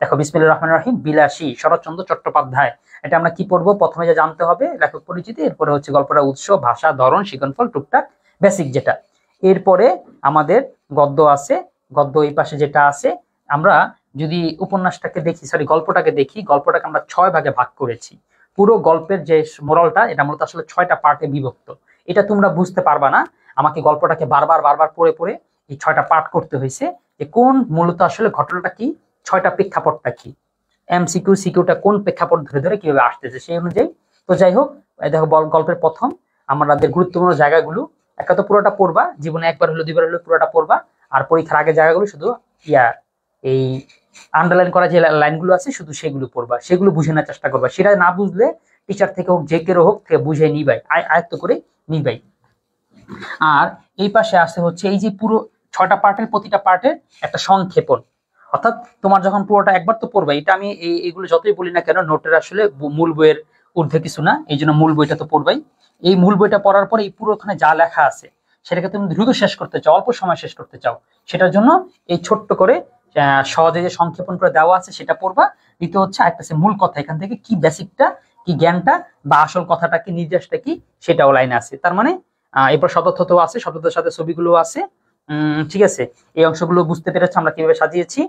দেখো, বিসমিল্লাহির রহমানির রহিম, বিলাসী, শরৎচন্দ্র চট্টোপাধ্যায়। এটা আমরা কি পড়বো? প্রথমে যে জানতে হবে লেখক পরিচিতি, এরপরে হচ্ছে গল্পটা উৎস, ভাষা, ধরন, শিকনফল, টুকটাক বেসিক যেটা। এরপরে আমাদের গদ্য আছে। গদ্য এই পাশে যেটা আছে, আমরা যদি উপন্যাসটাকে দেখি, সরি গল্পটাকে দেখি, গল্পটাকে আমরা 6 ভাগে ভাগ করেছি। পুরো গল্পের যে মোরালটা, এটা মূলত আসলে 6টা পার্টে বিভক্ত। এটা তোমরা বুঝতে পারবা না, আমাকে গল্পটাকে বারবার বারবার পড়ে পড়ে এই 6টা পার্ট করতে হয়েছে, যে কোন মূলত আসলে ঘটনাটা কি, 6টা প্রেক্ষাপটটা কি, এমসিকিউ সিকিউটা কোন প্রেক্ষাপট ধরে ধরে কিভাবে আসতেছে সেই অনুযায়ী। তো যাই হোক, দেখো গল্পের প্রথম আমাদের গুরুত্বপূর্ণ জায়গাগুলো, একটা তো পুরোটা পড়বা, জীবনে একবার হলো দুইবার হলো পুরোটা পড়বা, আর পরীক্ষার আগে জায়গাগুলো শুধু এই আন্ডারলাইন করা যে লাইনগুলো আছে শুধু সেগুলো পড়বা, সেগুলো বুঝে নেওয়ার চেষ্টা করবা। সেটা না বুঝলে টিচার থেকে হোক, যে কেউ হোক, থেকে বুঝে নিবাই, আয়ত্ত করে নিবাই। আর এই পাশে আসতে হচ্ছে এই যে পুরো 6টা পার্টের প্রতিটা পার্টের একটা সংক্ষেপণ, অর্থাৎ তোমার যখন পুরোটা একবার তো পড়বে, এটা আমি এইগুলো যতই বলি না কেন, নোটের আসলে মূল বইয়ের ঊর্ধ্বে কিছু না, এই জন্য মূল বইটা তো পড়বাই। এই মূল বইটা পড়ার পরে এই পুরো ওখানে যা লেখা আছে সেটাকে তুমি দ্রুত শেষ করতে চাও, অল্প সময় শেষ করতে চাও, সেটার জন্য এই ছোট্ট করে সহজে যে সংক্ষেপণ করে দেওয়া আছে সেটা পড়বা। দ্বিতীয় হচ্ছে একটা মূল কথা, এখান থেকে কি বেসিকটা, কি জ্ঞানটা বা আসল কথাটা কি, নির্দেশটা কি, সেটাও লাইনে আছে। তার মানে এরপর শতথত আছে, শতথের সাথে ছবিগুলো আছে। ঠিক আছে, এই অংশগুলো বুঝতে পেরেছো আমরা কিভাবে সাজিয়েছি।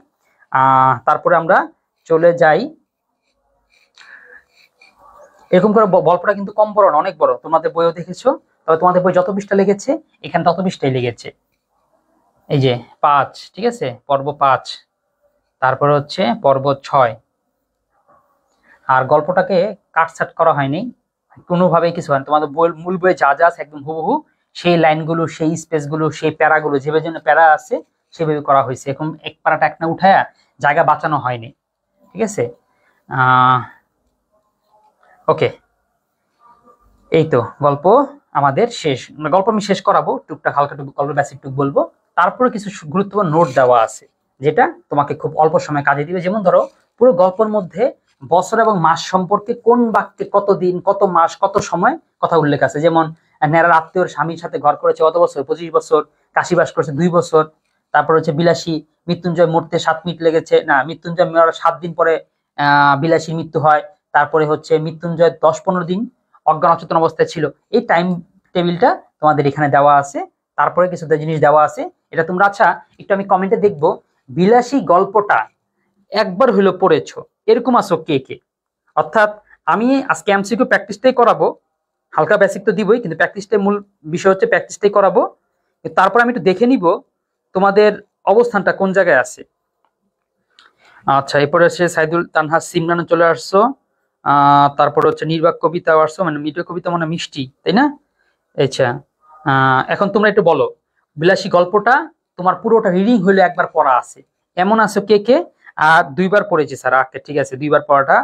তারপরে আমরা চলে যাই, এরকম করে গল্পটা কিন্তু কম বড় না, অনেক বড়, তোমাদের বইও দেখেছো। তবে তোমাদের বই যত পৃষ্ঠা লেগেছে এখানে তত পৃষ্ঠাই লেগেছে, এই যে 5, ঠিক আছে, পর্ব 5, তারপরে হচ্ছে পর্ব 6। আর গল্পটাকে কাটছাট করা হয়নি কোনোভাবেই, কিছু হয় না, তোমাদের মূল বইয়ে যা যা আছে একদম হুবহু সেই লাইনগুলো, সেই স্পেসগুলো, সেই প্যারাগুলো যেভাবে জন্য প্যারা আছে সেভাবে করা হয়েছে। এখন এক প্যারাটা একটা উঠায়া জায়গা বাঁচানো হয়নি, ঠিক আছে। ওকে, এই তো গল্প আমাদের শেষ। গল্প আমি শেষ করাবো, টুকটাক হালকা টুকু গল্প বেসিক টুক বলবো, তারপরে কিছু গুরুত্বপূর্ণ নোট দেওয়া আছে যেটা তোমাকে খুব অল্প সময় কাজে দিবে। যেমন ধরো, পুরো গল্পের মধ্যে বছর এবং মাস সম্পর্কে কোন বাক্যে কত দিন, কত মাস, কত সময় কথা উল্লেখ আছে। যেমন নেড়ার আত্মীয়র স্বামীর সাথে ঘর করেছে কত বছর, 25 বছর, কাশিবাস করেছে 2 বছর। তারপর হচ্ছে বিলাসী, মৃত্যুঞ্জয় মরতে 7 মিনিট লেগেছে, না মৃত্যুঞ্জয় মরার 7 দিন পরে বিলাসীর মৃত্যু হয়। তারপরে হচ্ছে মৃত্যুঞ্জয় 10-15 দিন অজ্ঞান অচেতন অবস্থায় ছিল। এই টাইম টেবিলটা তোমাদের এখানে দেওয়া আছে। তারপরে কিছু জিনিস দেওয়া আছে, এটা তোমরা আচ্ছা একটু আমি কমেন্টে দেখবো, বিলাসী গল্পটা একবার হইলো পড়েছো এরকম আছো কে কে। অর্থাৎ আমি আজকে এমসিকিউ প্র্যাকটিসটাই করাবো, হালকা বেসিক তো দিবই, কিন্তু প্র্যাকটিসটাই মূল বিষয় হচ্ছে, প্র্যাকটিসটাই করাবো। তারপর আমি একটু দেখে নিব তোমাদের অবস্থানটা কোন জায়গায় আছে। আচ্ছা, এরপরে হচ্ছে সাইদুল তানহা সিমরান চলে আসছো। তারপর হচ্ছে নির্বাক কবিতাও আসছো, মানে নির্বাক কবিতা মানে মিষ্টি, তাই না? আচ্ছা, এখন তোমরা একটু বলো, বিলাসী গল্পটা তোমার পুরোটা রিডিং হইলে একবার পড়া আছে এমন আছে কে কে? আর 2বার পড়েছি স্যার, আচ্ছা ঠিক আছে, 2বার পড়াটা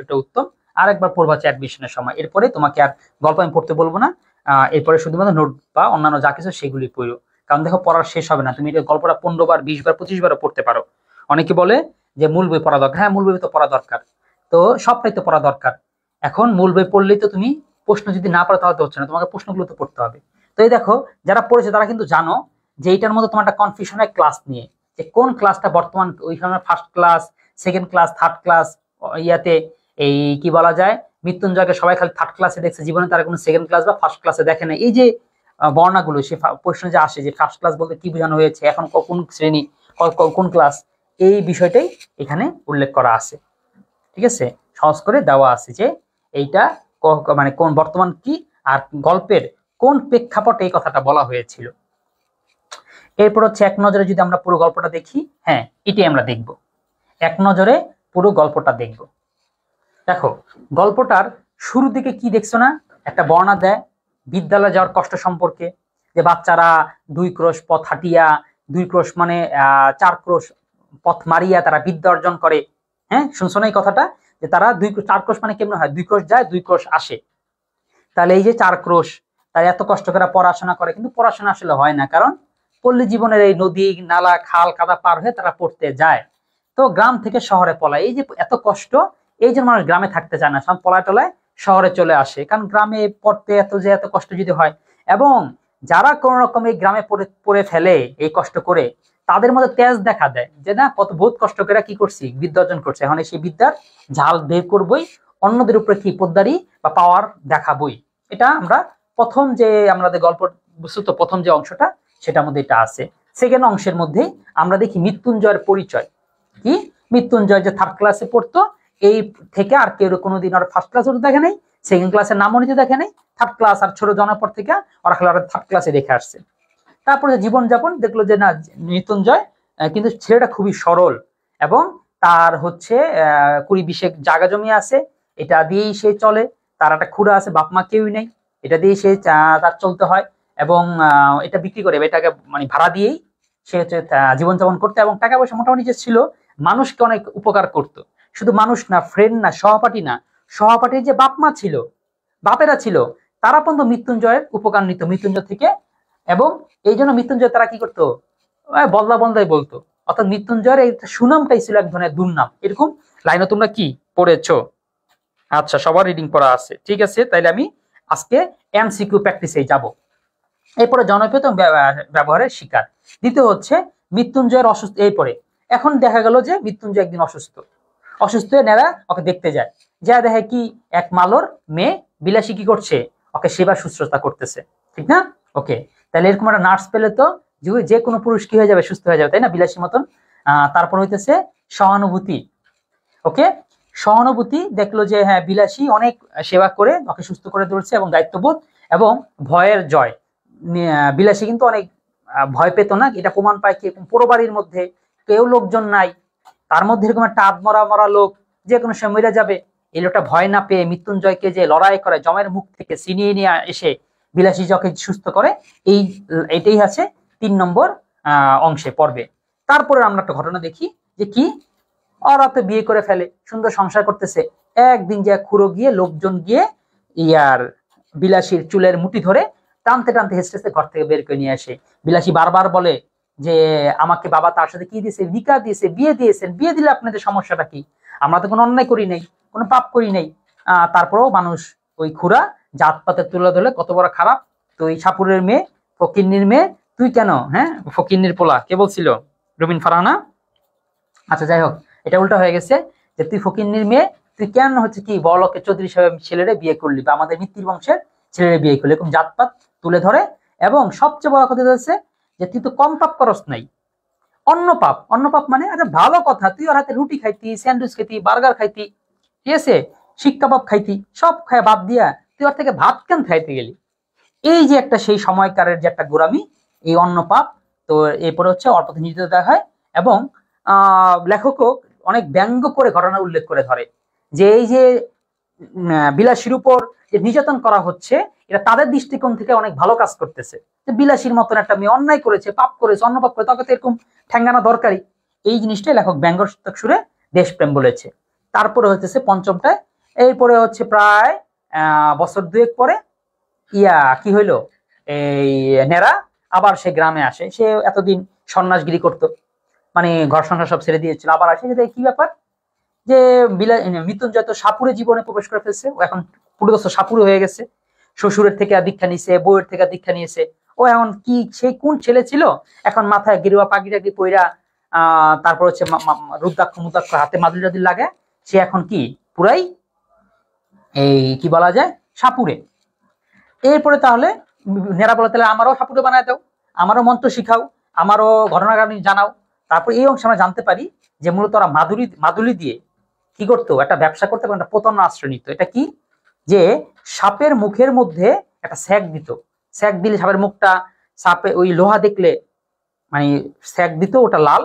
এটা উত্তম। আর একবার পড়বা অ্যাডমিশনের সময়, এরপরে তোমাকে আর গল্প আমি পড়তে বলবো না। এরপরে শুধুমাত্র নোট বা অন্যান্য যা কিছু সেগুলি পড়ো, কারণ দেখো পড়ার শেষ হবে না, তুমি এটা গল্পটা 15 বার, 20 বার, 25 বারও পড়তে পারো। অনেকে বলে যে মূল বই পড়া দরকার, হ্যাঁ মূল বই তো পড়া দরকার, তো সবটাই তো পড়া দরকার। এখন মূল বই পড়লেই তো তুমি প্রশ্ন যদি না পড়ো তাহলে তো হচ্ছে না, তোমাকে প্রশ্নগুলো তো পড়তে হবে। তো এই দেখো, যারা পড়েছে তারা কিন্তু জানো যে এইটার মধ্যে তোমার একটা কনফিউশন হয় ক্লাস নিয়ে, যে কোন ক্লাসটা বর্তমান, ওইখানে first class, second class, third class, ইয়াতে এই কি বলা যায়, মৃত্যুঞ্জয়কে সবাই খালি থার্ড ক্লাসে দেখছে, জীবনে তারা কোনো সেকেন্ড ক্লাস বা ফার্স্ট ক্লাসে দেখে না। এই যে বর্ণাগুলো, সে প্রশ্ন যে আসে যে ফার্স্ট ক্লাস বলতে কি বোঝানো হয়েছে, এখন কোন শ্রেণী, কোন ক্লাস, এই বিষয়টাই এখানে উল্লেখ করা আছে। ঠিক আছে, সহজ করে দেওয়া আছে যে এইটা মানে কোন বর্তমান কি, আর গল্পের কোন প্রেক্ষাপটে এই কথাটা বলা হয়েছিল। এরপর হচ্ছে এক নজরে যদি আমরা পুরো গল্পটা দেখি, হ্যাঁ এটাই আমরা দেখব, এক নজরে পুরো গল্পটা দেখব। দেখো, গল্পটার শুরুর দিকে কি দেখছো না, একটা বর্ণনা দেয় বিদ্যালয়ে যাওয়ার কষ্ট সম্পর্কে, যে বাচ্চারা 2 ক্রোশ পথ হাঁটিয়া, 2 ক্রোশ মানে 4 ক্রোশ পথ মারিয়া তারা বিদ্যা অর্জন করে। হ্যাঁ শুনছো না এই কথাটা, যে তারা 4 ক্রোশ মানে কেমন হয়, 2 ক্রোশ যায় 2 ক্রোশ আসে, তাহলে এই যে 4 ক্রোশ, তারা এত কষ্ট করে পড়াশোনা করে, কিন্তু পড়াশোনা আসলে হয় না, কারণ পল্লী জীবনের এই নদী নালা খাল কাদা পার হয়ে তারা পড়তে যায়, তো গ্রাম থেকে শহরে পলায়। এই যে এত কষ্ট, এই জন্য মানুষ গ্রামে থাকতে চায় না, সব পলায় টলায় শহরে চলে আসে, কারণ গ্রামে পড়তে এত কষ্ট যদি হয়, এবং যারা কোন রকম এই গ্রামে পড়ে ফেলে এই কষ্ট করে, তাদের মধ্যে তেজ দেখা দেয় যে না কত বহুত কষ্ট করে কি করছি, বিদ্যা অর্জন করছে, এখন সেই বিদ্যার ঝাল বের করবই, অন্যদের উপরে কি পোদ্দারি বা পাওয়ার দেখাবই। এটা আমরা প্রথম যে আমাদের গল্প বস্তুত প্রথম যে অংশটা সেটার মধ্যে এটা আছে। সেকেন্ড অংশের মধ্যে আমরা দেখি মৃত্যুঞ্জয়ের পরিচয় কি। মৃত্যুঞ্জয় যে থার্ড ক্লাসে পড়তো, এই থেকে আর কেউ কোনোদিন আর ফার্স্ট ক্লাস হতে দেখে নাই, সেকেন্ড ক্লাসের নামও নিতে দেখে নাই, থার্ড ক্লাস আর ছোট জন্মের পর থেকে ওরা খেলা থার্ড ক্লাসে দেখে আসছে। তারপরে জীবনযাপন দেখলো যে না মৃত্যুঞ্জয় কিন্তু ছেলেটা খুবই সরল, এবং তার হচ্ছে 20-20 জায়গা জমি আছে, এটা দিয়েই সে চলে, তার একটা খুড়া আছে, বাপ মা কেউই নেই, এটা দিয়ে সে তার চলতে হয়, এবং এটা বিক্রি করে এটাকে মানে ভাড়া দিয়েই সে হচ্ছে জীবনযাপন করতো, এবং টাকা পয়সা মোটামুটি যে ছিল, মানুষকে অনেক উপকার করত। শুধু মানুষ না, ফ্রেন্ড না, সহপাঠী না, সহপাঠীর যে বাপ মা ছিল, বাপেরা ছিল, তারা পর্যন্ত মৃত্যুঞ্জয়ের উপকার নিত মৃত্যুঞ্জয় থেকে। এবং এই জন্য মৃত্যুঞ্জয় তারা কি করতো, বদলা বন্দাই বলতো, অর্থাৎ মৃত্যুঞ্জয়ের এই সুনামটাই ছিল এক ধরনের দুর্নাম। এরকম লাইনও তোমরা কি পড়েছো? আচ্ছা, সবার রিডিং পড়া আছে, ঠিক আছে। তাইলে আমি আজকে এমসিকিউ প্র্যাকটিসে যাব। এরপরে জনপ্রিয় ব্যবহারের শিকার। দ্বিতীয় হচ্ছে মৃত্যুঞ্জয়ের অসুস্থ। এরপরে এখন দেখা গেল যে মৃত্যুঞ্জয় একদিন অসুস্থ, অসুস্থ হয়ে নেরা ওকে দেখতে যায়, যা দেখে কি এক মালোর মেয়ে বিলাসী কি করছে, ওকে সেবা শুশ্রূষা করতেছে, ঠিক না? ওকে, তাহলে এরকম একটা নার্স পেলে তো যে কোনো পুরুষ কি হয়ে যাবে, সুস্থ হয়ে যাবে, তাই না, বিলাসী মতন। তারপর হইতেছে সহানুভূতি। ওকে, সহানুভূতি দেখলো যে হ্যাঁ বিলাসী অনেক সেবা করে ওকে সুস্থ করে তুলছে, এবং দায়িত্ববোধ এবং ভয়ের জয়। বিলাসী কিন্তু অনেক ভয় পেত না, এটা প্রমাণ পায় কি পুরো বাড়ির মধ্যে কেউ লোকজন নাই, তার মধ্যে এরকম একটা আধমরা মরা লোক যে কোনো সময় মরে যাবে, এই লোকটা ভয় না পেয়ে মৃত্যুঞ্জয়কে যে লড়াই করে জমের মুখ থেকে ছিনিয়ে নিয়ে এসে বিলাসী যকে সুস্থ করে। এইটাই আছে 3 নম্বর অংশে পর্বে। তারপরে আমরা একটা ঘটনা দেখি যে কি, ওরা তো বিয়ে করে ফেলে, সুন্দর সংসার করতেছে। একদিন যে খুঁড়ো গিয়ে লোকজন গিয়ে ইয়ার বিলাসীর চুলের মুঠি ধরে টানতে টানতে হেসে ঘর থেকে বের করে নিয়ে আসে। বিলাসী বারবার বলে যে আমাকে বাবা তার সাথে কি দিয়েছে, নিকাহ দিয়েছে, বিয়ে দিয়েছেন, বিয়ে দিলে আপনাদের সমস্যাটা কি, আমরা তো কোনো অন্যায় করি নাই, কোনো পাপ করি নাই। তারপরেও মানুষ ওই খুড়া জাতপাতের তুলে ধরলে কত বড় খারাপ, তুই সাপুরের মেয়ে, ফকিন্নির মেয়ে, তুই কেন, হ্যাঁ ফকিন্নির পোলা, কে বলছিল, রবিন ফারহানা। আচ্ছা যাই হোক, এটা উল্টা হয়ে গেছে যে তুই ফকিন্নির মেয়ে, তুই কেন হচ্ছে কি বড়লোকের চৌধুরী সাহেব ছেলেরে বিয়ে করলি, বা আমাদের মিত্তির বংশের ছেলেরে বিয়ে করলি, এরকম জাতপাত তুলে ধরে। এবং সবচেয়ে বড় কথা হচ্ছে যে তুই তো কম পাপ করস নাই, অন্য পাপ। অন্য পাপ মানে আরে ভালো কথা, তুই ওর হাতে রুটি খাইতি, স্যান্ডউইচ খাইতি, বার্গার খাইতি, ঠিক আছে, শিক কাবাব খাইতি, সব খায় বাদ দিয়া তুই ওর থেকে ভাত কেন খাইতে গেলি। এই যে একটা সেই সময়কারের যে একটা গোড়ামি, এই অন্য পাপ। তো এরপরে হচ্ছে অল্পতে নির্যাতিত দেখা হয়, এবং লেখকও অনেক ব্যঙ্গ করে ঘটনা উল্লেখ করে ধরে যে এই যে বিলাসীর উপর যে নির্যাতন করা হচ্ছে, এটা তাদের দৃষ্টিকোণ থেকে অনেক ভালো কাজ করতেছে, যে বিলাসীর মতন একটা মেয়ে অন্যায় করেছে, পাপ করেছে, অন্য পাপ করে, তাকে তো এরকম ঠ্যাঙ্গানা দরকারি। এই জিনিসটাই লেখক ব্যঙ্গাত্মক সুরে দেশপ্রেম বলেছে। তারপরে হচ্ছে পঞ্চমটায়, এরপরে হচ্ছে প্রায় বছর 2 পরে কি হইলো, এই নেরা আবার সে গ্রামে আসে। সে এতদিন সন্ন্যাসগিরি করতো, মানে ঘর সংসার সব ছেড়ে দিয়েছিল, আবার আসে। কি ব্যাপার যে মৃত্যুঞ্জয় তো সাপুরে জীবনে প্রবেশ করে ফেলছে, ও এখন পুরোদস্ত সাপুরে হয়ে গেছে, শ্বশুরের থেকে দীক্ষা নিছে, বউয়ের থেকে দীক্ষা নিয়েছে। ও এখন কি সে কোন ছেলে ছিল, এখন মাথায় গেরুয়া পাগড়ি টাগড়ি পইরা তারপর হচ্ছে রুদ্রাক্ষ মুদ্রাক্ষ হাতে মাদুলি টাদুলি লাগে, সে এখন কি পুরাই এই কি বলা যায় সাপুরে। এরপরে তাহলে নেরা বলে তাহলে আমারও সাপুরে বানায় দাও, আমারও মন্ত্র শিখাও, আমারও ঘটনাগানি জানাও। তারপর এই অংশে আমরা জানতে পারি যে মূলত ওরা মাদুলি দিয়ে কি করতো, একটা ব্যবসা করতে, একটা প্রতারণা আশ্রয় নিত। এটা কি, যে সাপের মুখের মধ্যে একটা স্যাক দিত, স্যাক দিলে সাপের মুখটা, সাপে ওই লোহা দেখলে মানে স্যাক দিত, ওটা লাল,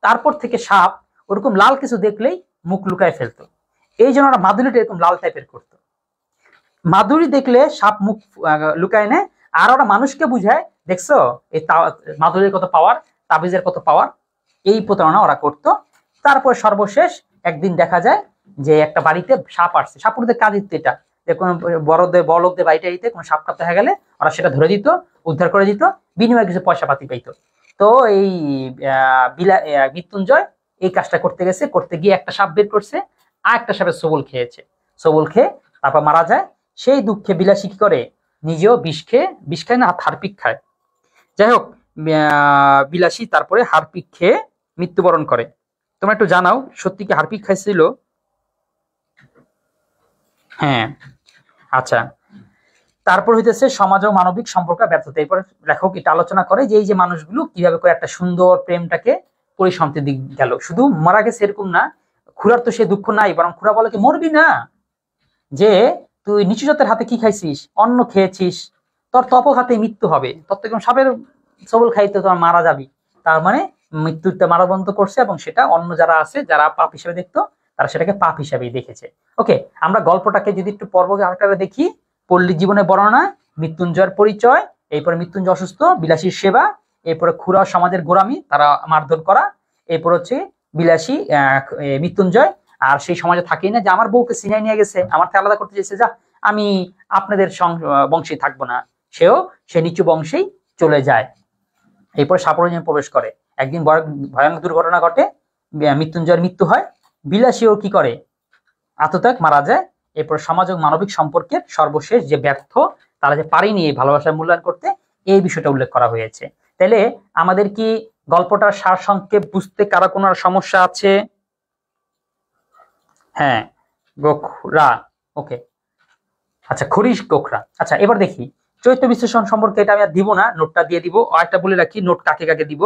তারপর থেকে সাপ ওরকম লাল কিছু দেখলেই মুখ লুকায় ফেলতো। এই জন্য ওরা মাদুলিটা এরকম লাল টাইপের করতো, মাদুরি দেখলে সাপ মুখ লুকায় নেয়। আর ওরা মানুষকে বুঝায়, দেখছো এই মাদুরির কত পাওয়ার, তাবিজের কত পাওয়ার, এই প্রতারণা ওরা করতো। তারপর সর্বশেষ একদিন দেখা যায় যে একটা বাড়িতে সাপ আসছে, সাপুরদের কাজ দিত এটা, যে কোনো বড়লোকদের বাড়িতে কোনো সাপ টাপ দেখা গেলে ওরা সেটা ধরে দিত, উদ্ধার করে দিত, বিনিময়ে কিছু পয়সা পাতি পাইত। তো এই মৃত্যুঞ্জয় এই কাজটা করতে গেছে, করতে গিয়ে একটা সাপ বের করছে, আর একটা সাপের সবল খেয়েছে, সবল খেয়ে তারপর মারা যায়। সেই দুঃখে বিলাসী কি করে, নিজেও বিষ খায় না, হারপিক খায়। যাই হোক, বিলাসী তারপরে হারপিক খেয়ে মৃত্যুবরণ করে। তোমরা একটু জানাও সত্যি কি হারপিক খাইছিল? হ্যাঁ, আচ্ছা। তারপর হইতেছে সমাজ ও মানবিক সম্পর্ক ব্যর্থতা। এরপর লেখক এটা আলোচনা করে যে এই যে মানুষগুলো কিভাবে করে একটা সুন্দর প্রেমটাকে পরিসমাপ্তির দিক গেল। শুধু মারা গেছে এরকম না, খুড়ার তো সে দুঃখ নাই, বরং খুড়া বলে কি মরবি না, যে তুই নিচু জাতের হাতে কি খাইছিস, অন্ন খেয়েছিস, তোর তপ হাতে মৃত্যু হবে, তোর তো একদম সাপের সবল খাইতে তোর মারা যাবি। তার মানে মৃত্যুটা মারা বন্ধ করছে, এবং সেটা অন্য যারা আছে যারা পাপ হিসেবে দেখতো তারা সেটাকে পাপ হিসাবেই দেখেছে। ওকে, আমরা গল্পটাকে যদি একটু পর্ব আকারে দেখি, পল্লী জীবনের বর্ণনা, মৃত্যুঞ্জয়ের পরিচয়, এরপরে মৃত্যুঞ্জয় অসুস্থ, বিলাসীর সেবা, এরপরে খুড়া সমাজের গোড়ামি, তারা মারধর করা, এরপর হচ্ছে বিলাসী মৃত্যুঞ্জয় আর সেই সমাজে থাকেই না, যে আমার বউকে সিনাই নিয়ে গেছে, আমার থেকে আলাদা করতে চেয়েছে, যা আমি আপনাদের বংশে থাকবো না, সে নিচু বংশেই চলে যায়। এরপর সাপরঞ্জনে প্রবেশ করে। একদিন ভয়ানক দুর্ঘটনা ঘটে, মৃত্যুঞ্জয়ের মৃত্যু হয়, বিলাসীও কি করে, আত্মত্যাগ, মারা যায়। এরপর সমাজ ও মানবিক সম্পর্কের সর্বশেষ যে ব্যর্থ, তারা যে পারেনি এই ভালোবাসার মূল্যায়ন করতে, এই বিষয়টা উল্লেখ করা হয়েছে। তাহলে আমাদের কি গল্পটার সারসংক্ষেপ বুঝতে কারো কোনো সমস্যা আছে? হ্যাঁ, গোখরা, ওকে, আচ্ছা, খরিশ গোখরা। আচ্ছা, এবার দেখি চরিত্র বিশ্লেষণ সম্পর্কে, এটা আমি আর দিব না, নোটটা দিয়ে দিব। আর একটা বলে রাখি, নোট কাকে কাকে দিব।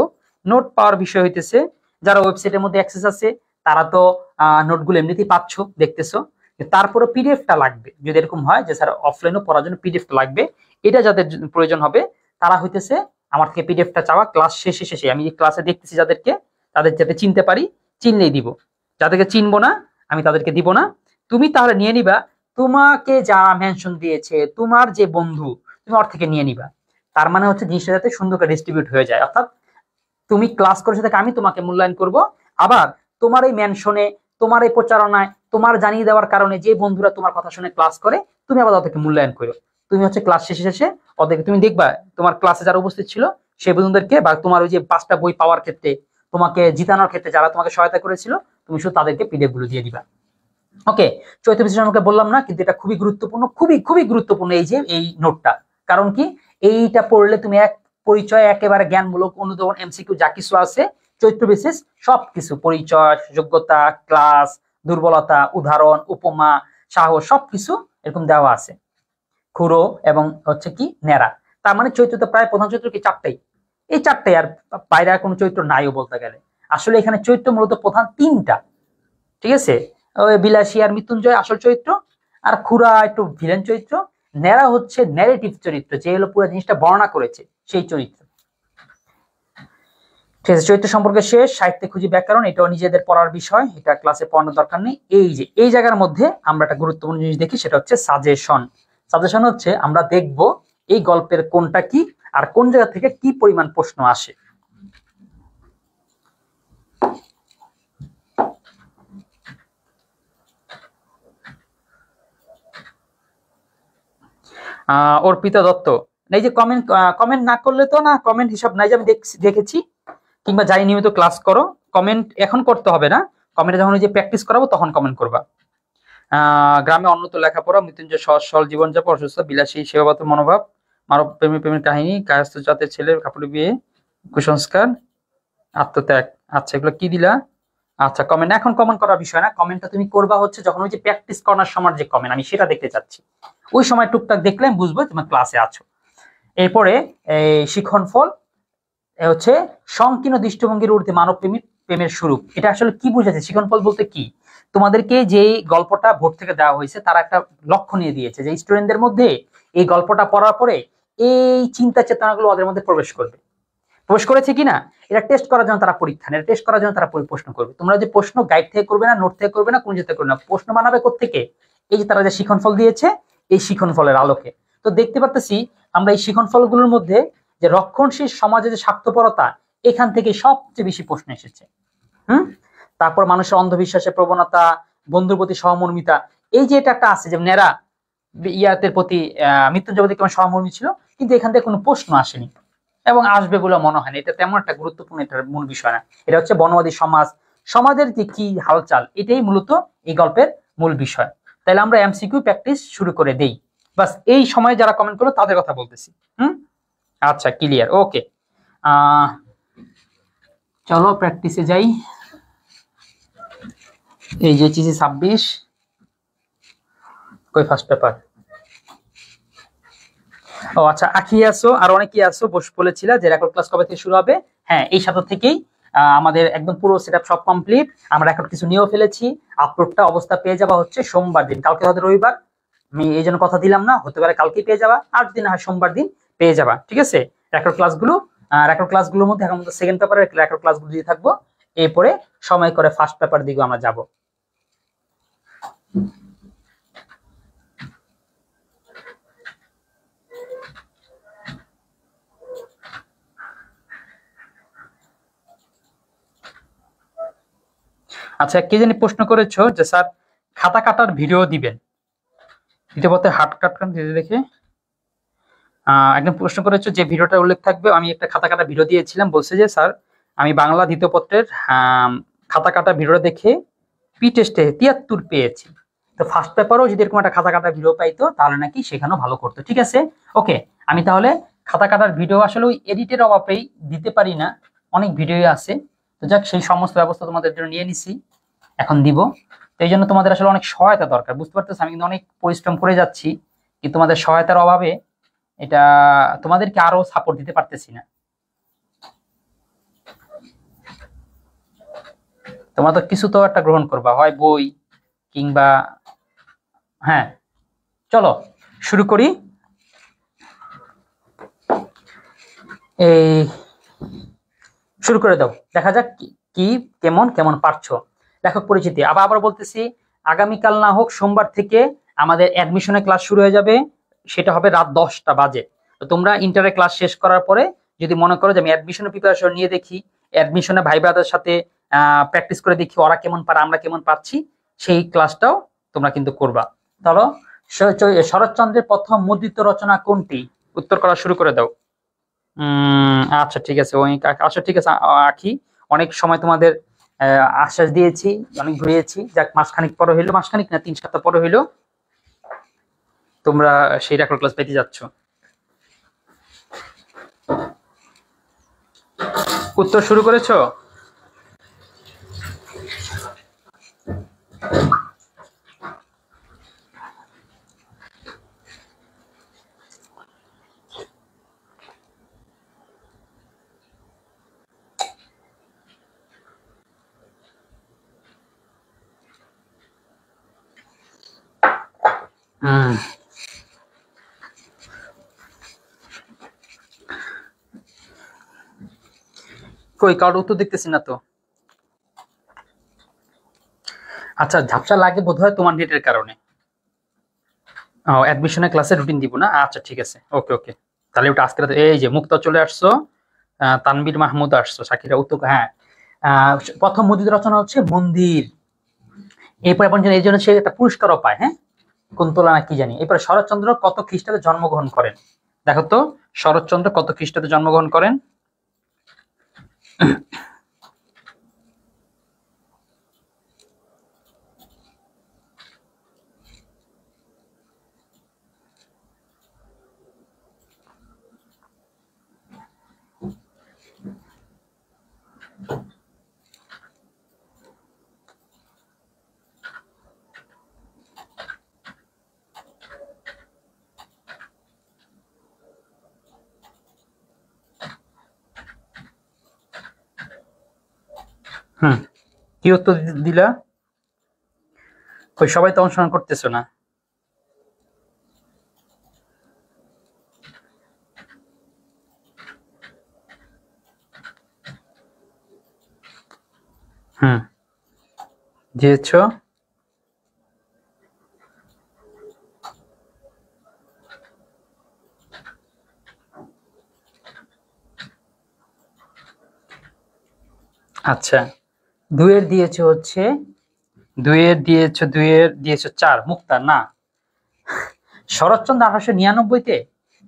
নোট পাওয়ার বিষয় হইতেছে যারা ওয়েবসাইটের মধ্যে অ্যাক্সেস আছে তারা তো নোটগুলো এমনিতেই পাচ্ছ, দেখতেছো। তারপরে পিডিএফটা লাগবে, যদি এরকম হয় যে স্যার অফলাইনও পড়ার জন্য পিডিএফটা লাগবে, এটা যাদের প্রয়োজন হবে তারা হইতেছে আমার থেকে পিডিএফটা চাওয়া, ক্লাস শেষে আমি ক্লাসে দেখতেছি যাদেরকে, তাদের যাতে চিনতে পারি, চিনলেই দিব, যাদেরকে চিনবো না আমি তাদেরকে দিব না। তুমি তাহলে নিয়ে নিবা, তোমাকে যারা মেনশন দিয়েছে, তোমার যে বন্ধু, তুমি ওর থেকে নিয়ে নিবা। তার মানে হচ্ছে জিনিসটা যাতে সুন্দর করে ডিস্ট্রিবিউট হয়ে যায়, অর্থাৎ তুমি ক্লাস করেছো থেকে আমি তোমাকে মূল্যায়ন করব, আবার তোমার এই মেনশনে, তোমার এই প্রচারণায়, তোমার জানিয়ে দেওয়ার কারণে যে বন্ধুরা তোমার কথা শুনে ক্লাস করে, তুমি আবার ওদেরকে মূল্যায়ন করো। তুমি হচ্ছে ক্লাস শেষে ওদেরকে তুমি দেখবা, তোমার ক্লাসে যারা উপস্থিত ছিল সেই বন্ধুদেরকে, বা তোমার ওই যে 5টা বই পাওয়ার ক্ষেত্রে, তোমাকে জিতানোর ক্ষেত্রে যারা তোমাকে সহায়তা করেছিল, তুমি শুধু তাদেরকে পিডিএফ গুলো দিয়ে দিবা। ওকে, চৈত্র বিশ্লেষণ আমাকে বললাম না, কিন্তু এটা খুবই গুরুত্বপূর্ণ, খুবই খুবই গুরুত্বপূর্ণ এই যে এই নোটটা। কারণ কি, এইটা পড়লে তুমি এক পরিচয়, একেবারে জ্ঞানমূলক, অনুধাবন, এমসিকিউ যা কিছু আছে চৈত্র বিশেষ সবকিছু, পরিচয়, যোগ্যতা, ক্লাস, দুর্বলতা, উদাহরণ, উপমা, সাহস, সবকিছু এরকম দেওয়া আছে। খুড়ো এবং হচ্ছে কি নেড়া। তার মানে চৈত্রতে প্রায় প্রধান চরিত্র কি 4টাই, এই 4টাই, আর বাইরে আর কোনো চরিত্র নাইও বলতে গেলে। আসলে এখানে চরিত্র মূলত প্রধান 3টা, ঠিক আছে। ওই বিলাসী আর মৃত্যুঞ্জয় আসল চরিত্র, আর খুড়া একটু ভিলেন চরিত্র, নেড়া হচ্ছে ন্যারেটিভ চরিত্র, যে হলো পুরো জিনিসটা বর্ণনা করেছে সেই চরিত্র। ঠিক আছে, চরিত্র সম্পর্কে শেষ। সাহিত্যে খুঁজি ব্যাকরণ, এটাও নিজেদের পড়ার বিষয়, এটা ক্লাসে পড়ানোর দরকার নেই। এই যে এই জায়গার মধ্যে আমরা একটা গুরুত্বপূর্ণ জিনিস দেখি, সেটা হচ্ছে সাজেশন। সাজেশন হচ্ছে আমরা দেখব এই গল্পের কোনটা কি আর কোন জায়গা থেকে কি পরিমাণ প্রশ্ন আসে। অর্পিতা দত্ত, এই যে কমেন্ট না করলে তো না, কমেন্ট হিসাব নাই যে আমি দেখেছি, কিংবা যাই নিয়মিত ক্লাস করো, কমেন্ট এখন করতে হবে না, কমেন্টে যখন ওই যে প্র্যাকটিস করাবো তখন কমেন্ট করবা। গ্রামে অন্যত লেখাপড়া, মৃত্যুঞ্জয় সহজ সরল জীবনযাপন, অসুস্থ, বিলাসী সেবাগত মনোভাব, মানব প্রেমের কাহিনী, কায়স্থ জাতের ছেলে, কাপড় বিয়ে, কুসংস্কার, আত্মত্যাগ। আচ্ছা, এগুলো কি দিলা? আচ্ছা, কমেন্ট এখন কমেন্ট করার বিষয় না, কমেন্টটা তুমি করবা হচ্ছে যখন ওই যে প্র্যাকটিস করার সময় যে কমেন্ট, আমি সেটা দেখতে চাচ্ছি। ওই সময় টুকটাক দেখলে আমি বুঝবো তোমার ক্লাসে আছো। এরপরে এই শিখন ফল হচ্ছে সংকীর্ণ দৃষ্টিভঙ্গির ঊর্ধ্বে মানব প্রেমের স্বরূপ। এটা আসলে কি বুঝাচ্ছে, শিখন ফল বলতে কি? তোমাদেরকে যে গল্পটা বোর্ড থেকে দেওয়া হয়েছে তারা একটা লক্ষ্য নিয়ে দিয়েছে যে স্টুডেন্টদের মধ্যে এই গল্পটা পড়ার পরে এই চিন্তা চেতনাগুলো ওদের মধ্যে প্রবেশ করবে। প্রবেশ করেছে কিনা এটা টেস্ট করার জন্য তারা পরীক্ষা নেয়, টেস্ট করার জন্য তারা প্রশ্ন করবে। তোমরা যে প্রশ্ন গাইড থেকে করবে না, নোট থেকে করবে না, কোন যেতে করবে না, প্রশ্ন বানাবে কোত্থেকে? এই যে তারা যে শিখন ফল দিয়েছে, এই শিখন ফলের আলোকে। তো দেখতে পারতেছি আমরা এই শিখন ফলগুলোর মধ্যে যে রক্ষণশীল সমাজে যে স্বার্থপরতা, এখান থেকে সবচেয়ে বেশি প্রশ্ন এসেছে। তারপর মানুষের অন্ধবিশ্বাসের প্রবণতা, বন্ধুর প্রতি সহমর্মিতা, এই যে এটা একটা আছে যে নেরা ইয়াতের প্রতি মৃত্যুঞ্জয় প্রতি কেমন সহমর্মী ছিল, কিন্তু এখান থেকে কোনো প্রশ্ন আসেনি এবং আসবে বলে মনে হয় না। এটা তেমন একটা গুরুত্বপূর্ণ এটার মূল বিষয় না, এটা হচ্ছে বনবাদী সমাজ, সমাজের যে কি হালচাল, এটাই মূলত এই গল্পের মূল বিষয়। তাহলে আমরা এমসিকিউ প্র্যাকটিস শুরু করে দেই। বাস এই সময় যারা কমেন্ট করলো তাদের কথা বলতেছি। আচ্ছা, ক্লিয়ার, ওকে। চলো প্র্যাকটিসে যাই। এই যে চিসি 26 কই ফার্স্ট পেপার। ও আচ্ছা, আঁকি আসো আর অনেকেই আসো বলেছিল যে রেকর্ড ক্লাস কবে থেকে শুরু হবে। হ্যাঁ, এই সপ্তাহ থেকেই আমাদের একদম পুরো সেটআপ সব কমপ্লিট। আমরা রেকর্ড কিছু নিয়েও ফেলেছি। আপলোডটা অবস্থা পেয়ে যাওয়া হচ্ছে সোমবার দিন, কালকে হয়তো রবিবার, আমি এই জন্য কথা দিলাম না, হতে পারে কালকেই পেয়ে যাবা, আর যদি না হয় সোমবার দিন পেয়ে যাবা। ঠিক আছে, রেকর্ড ক্লাসগুলোর মধ্যে এখন সেকেন্ড পেপারের রেকর্ড ক্লাসগুলো দিয়ে থাকবো। এরপরে সময় করে ফার্স্ট পেপার দিকে আমরা যাব। আচ্ছা, কে জানি প্রশ্ন করেছো যে স্যার খাতা কাটার ভিডিও দিবেন, দিতে বলতে হাত কাটকান দেখে একদম প্রশ্ন করেছো যে ভিডিওটা উল্লেখ থাকবে। আমি একটা খাতা কাটা ভিডিও দিয়েছিলাম, বলছে যে স্যার আমি বাংলা দ্বিতীয় পত্রের খাতা কাটা ভিডিও দেখে পি টেস্টে 73 পেয়েছি। তো ফার্স্ট পেপারও যদি এরকম একটা খাতা কাটা ভিডিও পাইতো তাহলে নাকি সেখানেও ভালো করতো। ঠিক আছে, ওকে। আমি তাহলে খাতা কাটার ভিডিও আসলে ওই এডিটের অভাবেই দিতে পারি না, অনেক ভিডিও আছে। তো যাক, সেই সমস্ত ব্যবস্থা তোমাদের জন্য নিয়ে নিছি, এখন দিব। তো এই জন্য তোমাদের আসলে অনেক সহায়তা দরকার, বুঝতে পারতেছো। আমি কিন্তু অনেক পরিশ্রম করে যাচ্ছি, কিন্তু তোমাদের সহায়তার অভাবে এটা তোমাদেরকে আরো সাপোর্ট দিতে পারতেছি না। তোমরা তো কিছু তো একটা গ্রহণ করবা, হয় বই কিংবা। হ্যাঁ, চলো শুরু করি। এই শুরু করে দাও, দেখা যাক কি কেমন কেমন পারছো। লেখক পরিচিতি আবার বলতেছি, আগামীকাল না হোক সোমবার থেকে আমাদের অ্যাডমিশনের ক্লাস শুরু হয়ে যাবে। সেটা হবে রাত 10টা বাজে। তো তোমরা ইন্টারের ক্লাস শেষ করার পরে যদি মনে করো যে আমি অ্যাডমিশনের প্রিপারেশন নিয়ে দেখি, অ্যাডমিশনে ভাই ব্রাদার সাথে প্র্যাকটিস করে দেখি ওরা কেমন পারে আমরা কেমন পাচ্ছি, সেই ক্লাসটাও তোমরা কিন্তু করবা। ধরো শরৎচন্দ্রের প্রথম মুদ্রিত রচনা কোনটি? উত্তর করা শুরু করে দাও। আচ্ছা ঠিক আছে, ওই আচ্ছা ঠিক আছে আঁকি। অনেক সময় তোমাদের আশ্বাস দিয়েছি, অনেক ঘুরিয়েছি, যাক মাসখানিক পরে হইলো, মাসখানিক না 3 সপ্তাহ পরে হইলো তোমরা সেই রেকর্ড ক্লাস পেতে যাচ্ছ। উত্তর শুরু করেছো? কই কারোর উত্তর দেখতেছি না তো। আচ্ছা, ঝাপসা লাগে বোধহয় তোমার নেটের কারণে। অ্যাডমিশনের ক্লাসে রুটিন দিব না, আচ্ছা ঠিক আছে, ওকে ওকে। তাহলে ওটা আজকে এই যে মুক্তা চলে আসছো, তানবীর মাহমুদ আসছো, সাকিরা উত্তর। হ্যাঁ, প্রথম মুদ্রিত রচনা হচ্ছে মন্দির। এরপরে এই জন্য সে একটা পুরস্কারও পায়। হ্যাঁ, কুন্তলা না কি জানি। এরপরে শরৎচন্দ্র কত খ্রিস্টাব্দে জন্মগ্রহণ করেন? দেখো তো শরৎচন্দ্র কত খ্রিস্টাব্দে জন্মগ্রহণ করেন। কি উত্তর দিলা? ওই সবাই তো অনুসরণ করতেছো না। দিয়েছ। আচ্ছা, দুইয়ের দিয়েছে হচ্ছে, দুইয়ের দিয়েছো 4। মুক্তা না, শরৎচন্দ্র 1899-তে,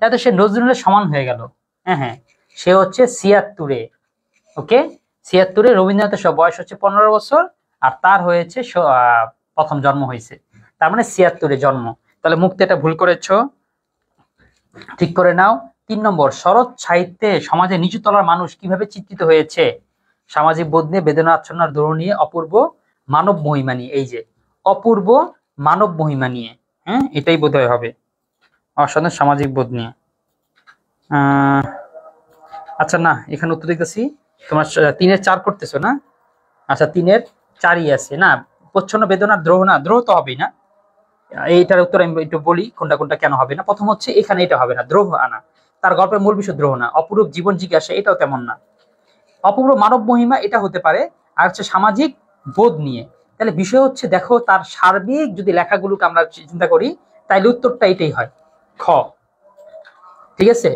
তাতে সে নজরুলের সমান হয়ে গেল। হ্যাঁ হ্যাঁ, সে হচ্ছে 76-এ। ওকে, 76-এ রবীন্দ্রনাথের বয়স হচ্ছে 15 বছর, আর তার হয়েছে প্রথম জন্ম হয়েছে, তার মানে 76-এ জন্ম। তাহলে মুক্তি এটা ভুল করেছো, ঠিক করে নাও। 3 নম্বর, শরৎ সাহিত্যে সমাজের নিচু তলার মানুষ কিভাবে চিত্রিত হয়েছে? সামাজিক বোধ নিয়ে, বেদনা আচ্ছন্ন দ্রোহ নিয়ে, অপূর্ব মানব মহিমা নিয়ে। এই যে অপূর্ব মানব মহিমা নিয়ে, হ্যাঁ এটাই বোধহয় হবে। অসাধারণ সামাজিক বোধ নিয়ে। আচ্ছা না, এখানে উত্তর দেখতেছি তোমার 3-এর 4 করতেছো না? আচ্ছা 3-এর 4ই আছে না, প্রচ্ছন্ন বেদনার দ্রোহ না, দ্রোহ তো হবেই না। এইটার উত্তর আমি একটু বলি কোনটা কোনটা কেন হবে না। প্রথম হচ্ছে এখানে এটা হবে না, দ্রোহ আনা। তার গল্পের মূল বিষয় দ্রোহ না। অপরূপ জীবন জিজ্ঞাসা, এটাও তেমন না। অপূর্ব মানব মহিমা, এটা হতে পারে। আর হচ্ছে সামাজিক বোধ নিয়ে। তাহলে বিষয় হচ্ছে, দেখো তার সার্বিক যদি লেখাগুলোকে আমরা চিন্তা করি, তাইলে উত্তরটা এটাই হয়, খ। ঠিক আছে,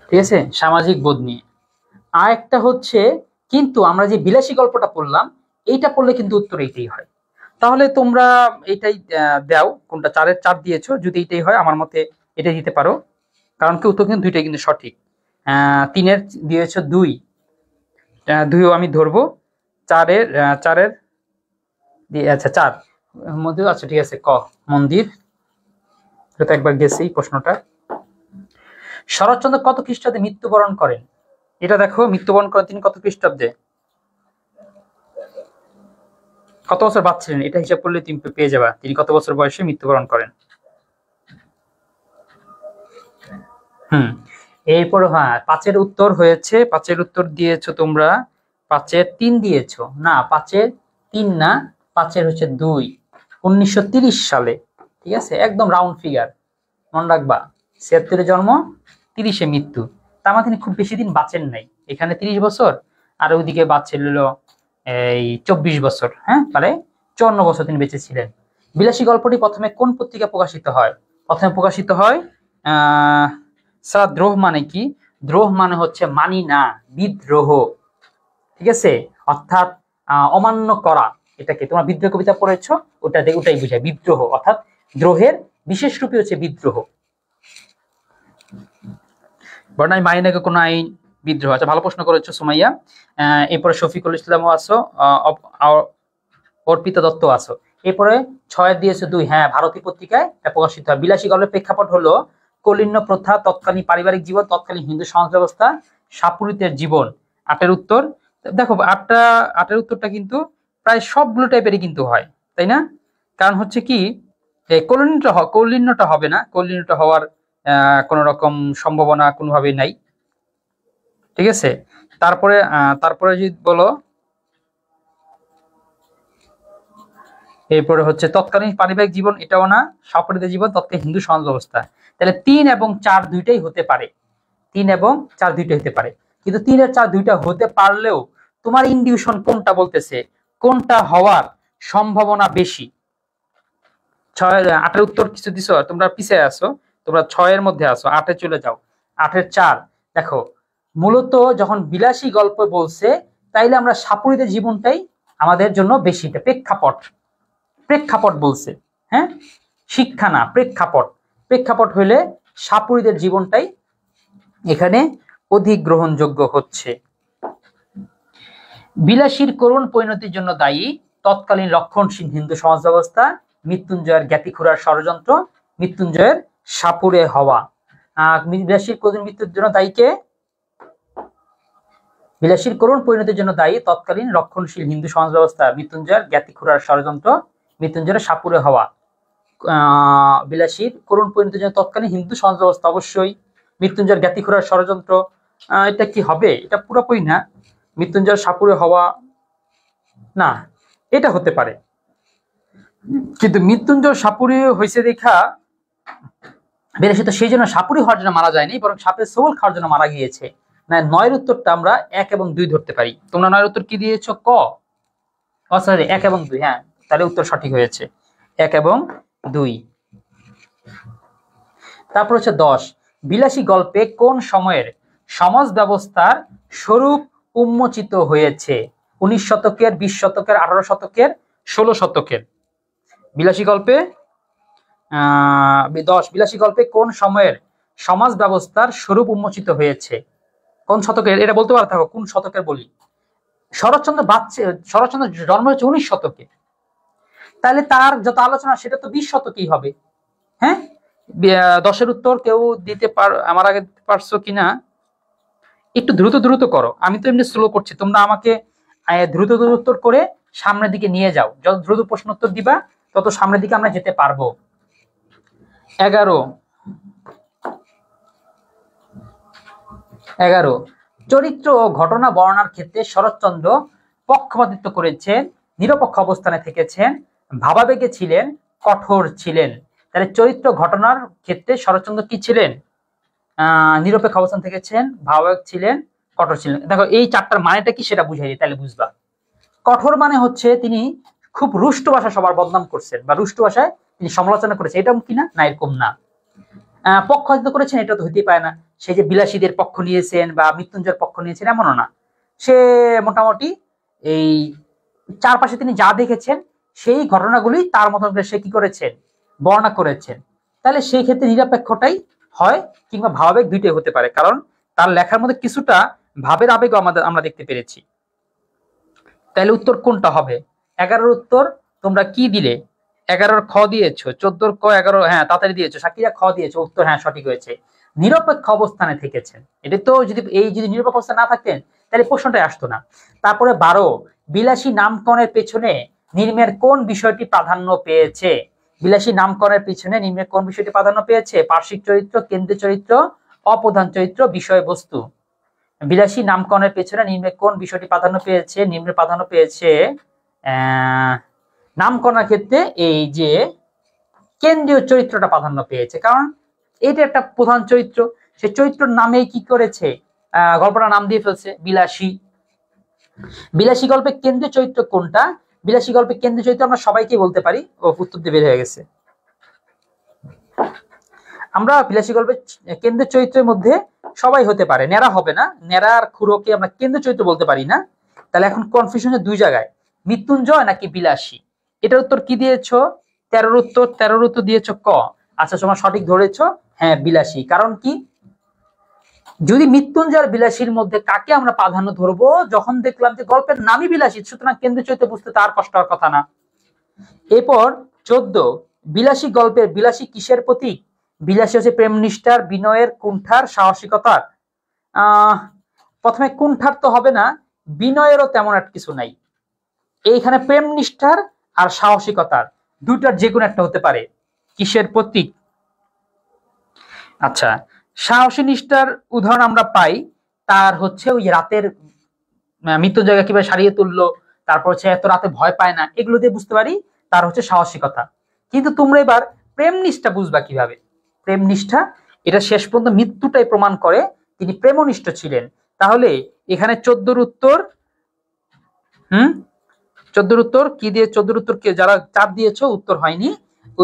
ঠিক আছে, সামাজিক বোধ নিয়ে। আর একটা হচ্ছে, কিন্তু আমরা যে বিলাসী গল্পটা পড়লাম, এইটা পড়লে কিন্তু উত্তর এইটাই হয়। তাহলে তোমরা এটাই দাও, কোনটা 4-এর 4 দিয়েছো, যদি এটাই হয় আমার মতে এটাই দিতে পারো, কারণ কি উত্তর কিন্তু দুইটাই কিন্তু সঠিক। 3-এর দিয়েছো 2, 2ও আমি ধরবো। 4-এর 4-এর আচ্ছা 4 মধ্যে, আচ্ছা ঠিক আছে, ক মন্দির, এটা একবার গেছি প্রশ্নটা। শরৎচন্দ্র কত খ্রিস্টাব্দে মৃত্যুবরণ করেন? এটা দেখো, মৃত্যুবরণ করেন তিনি কত খ্রিস্টাব্দে, কত বছর বাঁচছিলেন, এটা হিসাব করলে তুমি পেয়ে যাবা তিনি কত বছর বয়সে মৃত্যুবরণ করেন। এরপর হ্যাঁ, 5-এর উত্তর হয়েছে, 5-এর উত্তর দিয়েছো তোমরা, 5-এর 3 দিয়েছো না, 5-এর 3 না, 5-এর হচ্ছে 2, 1930 সালে। ঠিক আছে, একদম রাউন্ড ফিগার, মনে রাখবা। 76-এ জন্ম, 30-এ মৃত্যু। তার মানে তিনি খুব বেশি দিন বাঁচেন নাই, এখানে 30 বছর আর ওইদিকে বাঁচছিল এই 24 বছর, হ্যাঁ মানে 54 বছর তিনি বেঁচে ছিলেন। বিলাসী গল্পটি প্রথমে কোন পত্রিকা প্রকাশিত হয়? প্রথমে প্রকাশিত হয় স্যার, দ্রোহ মানে কি? দ্রোহ মানে হচ্ছে মানি না, বিদ্রোহ। ঠিক আছে, অর্থাৎ অমান্য করা। এটাকে তোমরা বিদ্রোহ কবিতা পড়েছো, ওটাতে ওটাই বুঝায় বিদ্রোহ, অর্থাৎ দ্রোহের বিশেষ রূপে হচ্ছে বিদ্রোহ। বর্ণাই মাইনাকে কোন আইন বিদ্রোহ। আচ্ছা, ভালো প্রশ্ন করেছো সুমাইয়া। এরপরে শফিকুল ইসলামও আছো, অর্পিতা দত্ত আছো। এরপরে 6-এর দিয়েছে 2, হ্যাঁ ভারতী পত্রিকায় প্রকাশিত হয়। বিলাসী গল্পের প্রেক্ষাপট হলো কলিন্য প্রথা, তৎকালীন পারিবারিক জীবন, তৎকালীন হিন্দু সমাজ ব্যবস্থা, সাপুরিতের জীবন। 8-এর উত্তর দেখো, 8-এর উত্তরটা কিন্তু প্রায় সবগুলো টাইপেরই কিন্তু হয়, তাই না? কারণ হচ্ছে কি, কলিন্যটা হবে না, কলিন্যটা হওয়ার কোন রকম সম্ভাবনা কোনোভাবেই নাই। ঠিক আছে, তারপরে তারপরে যদি বলো, এরপরে হচ্ছে তৎকালীন পারিবারিক জীবন, এটাও না, সাপরিত জীবন, তৎকালীন হিন্দু সমাজ ব্যবস্থা। তাহলে 3 এবং 4 দুইটাই হতে পারে, 3 এবং 4 দুইটাই হতে পারে। কিন্তু 3 আর 4 দুইটা হতে পারলেও তোমার ইনটিউশন কোনটা বলতেছে, কোনটা হওয়ার সম্ভাবনা বেশি। 8-এর উত্তর কিছু দিছো, তোমরা পিছিয়ে আসো, তোমরা 6-এর মধ্যে আসো, 8-এ চলে যাও। 8-এর 4 দেখো, মূলত যখন বিলাসী গল্প বলছে, তাইলে আমরা সাপরিত জীবনটাই আমাদের জন্য বেশি, প্রেক্ষাপট, প্রেক্ষাপট বলছে, হ্যাঁ শিক্ষা না, প্রেক্ষাপট। প্রেক্ষাপট হইলে সাপুরীদের জীবনটাই এখানে অধিক গ্রহণযোগ্য হচ্ছে। বিলাসীর করুণ পরিণতির জন্য দায়ী তৎকালীন রক্ষণশীল হিন্দু সমাজ ব্যবস্থা, মৃত্যুঞ্জয়ের জ্ঞাতিখুড়ার ষড়যন্ত্র, মৃত্যুঞ্জয়ের সাপুরে হওয়া। বিলাসীর করুণ মৃত্যুর জন্য দায়ী কে? বিলাসীর করুণ পরিণতির জন্য দায়ী তৎকালীন রক্ষণশীল হিন্দু সমাজ ব্যবস্থা, মৃত্যুঞ্জয়ের জ্ঞাতিখুড়ার ষড়যন্ত্র, মৃত্যুঞ্জয়ের সাপুরে হওয়া। বিলাসীর করুণ পরিণতির জন্য তৎকালীন হিন্দু সমাজ ব্যবস্থা, অবশ্যই। মৃত্যুঞ্জয়ের জ্ঞাতিখুড়ার ষড়যন্ত্র, এটা কি হবে? এটা পুরোপুরি না। মৃত্যুঞ্জয়ের সাপুরে হওয়া না, এটা হতে পারে, কিন্তু মৃত্যুঞ্জয় সাপুরে হয়েছে দেখা বিলাসী তো সেই জন্য সাপুরি হওয়ার জন্য মারা যায়নি, বরং সাপের ছোবল খাওয়ার জন্য মারা গিয়েছে। না, 9-এর উত্তরটা আমরা 1 এবং 2 ধরতে পারি। তোমরা 9-এর উত্তর কি দিয়েছো? ক, সরি 1 এবং 2, হ্যাঁ তাহলে উত্তর সঠিক হয়েছে, 1 এবং 2। তারপর হচ্ছে 10, বিলাসী গল্পে কোন সময়ের সমাজ ব্যবস্থার স্বরূপ উন্মোচিত হয়েছে? 19 শতকের, 20 শতকের, 18 শতকের, 16 শতকের। বিলাসী গল্পে 10, বিলাসী গল্পে কোন সময়ের সমাজ ব্যবস্থার স্বরূপ উন্মোচিত হয়েছে? কোন শতকের? এটা বলতে পারো, থাকো কোন শতকের বলি। শরৎচন্দ্র জন্ম হচ্ছে 19 শতকে, তাহলে তার যত আলোচনা সেটা তো 20 শতকেই হবে। হ্যাঁ, 10-এর উত্তর কেউ দিতে আমার আগে পারছো কিনা একটু দ্রুত দ্রুত করো, আমি তো এমনি স্লো করছি, তোমরা আমাকে দ্রুত দ্রুত উত্তর করে সামনের দিকে নিয়ে যাও। যত দ্রুত প্রশ্ন উত্তর দিবা তত সামনের দিকে আমরা যেতে পারবো। 11 চরিত্র ও ঘটনা বর্ণনার ক্ষেত্রে শরৎচন্দ্র পক্ষপাতিত্ব করেছেন, নিরপেক্ষ অবস্থানে থেকেছেন, ভাবাবেগে ছিলেন, কঠোর ছিলেন। তাহলে চরিত্র ঘটনার ক্ষেত্রে শরৎচন্দ্র কি ছিলেন? নিরপেক্ষ অবস্থান থেকেছেন, ভাবাবেগ ছিলেন, কঠোর ছিলেন। দেখো এই চারটার মানেটা কি সেটা বুঝাই দিই, তাহলে বুঝবা। কঠোর মানে হচ্ছে তিনি খুব রুষ্ট ভাষায় সবার বদনাম করছেন বা রুষ্ট ভাষায় তিনি সমালোচনা করেছেন, এরকম কিনা? না, এরকম না। পক্ষপাতিত্ব করেছেন এটা তো হতেই পারে না, সে যে বিলাসীদের পক্ষ নিয়েছেন বা মৃত্যুঞ্জয়ের পক্ষ নিয়েছেন এমনও না। সে মোটামুটি এই চারপাশে তিনি যা দেখেছেন সেই ঘটনাগুলি তার মতন করে সে কি করেছেন? বর্ণনা করেছেন। তাহলে সেই ক্ষেত্রে নিরপেক্ষটাই হয়, কিংবা ভাবাবেগ দুইটাই হতে পারে, কারণ তার লেখার মধ্যে কিছুটা ভাবের আবেগ আমরা দেখতে পেরেছি। তাহলে উত্তর কোনটা হবে? 11-এর উত্তর তোমরা কি দিলে? 11-র খ দিয়েছো, 14-র ক, 11 হ্যাঁ তাড়াতাড়ি দিয়েছো, সাকিরা খ দিয়েছো, উত্তর হ্যাঁ সঠিক হয়েছে, নিরপেক্ষ অবস্থানে থেকেছেন। এটা তো যদি নিরপেক্ষ অবস্থানে না থাকতেন তাহলে প্রশ্নটাই আসতো না। তারপরে 12 বিলাসী নামকরণের পেছনে নিম্নের কোন বিষয়টি প্রাধান্য পেয়েছে? বিলাসী নামকরণের পিছনে নিম্নের কোন বিষয়টি প্রাধান্য পেয়েছে? পার্শ্বিক চরিত্র, কেন্দ্রীয় চরিত্র, অপ্রধান চরিত্র, বিষয়বস্তু। বিলাসী নামকরণের পেছনে নিম্নে কোন বিষয়টি প্রাধান্য পেয়েছে? নিম্নে প্রাধান্য পেয়েছে নামকরণের ক্ষেত্রে এই যে কেন্দ্রীয় চরিত্রটা প্রাধান্য পেয়েছে, কারণ এটা একটা প্রধান চরিত্র, সে চরিত্রের নামেই কি করেছে? গল্পটা নাম দিয়ে ফেলছে বিলাসী। বিলাসী গল্পের কেন্দ্রীয় চরিত্র কোনটা? বিলাসী গল্পের কেন্দ্রীয় চরিত্র আমরা সবাইকে বলতে পারি। ও উত্তর দিয়ে বের হয়ে গেছে। আমরা বিলাসী গল্পের কেন্দ্রীয় চরিত্রের মধ্যে সবাই হতে পারে, ন্যাড়া হবে না, ন্যাড়া আর খুড়োকে আমরা কেন্দ্রীয় চরিত্র বলতে পারি না। তাহলে এখন কনফিউশন দুই জায়গায়, মৃত্যুঞ্জয় নাকি বিলাসী। এটার উত্তর কি দিয়েছো? 13-র উত্তর দিয়েছো ক। আচ্ছা তোমার সঠিক ধরেছো, হ্যাঁ বিলাসী। কারণ কি? যদি মৃত্যুঞ্জয় আর বিলাসীর মধ্যে কাকে আমরা প্রাধান্য ধরবো? যখন দেখলাম যে গল্পের নামই বিলাসী, সুতরাং কেন্দ্রীয় চরিত্র বুঝতে তার কষ্ট হওয়ার কথা না। এরপর 14 বিলাসী গল্পের বিলাসী কিসের প্রতীক? বিলাসী হচ্ছে প্রেম নিষ্ঠার, বিনয়ের, কুণ্ঠার, সাহসিকতার। প্রথমে কুণ্ঠার তো হবে না, বিনয়েরও তেমন একটা কিছু নাই। এইখানে প্রেম নিষ্ঠার আর সাহসিকতার দুইটার যে কোনো একটা হতে পারে। কিসের প্রতীক? আচ্ছা, সাহসী নিষ্ঠার উদাহরণ আমরা পাই তার হচ্ছে ওই রাতের মৃত্যুঞ্জয়কে কিভাবে সারিয়ে তুললো, তারপর হচ্ছে এত রাতে ভয় পায় না, এগুলো দিয়ে বুঝতে পারি তার হচ্ছে সাহসিকতা। কিন্তু তোমরা এবার প্রেম নিষ্ঠা বুঝবা কিভাবে? প্রেম নিষ্ঠা এটা শেষ পর্যন্ত মৃত্যুটাই প্রমাণ করে তিনি প্রেমনিষ্ঠ ছিলেন। তাহলে এখানে 14-র উত্তর 14-র উত্তর কি দিয়ে? 14-র উত্তর কে যারা চাপ দিয়েছো উত্তর হয়নি,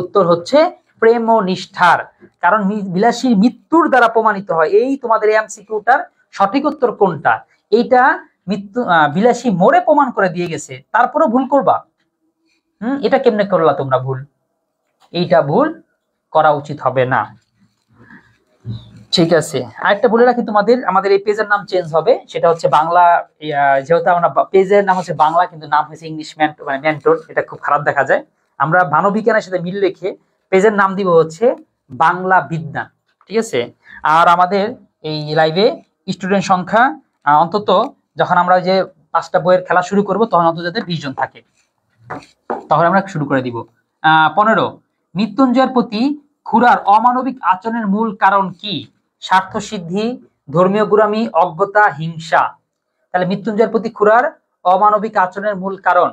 উত্তর হচ্ছে প্রেম ও নিষ্ঠার। কারণ বিলাসীর মৃত্যুর দ্বারা প্রমাণিত হয়। এই তোমাদের এমসিকিউটার সঠিক উত্তর কোনটা? এইটা বিলাসী মোড়ে প্রমাণ করে দিয়ে গেছে, তারপরে ভুল করবা? এটা কেমনে করলা তোমরা ভুল? এইটা ভুল করা উচিত হবে না। ঠিক আছে, আরেকটা বলে রাখি তোমাদের, আমাদের এই পেজের নাম চেঞ্জ হবে, সেটা হচ্ছে বাংলা। যেহেতু আমরা পেজের নাম হচ্ছে বাংলা কিন্তু নাম হয়েছে ইংলিশ মেন্টর, এটা খুব খারাপ দেখা যায়। আমরা মানবিজ্ঞানের সাথে মিল রেখে পেজের নাম দিব হচ্ছে বাংলা বিজ্ঞান। ঠিক আছে। আর আমাদের এই লাইভে স্টুডেন্ট সংখ্যা অন্তত যখন আমরা যে 5টা বইয়ের খেলা শুরু করব তখন অন্তত যাতে 20 জন থাকে, তখন আমরা শুরু করে দিব। 15 মৃত্যুঞ্জয়ের প্রতি খুড়ার অমানবিক আচরণের মূল কারণ কি? স্বার্থ সিদ্ধি, ধর্মীয় গোঁড়ামি, অজ্ঞতা, হিংসা। তাহলে মৃত্যুঞ্জয়ের প্রতি খুড়ার অমানবিক আচরণের মূল কারণ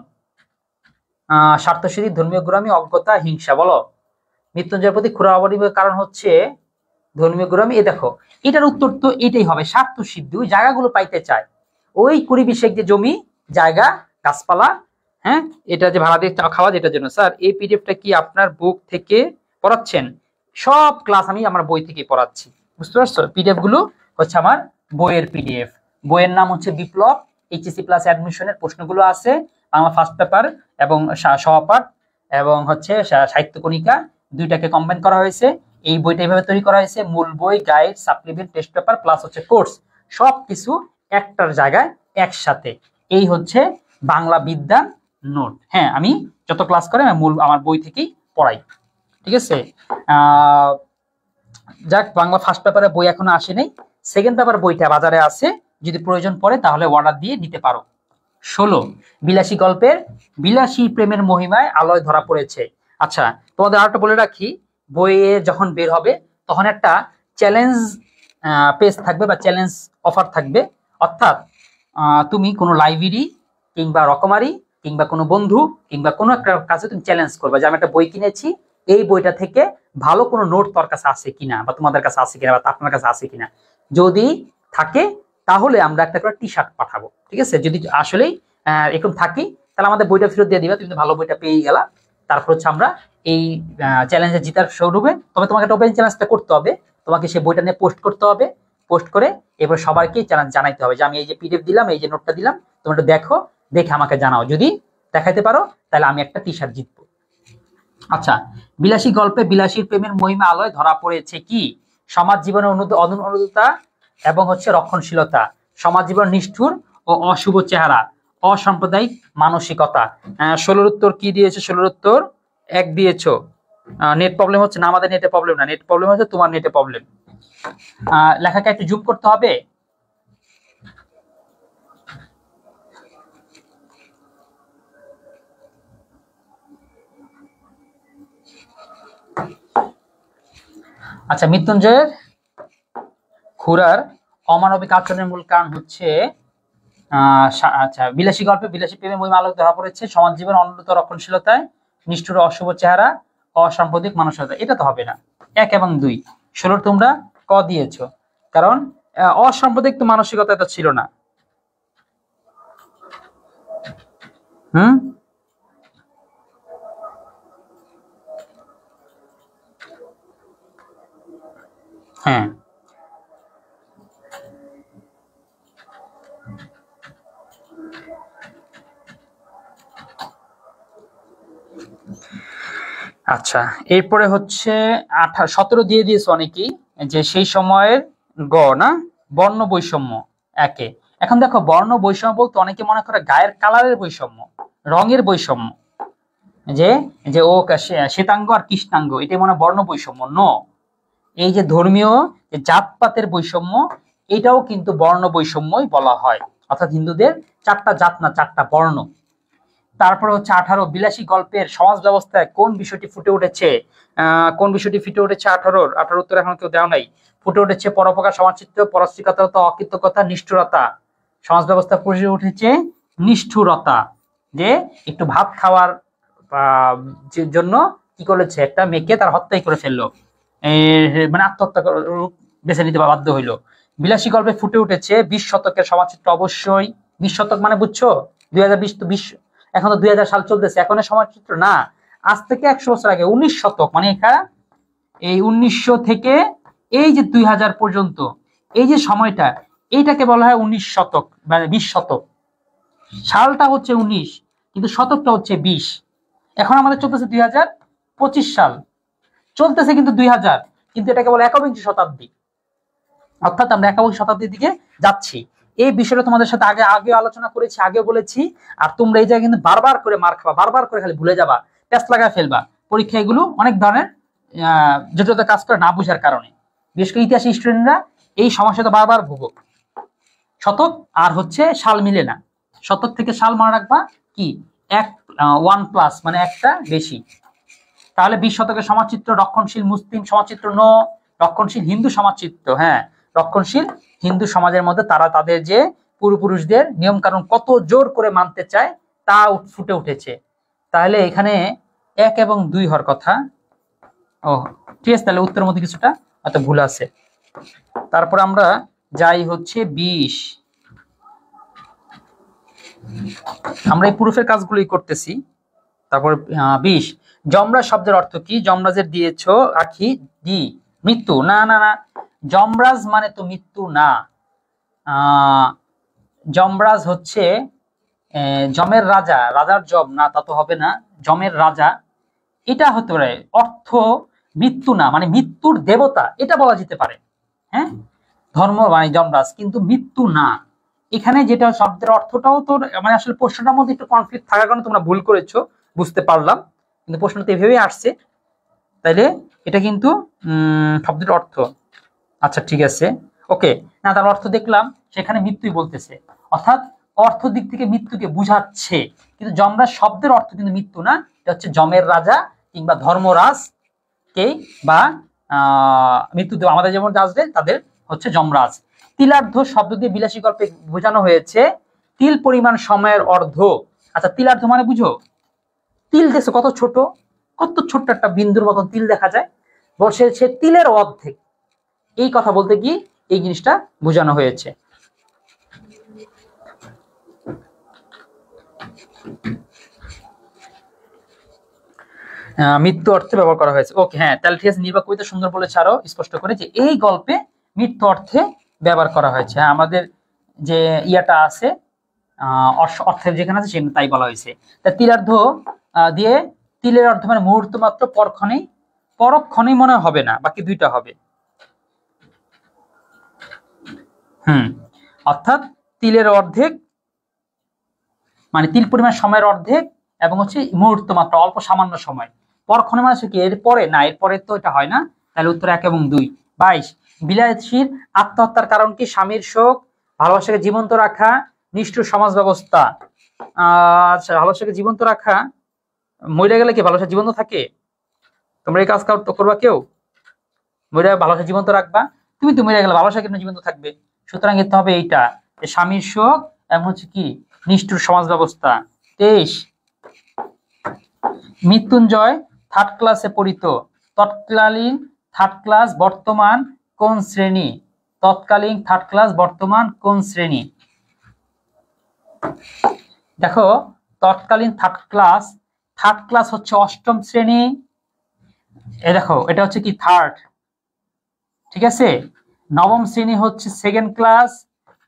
স্বার্থ সিদ্ধি, ধর্মীয় গোঁড়ামি, অজ্ঞতা, হিংসা। বলো, মৃত্যুঞ্জয়ের প্রতি খুড়ার অমানবিক কারণ হচ্ছে ধর্মীয় গোঁড়ামি। দেখো এটার উত্তর তো এটাই হবে, স্বার্থ সিদ্ধি। ওই জায়গাগুলো পাইতে চায়, ওই 20-20 যে জমি জায়গা গাছপালা, হ্যাঁ, এটা যে ভাড়া দিয়ে খাওয়া, যেটার জন্য। স্যার এই পিডিএফটা কি আপনার বুক থেকে পড়াচ্ছেন? সব ক্লাস আমি আমার বই থেকে পড়াচ্ছি, বুঝতে পারছো? পিডিএফ গুলো হচ্ছে আমার বইয়ের পিডিএফ। বইয়ের নাম হচ্ছে বিপ্লব, এইচএসসি প্লাস অ্যাডমিশনের প্রশ্নগুলো আছে, বাংলা ফার্স্ট পেপার এবং সহপাঠ এবং হচ্ছে সাহিত্য কণিকা, দুইটাকে কম্বাইন করা হয়েছে। এই বইটা এইভাবে তৈরি করা হয়েছে, মূল বই, guide, supplement, test paper plus হচ্ছে কোর্স, সবকিছু একটার জায়গায় একসাথে। এই হচ্ছে বাংলা বিদ্যার নোট। হ্যাঁ, আমি যত ক্লাস করে আমি মূল আমার বই থেকেই পড়াই, ঠিক আছে। যাক, বাংলা ফার্স্ট পেপারে বই এখনো আসে নাই, সেকেন্ড পেপার বইটা বাজারে আছে, যদি প্রয়োজন পড়ে তাহলে অর্ডার দিয়ে নিতে পারো। 16 বিলাসী গল্পের বিলাসী প্রেমের মহিমায় আলোয় ধরা পড়েছে। আচ্ছা, তোমাদের আরেকটা বলে রাখি, বইয়ে যখন বের হবে তখন একটা চ্যালেঞ্জ পেজ থাকবে বা চ্যালেঞ্জ অফার থাকবে। অর্থাৎ তুমি কোনো লাইব্রেরি কিংবা রকমারি কিংবা কোনো বন্ধু কিংবা কোনো একটা কাছে তুমি চ্যালেঞ্জ করবে যে আমি একটা বই কিনেছি, এই বইটা থেকে ভালো কোনো নোট তোর কাছে আছে কিনা বা তোমাদের কাছে আছে কিনা বা আপনার কাছে আছে কিনা। যদি থাকে তাহলে আমরা একটা করে টি শার্ট পাঠাবো, ঠিক আছে। যদি আসলেই এরকম থাকি তাহলে আমাদের বইটা ফেরত দিয়ে দিবা, তুমি তো ভালো বইটা পেয়ে গেলা। তারপর হচ্ছে আমরা এই চ্যালেঞ্জে জিতার স্বরূপে, তবে তোমাকে একটা ওপেন চ্যালেঞ্জটা করতে হবে, তোমাকে সেই বইটা নিয়ে পোস্ট করতে হবে। পোস্ট করে এবার সবাইকে চ্যালেঞ্জ জানাইতে হবে যে আমি এই যে পিডিএফ দিলাম, এই যে নোটটা দিলাম, তোমরা একটু দেখো, দেখে আমাকে জানাও। যদি দেখাইতে পারো তাহলে আমি একটা টি শার্ট জিতবো। আচ্ছা, বিলাসী গল্পে বিলাসীর প্রেমের মহিমা আলোয় ধরা পড়েছে কি? সমাজ জীবনের অনুরূপতা এবং হচ্ছে রক্ষণশীলতা, সমাজ জীবন নিষ্ঠুর ও অশুভ চেহারা, অসাম্প্রদায়িক মানসিকতা। 16 উত্তর কি দিয়েছে? 16 উত্তর 1 দিয়েছো। নেট প্রবলেম হচ্ছে না, আমাদের নেটে প্রবলেম না, নেট প্রবলেম হচ্ছে তোমার নেটে প্রবলেম। লেখাকে একটু জুম করতে হবে। আচ্ছা, মৃত্যুঞ্জয়ের খুড়ার অমানবিক আচরণের মূল কারণ হচ্ছে আচ্ছা, বিলাসী গল্পে বিলাসী প্রেমের মহিমা আলোক ধরা পড়েছে, সমাজ জীবন অনুন্নত রক্ষণশীলতায়, নিষ্ঠুর অশুভ চেহারা, অসাম্প্রদায়িক মানসিকতা। এটা তো হবে না, 1 এবং 2। 16 তোমরা ক দিয়েছো, কারণ অসাম্প্রদায়িক তো মানসিকতা এটা ছিল না। হ্যাঁ, আচ্ছা, এরপরে হচ্ছে 17 দিয়ে দিয়েছে অনেকেই, যে সেই সময়ের গ না বর্ণ বৈষম্য একে। এখন দেখো, বর্ণ বৈষম্য বলতে অনেকে মনে করে গায়ের কালারের বৈষম্য, রঙের বৈষম্য, যে যে ও শ্বেতাঙ্গ আর কৃষ্ণাঙ্গ, এটাই মনে বর্ণ বৈষম্য। ন, এই যে ধর্মীয় জাতপাতের বৈষম্য, এটাও কিন্তু বর্ণ বৈষম্যই বলা হয়। অর্থাৎ হিন্দুদের 4টা জাত না, 4টা বর্ণ। তারপরে হচ্ছে 18 বিলাসী গল্পের সমাজ ব্যবস্থায় কোন বিষয়টি ফুটে উঠেছে? কোন বিষয়টি ফুটে উঠেছে 18 উত্তর এখন কেউ দেওয়া নাই। ফুটে উঠেছে পরোপকার, সমাজচিত্র, পরশ্রীকাতরতা, অকৃতজ্ঞতা, নিষ্ঠুরতা। সমাজ ব্যবস্থা ফুটে উঠেছে নিষ্ঠুরতা, যে একটু ভাত খাওয়ার জন্য কি করেছে, একটা মেয়েকে তার হত্যাই করে ফেললো, মানে আত্মহত্যা বেছে নিতে বাধ্য হইলো। বিলাসী গল্পে ফুটে উঠেছে 20 শতকের সমাজচিত্র। অবশ্যই 20 শতক মানে বুঝছো, 2020 তো 20, এখন তো 2000 সাল চলতেছে, এখন সমাজচিত্র না, আজ থেকে 100 বছর আগে 19 শতক, মানে এখানে এই 1900 থেকে এই যে 2000 পর্যন্ত এই যে সময়টা, এইটাকে বলা হয় 19 শতক, মানে 20 শতক। সালটা হচ্ছে 19 কিন্তু শতকটা হচ্ছে 20। এখন আমাদের চলতেছে 2025 সাল, চলতেছে কিন্তু 2000, কিন্তু এটাকে বলে একবিংশ শতাব্দী। অর্থাৎ আমরা একবিংশ শতাব্দীর দিকে যাচ্ছি। এই বিষয়টা তোমাদের সাথে আগে আলোচনা করেছি, আগেও বলেছি। আর তোমরা এই জায়গায় কিন্তু বারবার করে মার খাবা, বারবার করে খালি ভুলে যাবা, টেস্ট লাগায় ফেলবা। পরীক্ষা এগুলো অনেক ধরনের জটিলতা কাজ করে না বুঝার কারণে। বিশেষ করে ইতিহাস স্টুডেন্টরা এই সমস্যাটা বারবার ভুগো। শতক আর হচ্ছে সাল মিলে না, শতক থেকে সাল মনে রাখবা কি 1+ মানে একটা বেশি। তাহলে 20 শতকের সমাজচিত্র, রক্ষণশীল মুসলিম সমাজচিত্র, রক্ষণশীল হিন্দু সমাজচিত্র। হ্যাঁ, রক্ষণশীল হিন্দু সমাজের মধ্যে তারা তাদের যে পূর্বপুরুষদের নিয়ম কানুন কত জোর করে মানতে চায় তা ফুটে উঠেছে। তাহলে এখানে 1 এবং 2 হওয়ার কথা। ও ঠিক আছে, তাহলে উত্তরের মধ্যে কিছুটা হয়তো ভুল আছে। তারপর আমরা যাই হচ্ছে 20। আমরা এই প্রুফের কাজগুলোই করতেছি। তারপর 20 যমরাজ শব্দের অর্থ কি? যমরাজের দিয়েছ আখি দি মৃত্যু। না না না, যমরাজ মানে তো মৃত্যু না। যমরাজ হচ্ছে যমের রাজা, রাজার যম না, তা তো হবে না। যমের রাজা এটা হতে পারে, অর্থ মৃত্যু না, মানে মৃত্যুর দেবতা এটা বলা যেতে পারে। হ্যাঁ, ধর্ম মানে যমরাজ, কিন্তু মৃত্যু না। এখানে যেটা শব্দের অর্থটাও তো মানে আসলে প্রশ্নটার মধ্যে একটু কনফ্লিক্ট থাকার কারণে তোমরা ভুল করেছো, বুঝতে পারলাম, কিন্তু প্রশ্নটা এভাবেই আসছে। তাইলে এটা কিন্তু শব্দের অর্থ। আচ্ছা ঠিক আছে, ওকে। না, তার অর্থ দেখলাম সেখানে মৃত্যুই বলতেছে, অর্থাৎ অর্থ দিক থেকে মৃত্যুকে বুঝাচ্ছে, কিন্তু যমরাজ শব্দের অর্থ কিন্তু মৃত্যু না, এটা হচ্ছে যমের রাজা কিংবা ধর্মরাজ কে বা মৃত্যুদেব, আমাদের যেমন রাজদের তাদের হচ্ছে যমরাজ। তিলার্ধ শব্দ দিয়ে বিলাসী গল্পে বোঝানো হয়েছে তিল পরিমাণ সময়ের অর্ধ। আচ্ছা, তিলার্ধ মানে বুঝো, তিল দেখছো কত ছোট, কত ছোট্ট একটা বিন্দুর মতন তিল দেখা যায়, বলছে সে তিলের অর্ধেক, এই কথা বলতে গিয়ে এই জিনিসটা বোঝানো হয়েছে। মৃত্যু অর্থে ব্যবহার করা হয়েছে, ওকে। হ্যাঁ, তাহলে ঠিক আছে, নির্বাক কবিতা সুন্দর বলেছে আরো স্পষ্ট করে যে এই গল্পে মৃত্যু অর্থে ব্যবহার করা হয়েছে। হ্যাঁ, আমাদের যে ইয়াটা আছে অর্থের যেখানে আছে সেখানে তাই বলা হয়েছে। তা তিলার্ধ দিয়ে তিলের অর্ধ মানে মুহূর্ত মাত্র, পরক্ষণেই, পরক্ষণেই মনে হবে না, বাকি দুইটা হবে। অর্থাৎ তিলের অর্ধেক মানে তিল পরিমাণ সময়ের অর্ধেক, এবং হচ্ছে মুহূর্ত মাত্র, অল্প সামান্য সময়। পরক্ষণে মানে কি এর পরে না, এর পরে তো এটা হয় না, তাহলে উত্তর 1 এবং 2। 22, বিলাসীর আত্মহত্যার কারণ কি? স্বামীর শোক, ভালোবাসাকে জীবন্ত রাখা, নিষ্ঠুর সমাজ ব্যবস্থা। আচ্ছা, ভালোবাসাকে জীবন্ত রাখা, মরে গেলে কি ভালোবাসা জীবন্ত থাকে? তোমরা এই কাজ করবা কেউ? মরে ভালোবাসা জীবন্ত রাখবা? তুমি তো মরে গেলে ভালোবাসা কেন জীবন্ত থাকবে? সুতরাং এতে হবে এইটা, স্বামীর শোক এবং হচ্ছে কি নিষ্ঠুর সমাজ ব্যবস্থা। 23, মৃত্যুঞ্জয় থার্ড ক্লাসে পড়িত, তৎকালীন থার্ড ক্লাস বর্তমান কোন শ্রেণী? তৎকালীন থার্ড ক্লাস বর্তমান কোন শ্রেণী? দেখো, তৎকালীন থার্ড ক্লাস হচ্ছে অষ্টম শ্রেণী। দেখো, এটা হচ্ছে কি থার্ড, ঠিক আছে। নবম শ্রেণী হচ্ছে সেকেন্ড ক্লাস,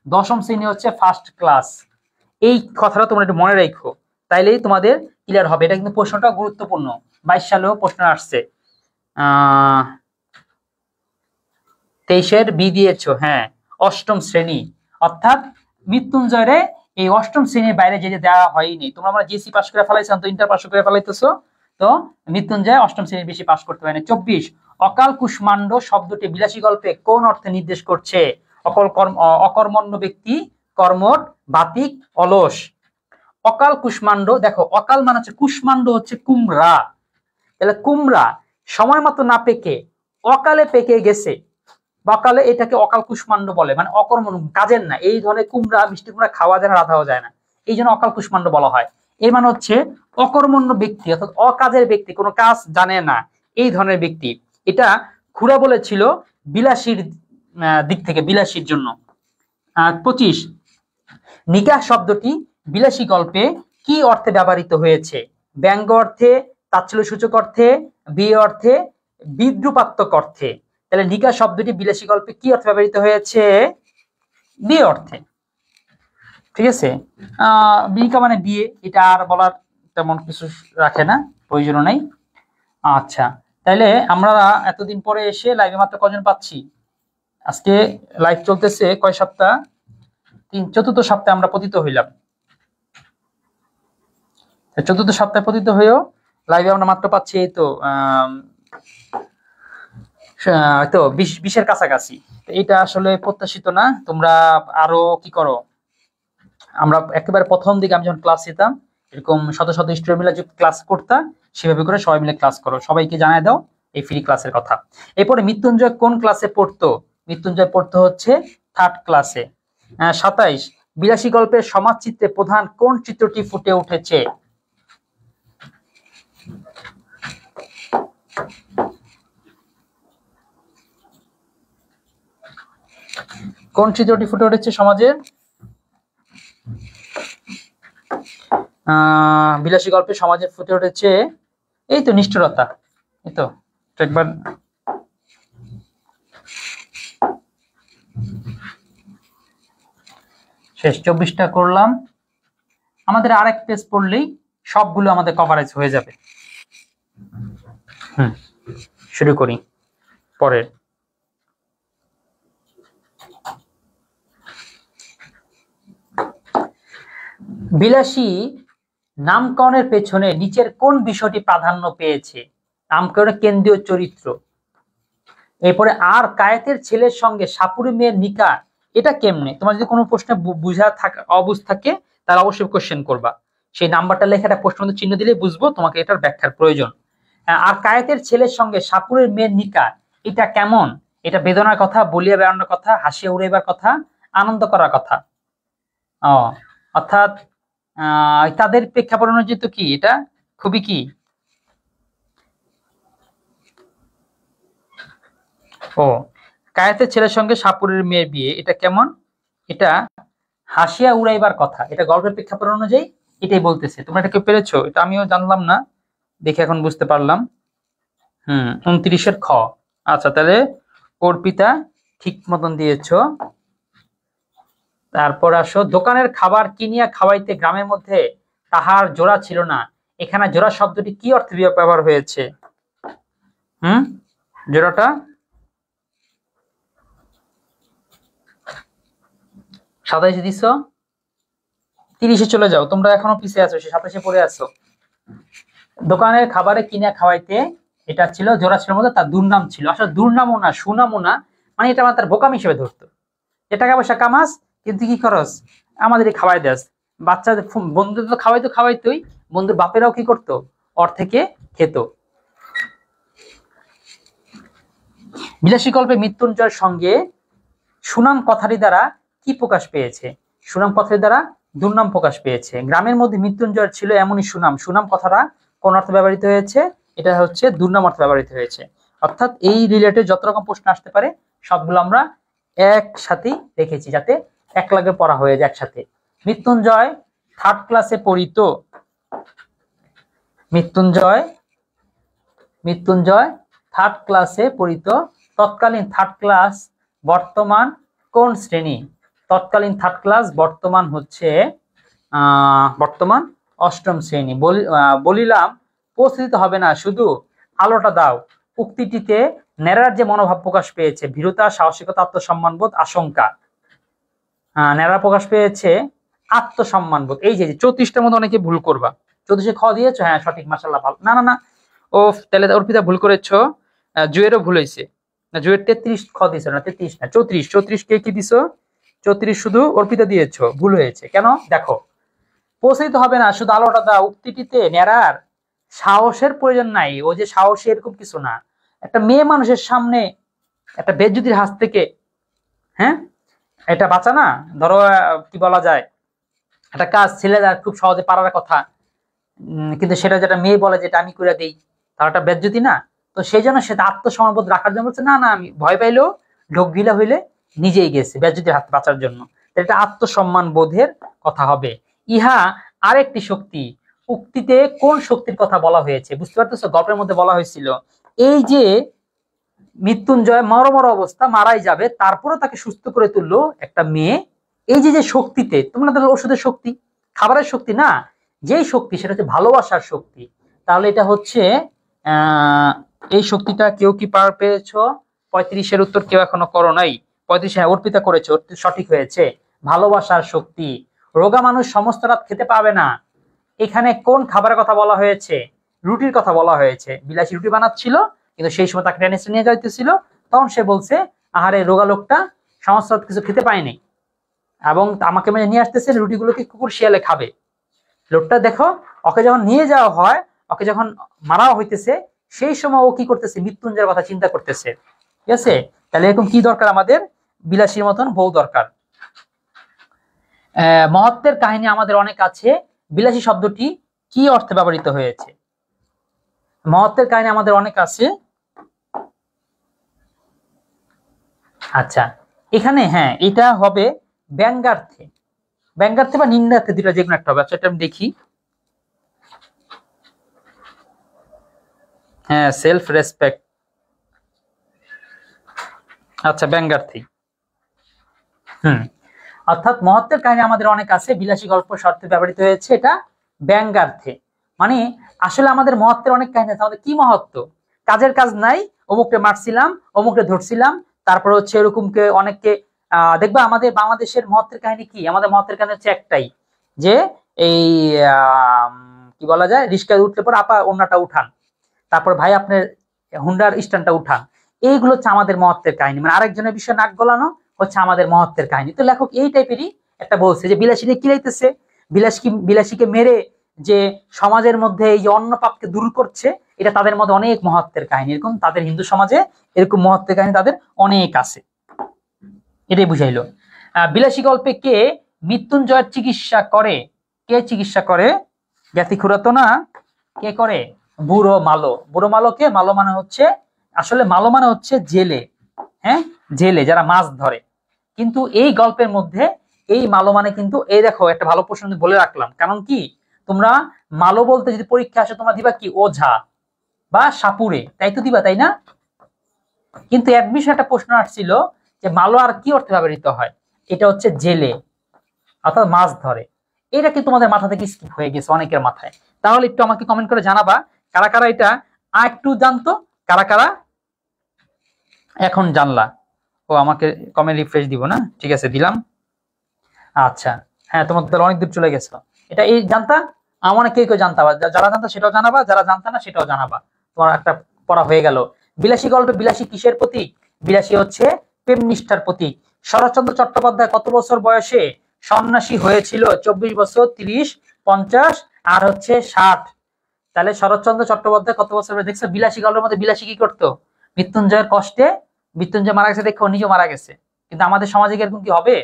দশম শ্রেণী হচ্ছে ফার্স্ট ক্লাস। এই কথাটা তোমরা একটু মনে রাখো, তাইলেই তোমাদের ক্লিয়ার হবে। এটা কিন্তু প্রশ্নটা গুরুত্বপূর্ণ, 22 সালেও প্রশ্ন আসছে। 23-এর বি দিয়েছো, হ্যাঁ, অষ্টম শ্রেণী। অর্থাৎ মৃত্যুঞ্জয়রে এই অষ্টম শ্রেণীর বাইরে যেতে দেওয়া হয়নি। তোমরা আমরা জিএসসি পাস করে ফেলাইছো, তো ইন্টার পাস করে ফেলাইতেছো, তো মৃত্যুঞ্জয় অষ্টম শ্রেণীর বেশি পাস করতে হয় না। 24, অকাল কুষ্মাণ্ড শব্দটি বিলাসী গল্পে কোন অর্থে নির্দেশ করছে? অকর্মণ্য ব্যক্তি, কর্মঠ, বাতিক, অলস। অকাল কুষ্মাণ্ড, দেখো অকাল মানে হচ্ছে, কুষ্মাণ্ড হচ্ছে কুমড়া, তাহলে কুমড়া সময় মতো না পেকে অকালে পেকে গেছে, অকালে, এটাকে অকাল কুষ্মাণ্ড বলে, মানে অকর্মণ্য, কাজের না। এই ধরনের কুমড়া, মিষ্টি কুমড়া খাওয়া যায় না, রাধাও যায় না, এই জন্য অকাল কুষ্মাণ্ড বলা হয়। এর মানে হচ্ছে অকর্মণ্য ব্যক্তি, অর্থাৎ অকাজের ব্যক্তি, কোনো কাজ জানে না, এই ধরনের ব্যক্তি। এটা খুড়া বলেছিল বিলাসীর দিক থেকে, বিলাসীর জন্য। 25, নিকাহ শব্দটি বিলাসী গল্পে কি অর্থে ব্যবহৃত হয়েছে? ব্যঙ্গ অর্থে, তাচ্ছিল্য সূচক অর্থে, বিয়ে অর্থে, বিদ্রুপাত্মক অর্থে। তাহলে নিকাহ শব্দটি বিলাসী গল্পে কি অর্থে ব্যবহৃত হয়েছে? বিয়ে অর্থে, ঠিক আছে। বিকা মানে বিয়ে, এটা আর বলার তেমন কিছু রাখে না, প্রয়োজন নাই। আচ্ছা, তাহলে আমরা এতদিন পরে এসে লাইভে মাত্র কজন পাচ্ছি? আজকে লাইভ চলতেছে কয় সপ্তাহ? চতুর্থ সপ্তাহে আমরা পতিত হইলাম। চতুর্থ সপ্তাহে পতিত হয়েও লাইভে আমরা মাত্র পাচ্ছি এই তো 20-এর কাছাকাছি। এটা আসলে প্রত্যাশিত না। তোমরা আরো কি করো, আমরা একেবারে প্রথম দিকে আমি যখন ক্লাস নিতাম, এরকম শত শত স্টুডেন্ট মিলে ক্লাস করতাম, সেভাবে করে সবাই মিলে ক্লাস করো, সবাইকে জানাই দাও এই ফ্রি ক্লাসের কথা। এরপরে মৃত্যুঞ্জয় কোন ক্লাসে পড়তো? মৃত্যুঞ্জয় পড়তো হচ্ছে থার্ড ক্লাসে। 27, বিলাসী গল্পের সমাজ চিত্রে প্রধান কোন চিত্রটি ফুটে উঠেছে? কোন চিত্রটি ফুটে উঠেছে সমাজের? বিলাসী গল্পে সমাজে ফুটে উঠেছে এই তো নিষ্ঠুরতা। এই তো একবার শেষ, 24টা করলাম। আমাদের আরেক পেজ পড়লেই সবগুলো আমাদের কভারেজ হয়ে যাবে। শুরু করি পরের। বিলাসী নামকরণের পেছনে নিচের কোন বিষয়টি প্রাধান্য পেয়েছে? নামকরণের কেন্দ্রীয় চরিত্র। এরপরে আর কায়েতের ছেলের সঙ্গে সাপুরি মেয়ের নিকাহ, এটা কেমনে? তোমার যদি কোনো প্রশ্নে বুঝা থাকে অবুঝ থাকে তাহলে অবশ্যই কোশ্চেন করবা, সেই নাম্বারটা লেখা একটা প্রশ্ন চিহ্ন দিলে বুঝবো তোমাকে এটার ব্যাখ্যার প্রয়োজন। আর কায়েতের ছেলের সঙ্গে সাপুরের মেয়ের নিকাহ, এটা কেমন? এটা বেদনার কথা, বলিয়া বেড়ানোর কথা, হাসিয়া উড়াইবার কথা, আনন্দ করার কথা। অর্থাৎ তাদের প্রেক্ষাপট অনুযায়ী তো কি এটা খুবই কি কায়েতের ছেলের সঙ্গে সাপুরের মেয়ের বিয়ে, এটা কেমন? এটা হাসিয়া উড়াইবার কথা। এটা গল্পের প্রেক্ষাপট অনুযায়ী এটাই বলতেছে। তোমরা এটা কেউ পেরেছো? এটা আমিও জানলাম না, দেখে এখন বুঝতে পারলাম। 29-এর খ। আচ্ছা, তাহলে অর্পিতা ঠিক মতন দিয়েছ। তারপর আসো, দোকানের খাবার কিনিয়া খাওয়াইতে গ্রামের মধ্যে তাহার জোড়া ছিল না, এখানে জোড়া শব্দটি কি অর্থে ব্যবহার হয়েছে? জোড়াটা 27 দিছ, 30-এ চলে যাও, তোমরা এখনো পিছিয়ে আছো, 27-এ পড়ে আছো। দোকানের খাবারে কিনিয়া খাওয়াইতে, এটা ছিল জোড়া ছিল মধ্যে, তার দুর্নাম ছিল। আসলে দুর্নামও না সুনামও না, মানে এটা আমার তার বোকাম হিসেবে ধরতো, যে টাকা পয়সা কামাস কিন্তু কি খরচ আমাদের খাওয়াই দেস। বাচ্চাদের বন্ধুদের তো খাওয়াইতোই, বন্ধুর বাপেরাও কি করতো, ওর থেকে খেত। বিলাসী গল্পে মৃত্যুঞ্জয়ের সঙ্গে সুনাম কথাটি দ্বারা কি প্রকাশ পেয়েছে? সুনাম কথাটি দ্বারা দুর্নাম প্রকাশ পেয়েছে। গ্রামের মধ্যে মৃত্যুঞ্জয়ের ছিল এমনই সুনাম, সুনাম কথাটা কোন অর্থে ব্যবহৃত হয়েছে? এটা হচ্ছে দুর্নাম অর্থে ব্যবহৃত হয়েছে। অর্থাৎ এই রিলেটেড যত রকম প্রশ্ন আসতে পারে সবগুলো আমরা একসাথেই রেখেছি, যাতে এক লাগে পড়া হয়ে যায় একসাথে। মৃত্যুঞ্জয় থার্ড ক্লাসে পড়িত। মৃত্যুঞ্জয় থার্ড ক্লাসে পড়িত। তৎকালীন থার্ড ক্লাস বর্তমান কোন শ্রেণী? তৎকালীন থার্ড ক্লাস বর্তমান হচ্ছে বর্তমান অষ্টম শ্রেণী। বলিলাম প্রস্তুত হবে না, শুধু আলোটা দাও। উক্তিটিতে নেড়ার যে মনোভাব প্রকাশ পেয়েছে, ভীরুতা, সাহসিকতা, আত্মসম্মানবোধ, আশঙ্কা। নেড়া প্রকাশ পেয়েছে আত্মসম্মানবোধ। এই যে 34টার মধ্যে অনেকে ভুল করবা। 34-এ খ দিয়েছো, হ্যাঁ সঠিক, মাশাআল্লাহ, ভালো। না না না, ও তাহলে অর্পিতা ভুল করেছো। জুয়েরও ভুল হয়েছে, জুয়ের 33 খ দিয়েছো না, 33 না 34। 34 কে কি দিছো? 34 শুধু অর্পিতা দিয়েছো, ভুল হয়েছে। কেন দেখো, পৌঁছাইতে হবে না, শুধু আলোটা দাও। উক্তিটিতে নেড়ার সাহসের প্রয়োজন নাই, ও যে সাহসী এরকম কিছু না। একটা মেয়ে মানুষের সামনে একটা বেজ্জতির হাত থেকে এটা বাঁচা না। ধরো কি বলা যায়, একটা কাজ ছেলেরা খুব সহজে পারার কথা, কিন্তু সেটা যেটা মেয়ে বলে যেটা আমি করে দিই, তার একটা বেজ্জতি না। তো সেই জন্য সেটা আত্মসম্মানবোধ রাখার জন্য বলছে না না, আমি ভয় পাইলেও ঢোক গিলা হইলে নিজেই গেছে বেজ্জতির হাত বাঁচার জন্য। এটা আত্মসম্মান বোধের কথা হবে। ইহা আরেকটি শক্তি। উক্তিতে কোন শক্তির কথা বলা হয়েছে? বুঝতে পারতেছো, গল্পের মধ্যে বলা হয়েছিল এই যে মৃত্যুঞ্জয় মরমর অবস্থা, মারাই যাবে, তারপরে তাকে সুস্থ করে তুললো একটা মেয়ে। এই যে শক্তিতে, তোমরা দেখো ওষুধের শক্তি, খাবারের শক্তি না, যেই শক্তি সেটা হচ্ছে ভালোবাসার শক্তি। তাহলে এটা হচ্ছে এই শক্তিটা কেউ কি পার পেয়েছো? 35-এর উত্তর কেউ এখনো করো নাই। 35 হ্যাঁ অর্পিতা করেছে, সঠিক হয়েছে, ভালোবাসার শক্তি। রোগা মানুষ সমস্ত রাত খেতে পাবে না, এখানে কোন খাবারের কথা বলা হয়েছে? রুটির কথা বলা হয়েছে। বিলাসী রুটি বানাচ্ছিল, কিন্তু সেই সময় তাকে টেনে নিয়ে যাইতেছিল, তখন সে বলছে আহারে রোগা লোকটা সমস্ত রাত কিছু খেতে পায়নি, এবং আমাকে নিয়ে আসতেছে, রুটিগুলোকে কুকুর শিয়ালে খাবে। লোকটা দেখো, ওকে যখন নিয়ে যাওয়া হয়, ওকে যখন মারা হইতেছে, সেই সময় ও কি করতেছে? মৃত্যুঞ্জয়ের কথা চিন্তা করতেছে। ঠিক আছে, তাহলে এরকম কি দরকার আমাদের? বিলাসীর মতন বউ দরকার। মহত্বের কাহিনী আমাদের অনেক আছে, বিলাসী শব্দটি কি অর্থে ব্যবহৃত হয়েছে? মহত্বের কাহিনী আমাদের অনেক আছে। আচ্ছা, এখানে হ্যাঁ এটা হবে ব্যঙ্গার্থে, ব্যঙ্গার্থে বা নিন্দার্থে, দুটা যে কোনো একটা হবে। আচ্ছা, এটা আমি দেখি। হ্যাঁ, সেলফ রেসপেক্ট। আচ্ছা, ব্যঙ্গার্থী। অর্থাৎ মহত্বের কাহিনী আমাদের অনেক আছে, বিলাসী গল্প শর্তে ব্যবহৃত হয়েছে, এটা ব্যঙ্গার্থে। মানে আসলে আমাদের মহত্বের অনেক কাহিনী আছে, আমাদের কি মহত্ব? কাজের কাজ নাই, অমুককে মারছিলাম, অমুককে ধরছিলাম, তারপর হচ্ছে এরকমকে অনেককে দেখবা। আমাদের বাংলাদেশের মহত্বের কাহিনী কি? আমাদের মহত্বের কাহিনী হচ্ছে একটাই, যে এই কি বলা যায়, রিস্কায় উঠলে পরে আপা ওন্নাটা উঠান, তারপর ভাই আপনার হুন্ডার স্ট্যান্ডটা উঠান। এইগুলো হচ্ছে আমাদের মহত্বের কাহিনী, মানে আরেকজনের বিষয়ে নাক গলানো হচ্ছে আমাদের মহত্বের কাহিনী। তো লেখক এই টাইপেরই একটা বলছে যে বিলাসী নিয়ে কি লাইতেছে, বিলাসীকে মেরে যে সমাজের মধ্যে এই যে অন্ন পাপকে দূর করছে, এটা তাদের মধ্যে অনেক মহত্বের কাহিনী। এরকম তাদের হিন্দু সমাজে এরকম মহত্বের কাহিনী তাদের অনেক আছে, এটাই বুঝাইলো। বিলাসী গল্পে কে মৃত্যুঞ্জয়ের চিকিৎসা করে? কে চিকিৎসা করে? জ্ঞাতি খুড়াতো না, কে করে? বুড়ো মালো। বুড়ো মালো কে? মালো মানে হচ্ছে, আসলে মালো মানে হচ্ছে জেলে, হ্যাঁ, জেলে যারা মাছ ধরে। কিন্তু এই গল্পের মধ্যে এই মালো মানে কিন্তু, এই দেখো একটা ভালো প্রশ্ন বলে রাখলাম, কারণ কি তোমরা মালো বলতে যদি পরীক্ষা আসে তোমরা দিবা কি, ওঝা বা সাপুরে, তাই তো দিবা, তাই না? কিন্তু অ্যাডমিশন একটা প্রশ্ন আসছিল যে মালো আর কি অর্থে ব্যবহৃত হয়, এটা হচ্ছে জেলে, অর্থাৎ মাছ ধরে। এটা কি তোমাদের মাথা থেকে স্কিপ হয়ে গেছে অনেকের মাথায়? তাহলে একটু আমাকে কমেন্ট করে জানাবা কারা কারা এটা আর একটু জানতো, কারা কারা এখন জানলা। ও আমাকে কমেন্ট রিফ্রেশ দিব না, ঠিক আছে দিলাম। আচ্ছা, হ্যাঁ তোমার তো অনেক দূর চলে গেছো, এটা এই জানতা, আমার কেউ কেউ জানতা, যারা জানতা সেটাও জানাবা, যারা জানতা না সেটাও জানাবা। তোমার একটা পড়া হয়ে গেল। বিলাসী গল্পে বিলাসী কিসের প্রতীক? বিলাসী হচ্ছে প্রেম নিষ্ঠার প্রতীক। শরৎচন্দ্র চট্টোপাধ্যায় কত বছর বয়সে সন্ন্যাসী হয়েছিল? 24 বছর, 30, 50 আর হচ্ছে 60। তাহলে শরৎচন্দ্র চট্টোপাধ্যায় কত বছর বয়সে? দেখছো বিলাসী গল্পের মধ্যে বিলাসী কি করতো? মৃত্যুঞ্জয়ের কষ্টে, মৃত্যুঞ্জয় মারা গেছে দেখে ও নিজেও মারা গেছে। কিন্তু আমাদের সমাজে এরকম কি হবে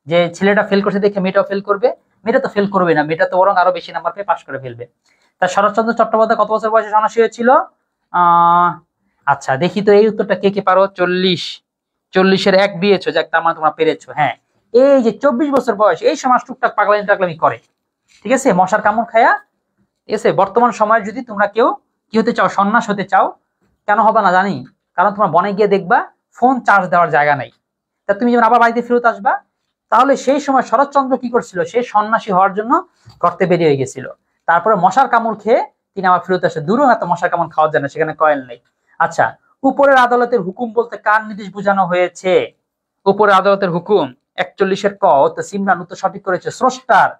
যে ছেলেটা ফেল করছে দেখে মেয়েটাও ফেল করবে? মেয়েটা তো ফেল করবে না, মেয়েটা তো বরং আরো বেশি নাম্বার পেয়ে পাশ করে ফেলবে। তা শরৎচন্দ্র চট্টোপাধ্যায় কত বছর বয়সে সন্ন্যাসী হয়েছিল? আহ আচ্ছা দেখি তো এই উত্তরটা কে কে পারো। 40, 40-এর 1 দিয়েছো, যাক তার মানে তোমরা পেরেছো। হ্যাঁ, এই যে 24 বছর বয়স, এই সময় টুকটাক পাগলামি টাগলামি করে, ঠিক আছে, মশার কামড় খায়া। ঠিক আছে, বর্তমান সময়ে যদি তোমরা কেউ কি হতে চাও, সন্ন্যাস হতে চাও, কেন হবে না জানি, কারণ তোমার বনে গিয়ে দেখবা ফোন চার্জ দেওয়ার জায়গা নাই। তা তুমি যখন আবার বাড়িতে ফেরত আসবা, তাহলে সেই সময় শরৎচন্দ্র কি করছিল, সে সন্ন্যাসী হওয়ার জন্য গর্তে বেরিয়ে গেছিল। তারপরে মশার কামড় খেয়ে তিনি আবার ফেরত আসে। দূরও এত মশার কামড় খাওয়া যায় না, সেখানে কয়েল নেই। আচ্ছা, উপরের আদালতের হুকুম বলতে কার নির্দেশ বোঝানো হয়েছে? উপরের আদালতের হুকুম 41-এর ক, তো সিমরান উত্তর সঠিক করেছে, স্রষ্টার।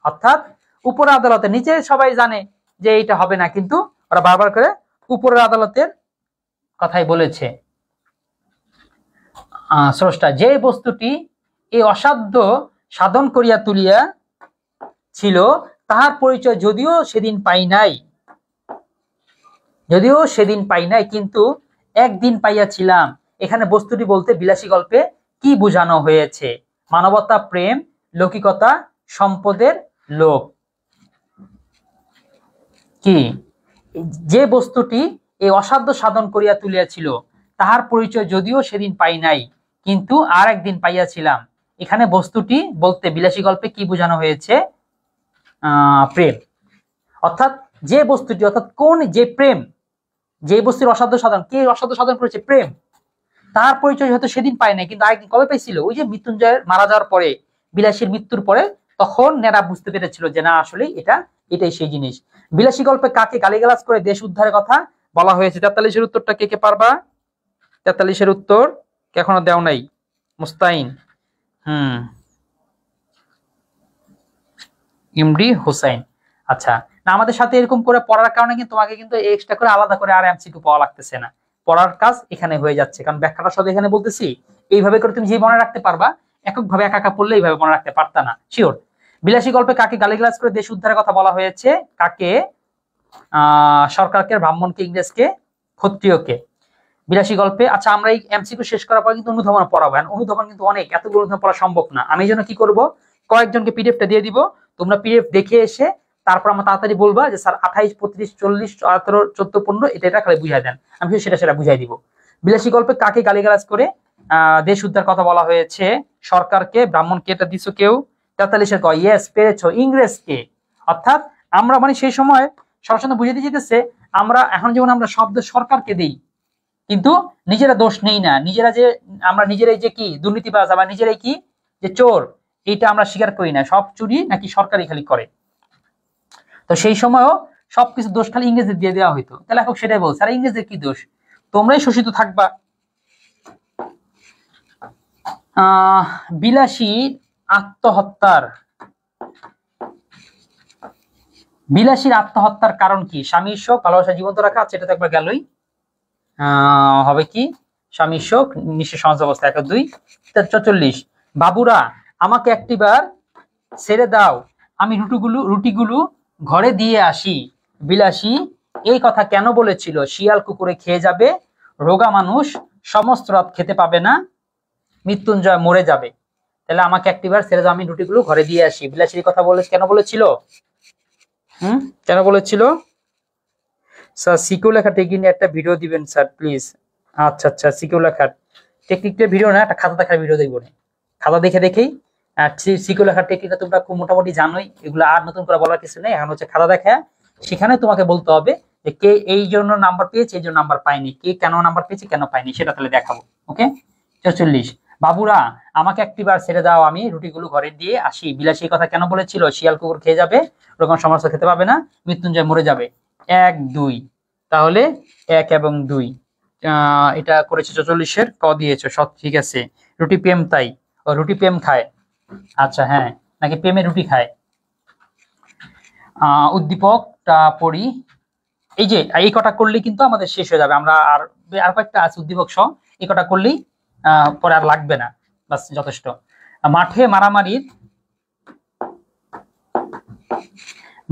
অর্থাৎ উপরের আদালতে, নিচে সবাই জানে যে এইটা হবে না, কিন্তু ওরা বারবার করে উপরের আদালতের কথাই বলেছে। স্রষ্টা যে বস্তুটি এই অসাধ্য সাধন করিয়া তুলিয়া ছিল, তাহার পরিচয় যদিও সেদিন পাই নাই, কিন্তু একদিন পাইয়াছিলাম। এখানে বস্তুটি বলতে বিলাসী গল্পে কি বোঝানো হয়েছে? মানবতা, প্রেম, লৌকিকতা, সম্পদের লোভ। কি? যে বস্তুটি এই অসাধ্য সাধন করিয়া তুলিয়াছিল, তাহার পরিচয় যদিও সেদিন পাই নাই, কিন্তু আর একদিন পাইয়াছিলাম। এখানে বস্তুটি বলতে বিলাসী গল্পে কি বোঝানো হয়েছে? প্রেম। অর্থাৎ যে বস্তুটি, অর্থাৎ কোন যে প্রেম, যে বস্তুর অসাধ্য সাধন, কে অসাধ্য সাধন করেছে? প্রেম। তার পরিচয় হয়তো সেদিন পায় নাই, কিন্তু আরেকদিন কবে পাইছিল? ওই যে মৃত্যুঞ্জয়ের মারা যাওয়ার পরে, বিলাসীর মৃত্যুর পরে, তখন নেরা বুঝতে পেরেছিল যে না আসলে এটাই সেই জিনিস। বিলাসী গল্পে কাকে গালিগালাজ করে দেশ উদ্ধারের কথা বলা হয়েছে? 43-এর উত্তরটা কে কে পারবা? 43-এর উত্তর কে এখনো দেও নাই? মুস্তাইন, ইমডি হুসাইন। আচ্ছা, না আমাদের সাথে এরকম করে পড়ার কারণে কিন্তু তোমাকে কিন্তু এক্সট্রা করে আলাদা করে আর এমসিকিউ পাওয়া লাগতেছে না, পড়ার কাজ এখানে হয়ে যাচ্ছে, কারণ ব্যাখ্যাটা সব এখানে বলতেছি। এইভাবে করে তুমি যে মনে রাখতে পারবা, এককভাবে একা একা পড়লে এইভাবে মনে রাখতে পারতা না, শিওর। বিলাসী গল্পে কাকে গালিগালাজ করে দেশ উদ্ধারের কথা বলা হয়েছে? কাকে? সরকারকে, ব্রাহ্মণকে, ইংরেজকে, ক্ষত্রিয়কে। বিলাসী গল্পে। আচ্ছা, আমরা এই এমসিকিউ শেষ করার পর কিন্তু অনুধাবন পড়াবো। অনুধাবন কিন্তু অনেক, এতগুলো অনুধাবন পড়া সম্ভব না। আমি এই জন্য কি করব, কয়েকজনকে পিডিএফটা দিয়ে দিব, তোমরা পিডিএফ দেখে এসে তারপর আমার তাড়াতাড়ি বলবা যে স্যার 28, 35, 40, 18, 14, 15 এটা খালি বুঝাই দেন, আমি সেটা বুঝাই দিব। বিলাসী গল্পে কাকে গালিগালাজ করে দেশ উদ্ধার কথা বলা হয়েছে? সরকারকে, ব্রাহ্মণকে, এটা দিছো কেউ? 43-এর ক, ইয়েস পেরেছো, ইংরেজকে। অর্থাৎ আমরা মানে সেই সময় সরাসরি বুঝাতে যেতেছে, আমরা এখন যেমন আমরা শব্দ সরকারকে দিই, কিন্তু নিজেরা দোষ নেই না, নিজেরা যে আমরা নিজেরাই যে কি দুর্নীতিবাজ, আবার নিজেরাই কি যে চোর, এইটা আমরা স্বীকার করি না। সব চুরি নাকি সরকারই খালি করে। তো সেই সময়ও সবকিছু দোষ খালি ইংরেজদের দিয়ে দেওয়া হইতো। তাহলে এখন সেটাই বলছে, আর ইংরেজদের কি দোষ? তোমরাই শোষিত থাকবা। বিলাসী আত্মহত্যার বিলাসীর আত্মহত্যার কারণ কি? স্বামীর শোক, ভালোবাসা জীবন্ত রাখা, আচ্ছা এটা তো একবার গেলই। হবে কি? স্বামীর শোক, নিঃস্ব সমাজ অবস্থা, 1 2 44। বাবুরা আমাকে একটিবার ছেড়ে দাও, আমি রুটিগুলো ঘরে দিয়ে আসি। বিলাসী এই কথা কেন বলেছিল? শিয়াল কুকুরে খেয়ে যাবে, রোগা মানুষ সমস্ত রাত খেতে পাবে না, মৃত্যুঞ্জয় মরে যাবে। তাহলে আমাকে একটিবার ছেড়ে দাও, আমি রুটিগুলো ঘরে দিয়ে আসি। বিলাসীর কথা কেন বলেছিল? কেন বলেছিল? স্যার সিকিউ লেখা টেকনিক নিয়ে একটা ভিডিও দিবেন স্যার প্লিজ। আচ্ছা আচ্ছা, সিকিউ লেখার টেকনিকটা ভিডিও না, একটা খাতা দেখার ভিডিও দেখবো না, খাতা দেখেই। আর সিকিউ লেখার টেকনিকটা তোমরা খুব মোটামুটি জানোই, এগুলো আর নতুন করে বলার কিছু নেই। এখন হচ্ছে খাতা দেখা, সেখানে তোমাকে বলতে হবে যে কে এই জন্য নাম্বার পেয়েছে, এই জন্য নাম্বার পায়নি, কে কেন নাম্বার পেয়েছে, কেন পায়নি, সেটা তাহলে দেখাবো। ওকে। 44। বাবুরা আমাকে একটিবার ছেড়ে দাও, আমি রুটিগুলো ঘরে দিয়ে আসি। বিলাসী কথা কেন বলেছিল? শিয়াল কুকুর খেয়ে যাবে, ওরকম সমস্ত খেতে পাবে না, মৃত্যুঞ্জয় মরে যাবে। 1 2, তাহলে 1 এবং 2 এটা করেছে 44-এর ক দিয়েছো, সব ঠিক আছে। রুটি প্রেম, তাই ও রুটি প্রেম খায়। আচ্ছা হ্যাঁ, নাকি প্রেমে রুটি খায়। উদ্দীপকটা পড়ি। এই যে এই কটা করলেই কিন্তু আমাদের শেষ হয়ে যাবে। আমরা আর কয়েকটা আছে উদ্দীপক সহ, এই কটা করলেই পরে আর লাগবে না, বাস যথেষ্ট।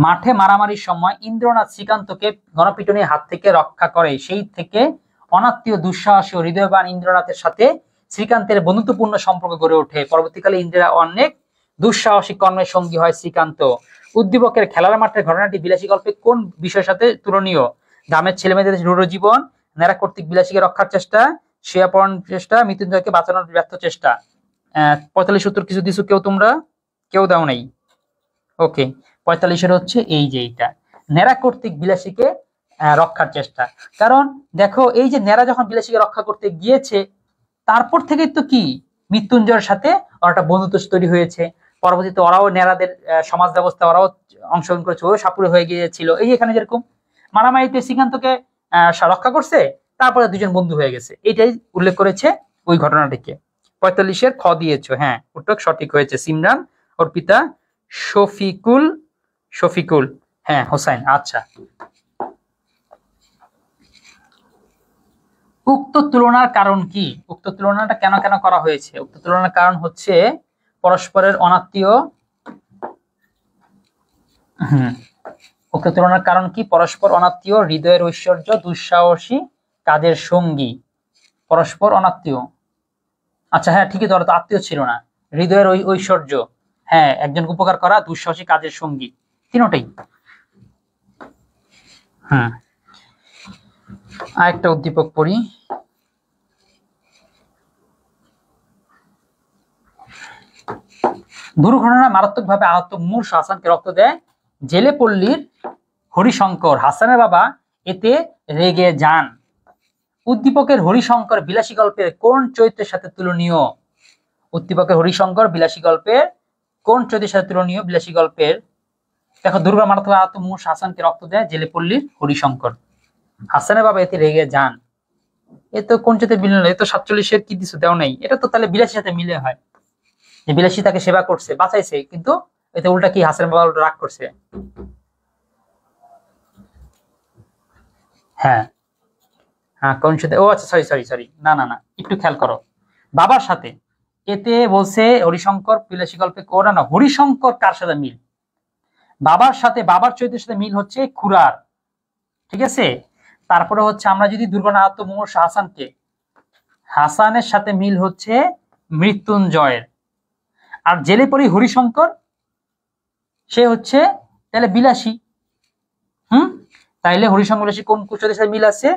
মাঠে মারামারির সময় ইন্দ্রনাথ শ্রীকান্তকে গণপিটুনির হাত থেকে রক্ষা করে। সেই থেকে অনাত্মীয় দুঃসাহসী ও হৃদয়বান ইন্দ্রনাথের সাথে শ্রীকান্তের বন্ধুত্বপূর্ণ সম্পর্ক গড়ে ওঠে। পরবর্তীকালে ইন্দিরা অনেক দুঃসাহসিক কর্মের সঙ্গী হয় শ্রীকান্ত। উদ্দীপকের খেলার মাঠের ঘটনাটি বিলাসী গল্পে কোন বিষয়ের সাথে তুলনীয়? গ্রামের ছেলেমেয়েদের রূঢ় জীবন, নেরা কর্তৃক বিলাসীকে রক্ষার চেষ্টা, শ্রেয়াপরণ চেষ্টা, মৃত্যুঞ্জয়কে বাঁচানোর ব্যর্থ চেষ্টা। 45 উত্তর কিছু দিছো কেউ? তোমরা কেউ দাও নাই। ওকে, 45-এর হচ্ছে এই যে এইটা, নেরা কর্তৃক বিলাসীকে রক্ষার চেষ্টা। কারণ দেখো, এই যে নেরা যখন বিলাসীকে রক্ষা করতে গিয়েছে, তারপর থেকে তো কি মৃত্যুঞ্জয়ের সাথে ওর একটা বন্ধুত্ব তৈরি হয়েছে। পরবর্তীতে ওরাও নেরাদের সমাজ ব্যবস্থা ওরাও অংশগ্রহণ করেছে, ওও সাপুরে হয়ে গিয়েছিল। এই যে এখানে যেরকম মারামারিতে শ্রীকান্তকে রক্ষা করছে, তারপরে দুজন বন্ধু হয়ে গেছে, এইটাই উল্লেখ করেছে ওই ঘটনাটিকে। 45-এর খ দিয়েছো, হ্যাঁ উত্তর সঠিক হয়েছে। সিমরান ওর পিতা শফিকুল হ্যাঁ হোসাইন। আচ্ছা, উক্ত তুলনার কারণ কি? উক্ত তুলনাটা কেন কেন করা হয়েছে? উক্ত তুলনার কারণ হচ্ছে পরস্পরের অনাত্মীয়। উক্ত তুলনার কারণ কি? পরস্পর অনাত্মীয়, হৃদয়ের ঐশ্বর্য, দুঃসাহসী কাজের সঙ্গী। পরস্পর অনাত্মীয়, আচ্ছা হ্যাঁ ঠিকই, ধরো তো আত্মীয় ছিল না। হৃদয়ের ঐশ্বর্য, হ্যাঁ একজনকে উপকার করা, দুঃসাহসী কাজের সঙ্গী, তিনটাই। আরেকটা উদ্দীপক পড়ি। দুর্ঘটনায় মারাত্মকভাবে আহত মূর্ষ হাসানকে রক্ত দেয় জেলে পল্লীর হরিশঙ্কর। হাসানের বাবা এতে রেগে যান। উদ্দীপকের হরিশঙ্কর বিলাসী গল্পের কোন চরিত্রের সাথে তুলনীয়? উদ্দীপকের হরিশঙ্কর বিলাসী গল্পের কোন চরিত্রের সাথে তুলনীয়? বিলাসী গল্পের দেখো, দুর্ঘটনা মারাত্মক আহত মূর্ষ হাসানকে রক্ত দেয় জেলে পল্লীর হরিশঙ্কর। হাসানের বাবা এতে রেগে যান, এ তো কোন চরিত্রে মিলে? এ তো 47-এর কি দিছো দেও নাই, এটা তো তাহলে বিলাসীর সাথে মিলে হয়, যে বিলাসী তাকে সেবা করছে, বাঁচাইছে, কিন্তু এতে উল্টা কি হাসান বাবা উল্টা রাগ করছে। হ্যাঁ হ্যাঁ, কোন সাথে? ও আচ্ছা, সরি, না না না, একটু খেয়াল করো। বাবার সাথে, এতে বলছে হরিশঙ্কর বিলাসী গল্পে কোরা না, হরিশঙ্কর কার সাথে মিল? বাবার সাথে, বাবার চরিত্রের সাথে মিল হচ্ছে খুড়ার, ঠিক আছে। তারপরে হচ্ছে আমরা যদি দুর্ঘটনা আহত মুমূর্ষু হাসানকে, হাসানের সাথে মিল হচ্ছে মৃত্যুঞ্জয়ের। আর জেলে পড়ি হরিশঙ্কর, সে হচ্ছে তাহলে বিলাসী। তাইলে হরিশঙ্কর বিলাসী কোন চরিত্রের সাথে মিল আছে?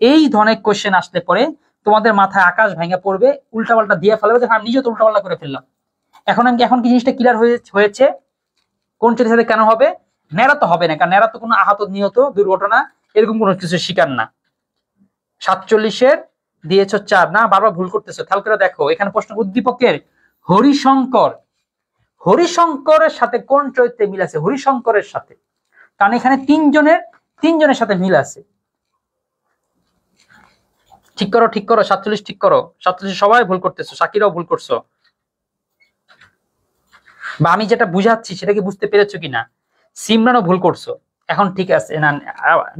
এই ধরনের কোশ্চেন আসলে পরে তোমাদের মাথায় আকাশ ভেঙে পড়বে, উল্টাপাল্টা দিয়ে ফেলবে। দেখো আমি নিজেও তো উল্টাপাল্টা করে ফেললাম। এখন কি জিনিসটা ক্লিয়ার হয়েছে? কোন চরিত্রের সাথে কেন হবে? নেরা তো হবে না, কারণ নেরা তো কোনো আহত নিহত দুর্ঘটনা এরকম কোনো কিছু শিকার না। 47-এর দিয়েছ 4, না বারবার ভুল করতেছো, খেয়াল করে দেখো। এখানে প্রশ্ন উদ্দীপকের হরিশঙ্করের সাথে কোন চরিত্রে মিল আছে? হরিশঙ্করের সাথে, কারণ এখানে তিনজনের সাথে মিল আছে। ঠিক করো 47 ঠিক করো। 47 সবাই ভুল করতেছো, সাকিরাও ভুল করছো। বা আমি যেটা বুঝাচ্ছি সেটা কি বুঝতে পেরেছো কিনা? সিমরানও ভুল করছো। এখন ঠিক আছে না,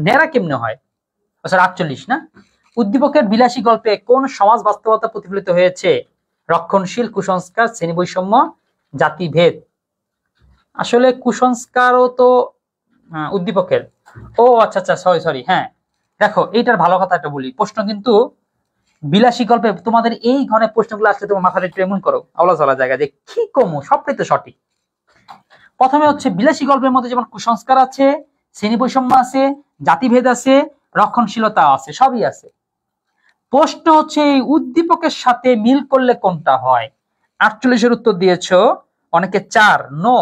নেরা কেমনে হয়? বছর 48 না? উদ্দীপকের বিলাসী গল্পে কোন সমাজ বাস্তবতা প্রতিফলিত হয়েছে? রক্ষণশীল, কুসংস্কার, শ্রেণী বৈষম্য, জাতিভেদ। আসলে কুসংস্কারও তো উদ্দীপকের। ও আচ্ছা আচ্ছা, সরি সরি, হ্যাঁ দেখো এইটার ভালো কথা একটা বলি, প্রশ্ন কিন্তু বিলাসী গল্পে তোমাদের এই ধরনের প্রশ্নগুলো আসলে তোমার মাথাটা একটু এমন করো আওলা চলা জায়গা যে কি কমু, সবটাই তো সঠিক। প্রথমে হচ্ছে বিলাসী গল্পের মধ্যে যেমন কুসংস্কার আছে, শ্রেণী বৈষম্য আছে, জাতিভেদ আছে, রক্ষণশীলতা আছে, সবই আছে। প্রশ্ন হচ্ছে এই উদ্দীপকের সাথে মিল করলে কোনটা হয়? 48-এর উত্তর দিয়েছো অনেকে 4, নো।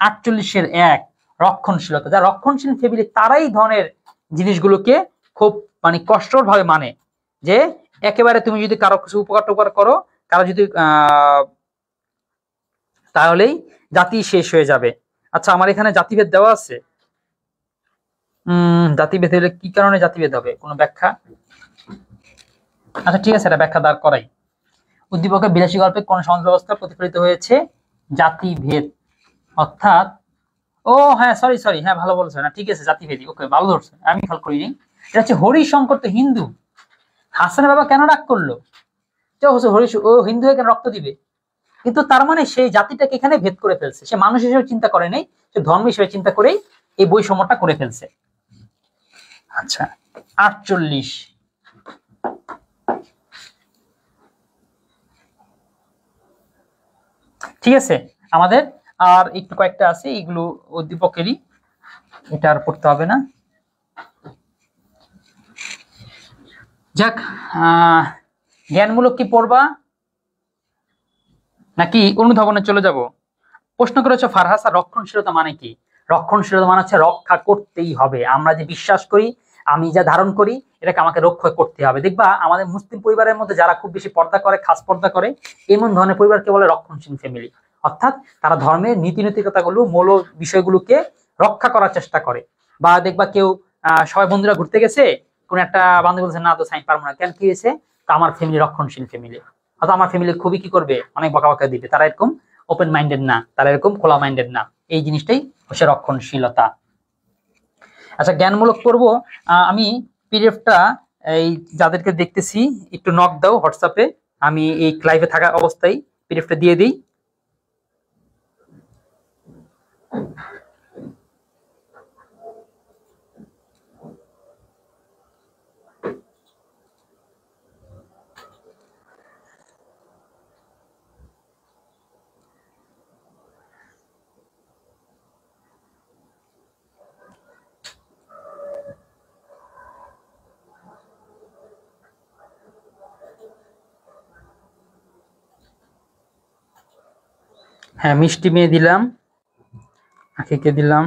48-এর 1, রক্ষণশীলতা। যা রক্ষণশীল ফ্যামিলি তারাই ধরনের জিনিসগুলোকে খুব মানে কষ্টর ভাবে মানে, যে একেবারে তুমি যদি কারো কিছু উপকার টুপকার করো, কারো যদি তাহলেই জাতি শেষ হয়ে যাবে। আচ্ছা আমার এখানে জাতিভেদ দেওয়া আছে। জাতিভেদ হলে কি কারণে জাতিভেদ হবে, কোনো ব্যাখ্যা? আচ্ছা ঠিক আছে, এটা ব্যাখ্যা দাঁড় করাই। উদ্দীপকের বিলাসী গল্পে কোন সমাজ ব্যবস্থা প্রতিফলিত হয়েছে? জাতিভেদ। অর্থাৎ ও হ্যাঁ সরি সরি, হ্যাঁ ভালো বলছো না, ঠিক আছে জাতিভেদী, ওকে ভালো ধরছো, আমি খেয়াল করিনি। এটা হচ্ছে হরিশঙ্কর তো হিন্দু, হাসানের বাবা কেন রাগ করলো? হরিশ ও হিন্দু হয়ে কেন রক্ত দিবে? কিন্তু তার মানে সেই জাতিটাকে এখানে ভেদ করে ফেলছে, সে মানুষ হিসেবে চিন্তা করে নেই, সে ধর্ম হিসেবে চিন্তা করেই এই বৈষম্যটা করে ফেলছে। আচ্ছা 48, ঠিক আছে আমাদের আর একটু কয়েকটা আছে, এগুলো উদ্দীপকেরই, এটা আর পড়তে হবে না। যাক, জ্ঞানমূলক কি পড়বা নাকি অনুধাবনে চলে যাব? প্রশ্ন করেছে ফারহাসা, রক্ষণশীলতা মানে কি? রক্ষণশীলতা মানে হচ্ছে রক্ষা করতেই হবে। আমরা যে বিশ্বাস করি, আমি যা ধারণ করি, এটাকে আমাকে রক্ষা করতে হবে। দেখবা আমাদের মুসলিম পরিবারের মধ্যে যারা খুব বেশি পর্দা করে, খাস পর্দা করে, এমন ধরনের পরিবারকে বলে রক্ষণশীল ফ্যামিলি। অর্থাৎ তারা ধর্মের নীতি নৈতিকতাগুলো, মূল বিষয়গুলোকে রক্ষা করার চেষ্টা করে। বা দেখবা কেউ সবাই বন্ধুরা ঘুরতে গেছে, কোন একটা বান্ধবী বলছে না তো সাইন পারবো না, কেন কি হয়েছে? তো আমার ফ্যামিলি রক্ষণশীল ফ্যামিলি, অর্থাৎ আমার ফ্যামিলি খুবই কি করবে, অনেক বকা বকা দিবে, তারা এরকম ওপেন মাইন্ডেড না, তারা এরকম খোলা মাইন্ডেড না। এই জিনিসটাই হচ্ছে রক্ষণশীলতা। আচ্ছা জ্ঞানমূলক করবো, আমি পিডিএফটা এই যাদেরকে দেখতেছি একটু নক দাও হোয়াটসঅ্যাপে, আমি এই লাইভে থাকা অবস্থায় পিডিএফটা দিয়ে দিই। হ্যাঁ মিষ্টি মেয়ে দিলাম, আখিকে দিলাম।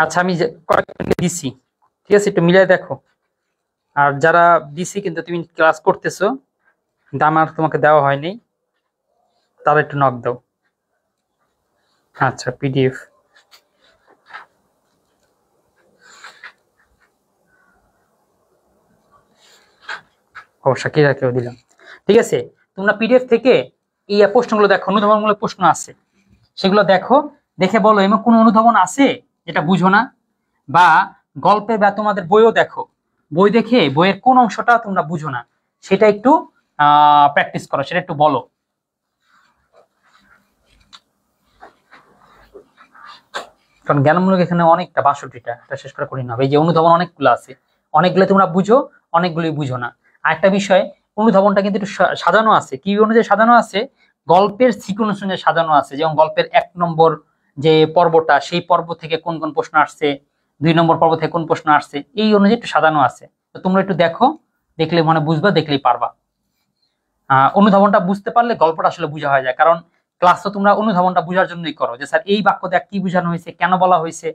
আচ্ছা আমি কয়েকজনকে দিছি, ঠিক আছে একটু মিলাই দেখো। আর যারা দিছি কিন্তু তুমি ক্লাস করতেছো কিন্তু আমার তোমাকে দেওয়া হয়নি, তারা একটু নক দাও। আচ্ছা পিডিএফ ও শাকিরাকেও দিলাম। ঠিক আছে তোমরা পিডিএফ থেকে এই প্রশ্নগুলো দেখো, অনুধাবনমূলক প্রশ্ন আছে, সেগুলো দেখো, দেখে বলো এমন কোন অনুধাবন আছে যেটা বুঝো না, বা গল্পে বা তোমাদের বইও দেখো, বই দেখে বইয়ের কোন অংশটা তোমরা বুঝো না, সেটা একটু প্র্যাকটিস করো, সেটা একটু বলো। কারণ জ্ঞানমূলক এখানে অনেকটা 62টা, এটা শেষ করা কঠিন হবে। এই যে অনুধাবন অনেকগুলো আছে, অনেকগুলো তোমরা বুঝো, অনেকগুলোই বুঝো না। আরেকটা বিষয়, অনুধাবনটা কিন্তু একটু সাজানো আছে, কি অনুযায়ী সাজানো আছে? গল্পের সিকোয়েন্স অনুযায়ী সাজানো আছে। যেমন গল্পের 1 নম্বর যে পর্বটা, সেই পর্ব থেকে কোন কোন প্রশ্ন আসছে, 2 নম্বর পর্ব থেকে কোন প্রশ্ন আসছে, এই অনুযায়ী একটু সাজানো আছে। তো তোমরা একটু দেখো, দেখলে মানে বুঝবা, দেখলেই পারবা। অনুধাবনটা বুঝতে পারলে গল্পটা আসলে বোঝা হয়ে যায়। কারণ ক্লাস তো তোমরা অনুধাবনটা বোঝার জন্যই করো, যে স্যার এই বাক্য দেখ কি বোঝানো হয়েছে, কেন বলা হয়েছে।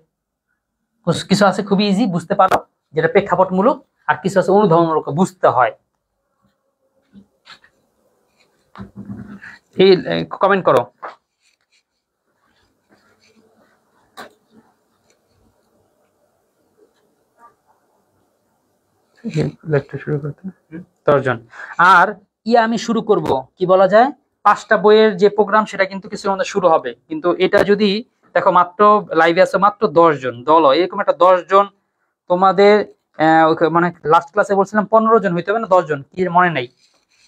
কিছু আছে খুবই ইজি, বুঝতে পারো, যেটা প্রেক্ষাপটমূলক, আর কিছু আছে অনুধাবনমূলক, বুঝতে হয়। এই কমেন্ট করো। শুরু করতে 10 জন। আর আমি শুরু করব, কি বলা যায়, 5টা বইয়ের যে প্রোগ্রাম সেটা কিন্তু কিছু আমাদের শুরু হবে, কিন্তু এটা যদি দেখো মাত্র লাইভে আছে মাত্র 10 জন, দল হয় এরকম একটা 10 জন তোমাদের, মানে লাস্ট ক্লাসে বলছিলাম 15 জন হইতে হবে না 10 জন, কি মনে নাই,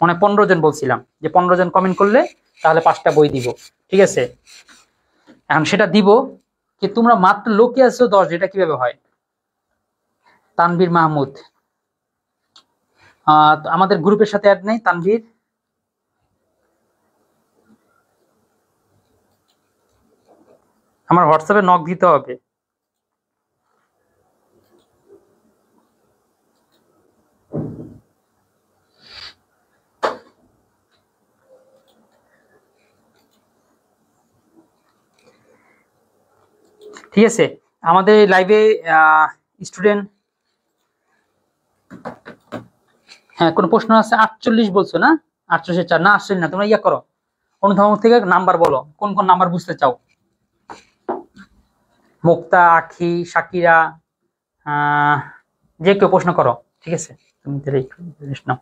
মনে 15 জন বলছিলাম, যে 15 জন কমেন্ট করলে তাহলে 5টা বই দিব, ঠিক আছে। এখন সেটা দিব, কি তোমরা মাত্র লোকে আছো 10, এটা কিভাবে হয়? তানভীর মাহমুদ আমাদের গ্রুপের সাথে অ্যাড নেই তানভীর। আমার হোয়াটসঅ্যাপে নক দিতে হবে। ঠিক আছে, আমাদের লাইভে স্টুডেন্ট, হ্যাঁ কোনো প্রশ্ন আছে? 48 বলছো না? 48 না 48 না, তোমরা করো, অনুধাবন থেকে নাম্বার বলো, কোন কোন নাম্বার বুঝতে চাও? মুক্তা, আখি, শাকিরা, যে কেউ প্রশ্ন করো, ঠিক আছে, তুমি তাহলে একটু রেস্ট নাও।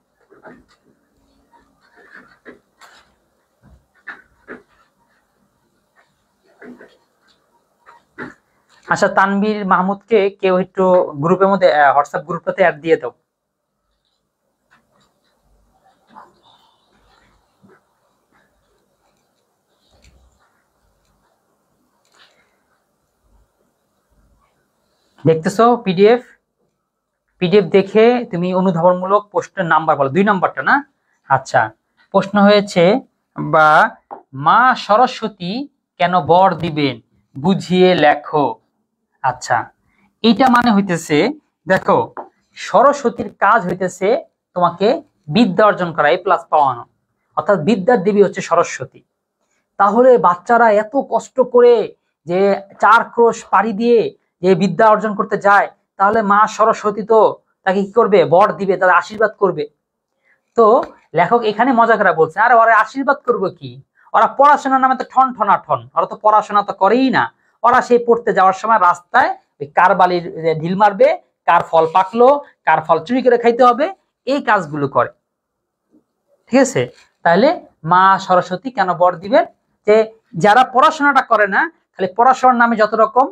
আচ্ছা, তানভীর মাহমুদকে কেউ একটু গ্রুপের মধ্যে, হোয়াটসঅ্যাপ গ্রুপটাতে অ্যাড দিয়ে দাও। দেখতেছো পিডিএফ? পিডিএফ দেখে তুমি অনুধাবনমূলক প্রশ্নের নাম্বার বলো, 2 নাম্বারটা না? আচ্ছা, প্রশ্ন হয়েছে, বা মা সরস্বতী কেন বর দিবেন, বুঝিয়ে লেখো। আচ্ছা, এইটা মানে হইতেছে, দেখো সরস্বতীর কাজ হইতেছে তোমাকে বিদ্যা অর্জন করা, A+ পাওয়ানো, অর্থাৎ বিদ্যার দেবী হচ্ছে সরস্বতী। তাহলে বাচ্চারা এত কষ্ট করে যে 4 ক্রোশ পাড়ি দিয়ে যে বিদ্যা অর্জন করতে যায়, তাহলে মা সরস্বতী তো তাকে কি করবে, বর দিবে, তাহলে আশীর্বাদ করবে। তো লেখক এখানে মজা করে বলছে, আরে ওরা আশীর্বাদ করবো কি, ওরা পড়াশোনার নামে তো ঠন ঠনা ঠন, ওরা তো পড়াশোনা তো করেই না। ওরা সেই পড়তে যাওয়ার সময় রাস্তায় কার বালির ঢিল মারবে, কার ফল পাকলো, কার ফল চুরি করে খাইতে হবে, এই কাজগুলো করে, ঠিক আছে। তাহলে মা সরস্বতী কেন বর দিবেন, যে যারা পড়াশোনাটা করে না, খালি পড়াশোনার নামে যত রকম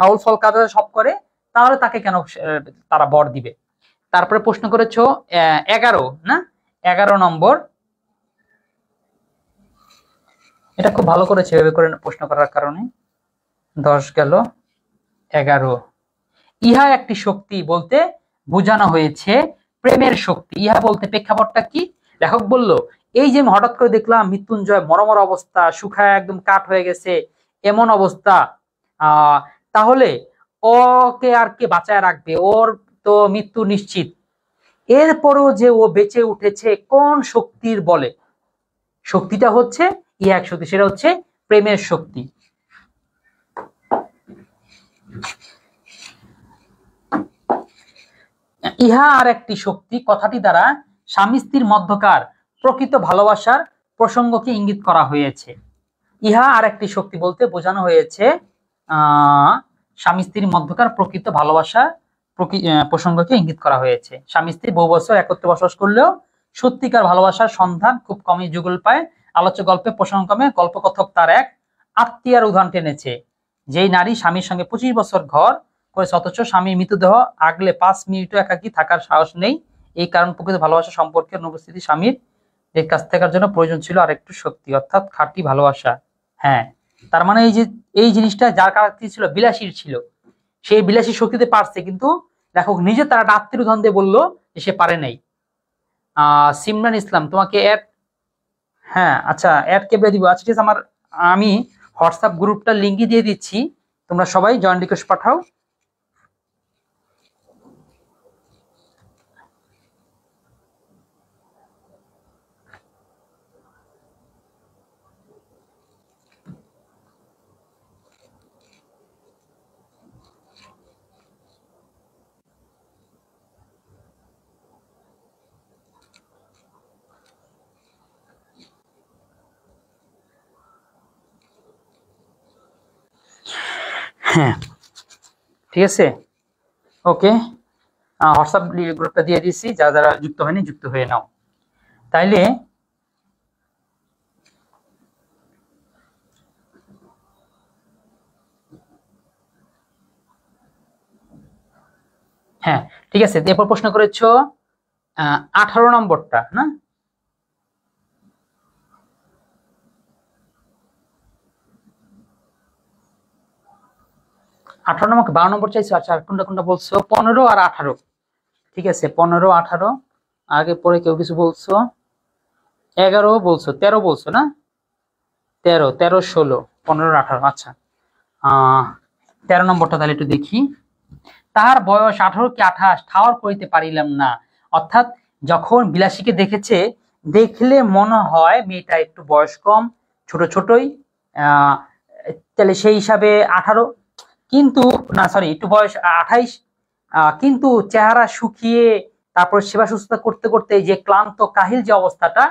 আউল ফল কাজ সব করে, তাহলে তাকে কেন তারা বর দিবে। তারপরে প্রশ্ন করেছো 11 না, 11 নম্বর, এটা খুব ভালো করেছে এভাবে করে প্রশ্ন করার কারণে। 10 গেল, 11, ইহা একটি শক্তি বলতে বোঝানো হয়েছে প্রেমের শক্তি। ইহা বলতে প্রেক্ষাপটটা কি? লেখক বলল, এই যে হঠাৎ করে দেখলাম মৃত্যুঞ্জয় মরমর অবস্থা, শুকায় একদম কাঠ হয়ে গেছে, এমন অবস্থা, তাহলে ওকে আর কে বাঁচায় রাখবে, ওর তো মৃত্যু নিশ্চিত। এরপরও যে ও বেঁচে উঠেছে কোন শক্তির বলে? শক্তিটা হচ্ছে ইহা এক শক্তি, সেটা হচ্ছে প্রেমের শক্তি। ইহা আর একটি শক্তি কথাটি দ্বারা স্বামী স্ত্রীর মধ্যকার প্রকৃত ভালোবাসার প্রসঙ্গকে ইঙ্গিত করা হয়েছে। ইহা আর একটি শক্তি বলতে বোঝানো হয়েছে স্বামী স্ত্রীর মধ্যকার প্রকৃত ভালোবাসা প্রসঙ্গকে ইঙ্গিত করা হয়েছে। স্বামী স্ত্রী বহু বছর একত্রে বসবাস করলেও সত্যিকার ভালোবাসার সন্ধান খুব কমই যুগল পায়। আলোচ্য গল্পে প্রসঙ্গক্রমে গল্পকথক তার এক আত্মীয়ার উদাহরণ টেনেছে, যেই নারী স্বামীর সঙ্গে 25 বছর ঘর করেছে, অথচ স্বামীর মৃতদেহ আগলে 5 মিনিটও একাকী থাকার সাহস নেই। এই কারণ প্রকৃত ভালোবাসা সম্পর্কে অনুপস্থিতি স্বামীর এর কাছ থাকার জন্য প্রয়োজন ছিল আর একটু শক্তি, অর্থাৎ খাঁটি ভালোবাসা। হ্যাঁ, তার মানে এই যে এই জিনিসটা যার কাছে ছিল বিলাসীর ছিল, সেই বিলাসী শক্তিতে পারছে, কিন্তু লেখক নিজে তার আত্মীয় উদাহরণ দিয়ে বললো যে সে পারে নাই। সিমরান ইসলাম তোমাকে অ্যাড, হ্যাঁ আচ্ছা অ্যাড কে দিব। আচ্ছা ঠিক আছে, আমি হোয়াটসঅ্যাপ গ্রুপটা লিঙ্কই দিয়ে দিচ্ছি, তোমরা সবাই জয়েন রিকোয়েস্ট পাঠাও। হ্যাঁ, ঠিক আছে, ওকে। হোয়াটসঅ্যাপ গ্রুপটা দিয়ে দিচ্ছি, যারা যারা যুক্ত হয়নি যুক্ত হয়ে নাও। তাইলে হ্যাঁ, ঠিক আছে। এরপর প্রশ্ন করেছো 18 নম্বরটা না? আঠারো নম্বর 12 নম্বর চাইছো? আচ্ছা, কোনটা কোনটা বলছো? 15 আর 18। ঠিক আছে, 15 18 আগে পরে কেউ কিছু বলছো, 11 বলছো, 13 বলছো না? 13 13 16 15 18। আচ্ছা, 13 নম্বরটা তাহলে একটু দেখি। তাহার বয়স 18 কি 28 ঠাওর করিতে পারিলাম না। অর্থাৎ যখন বিলাসীকে দেখেছে, দেখলে মনে হয় মেয়েটা একটু বয়স কম, ছোট ছোটই, তাহলে সেই হিসাবে 18, কিন্তু না সরি একটু বয়স 28, কিন্তু চেহারা শুকিয়ে তারপর সেবা শুশ্রূষা করতে করতে যে ক্লান্ত কাহিল যে অবস্থাটা,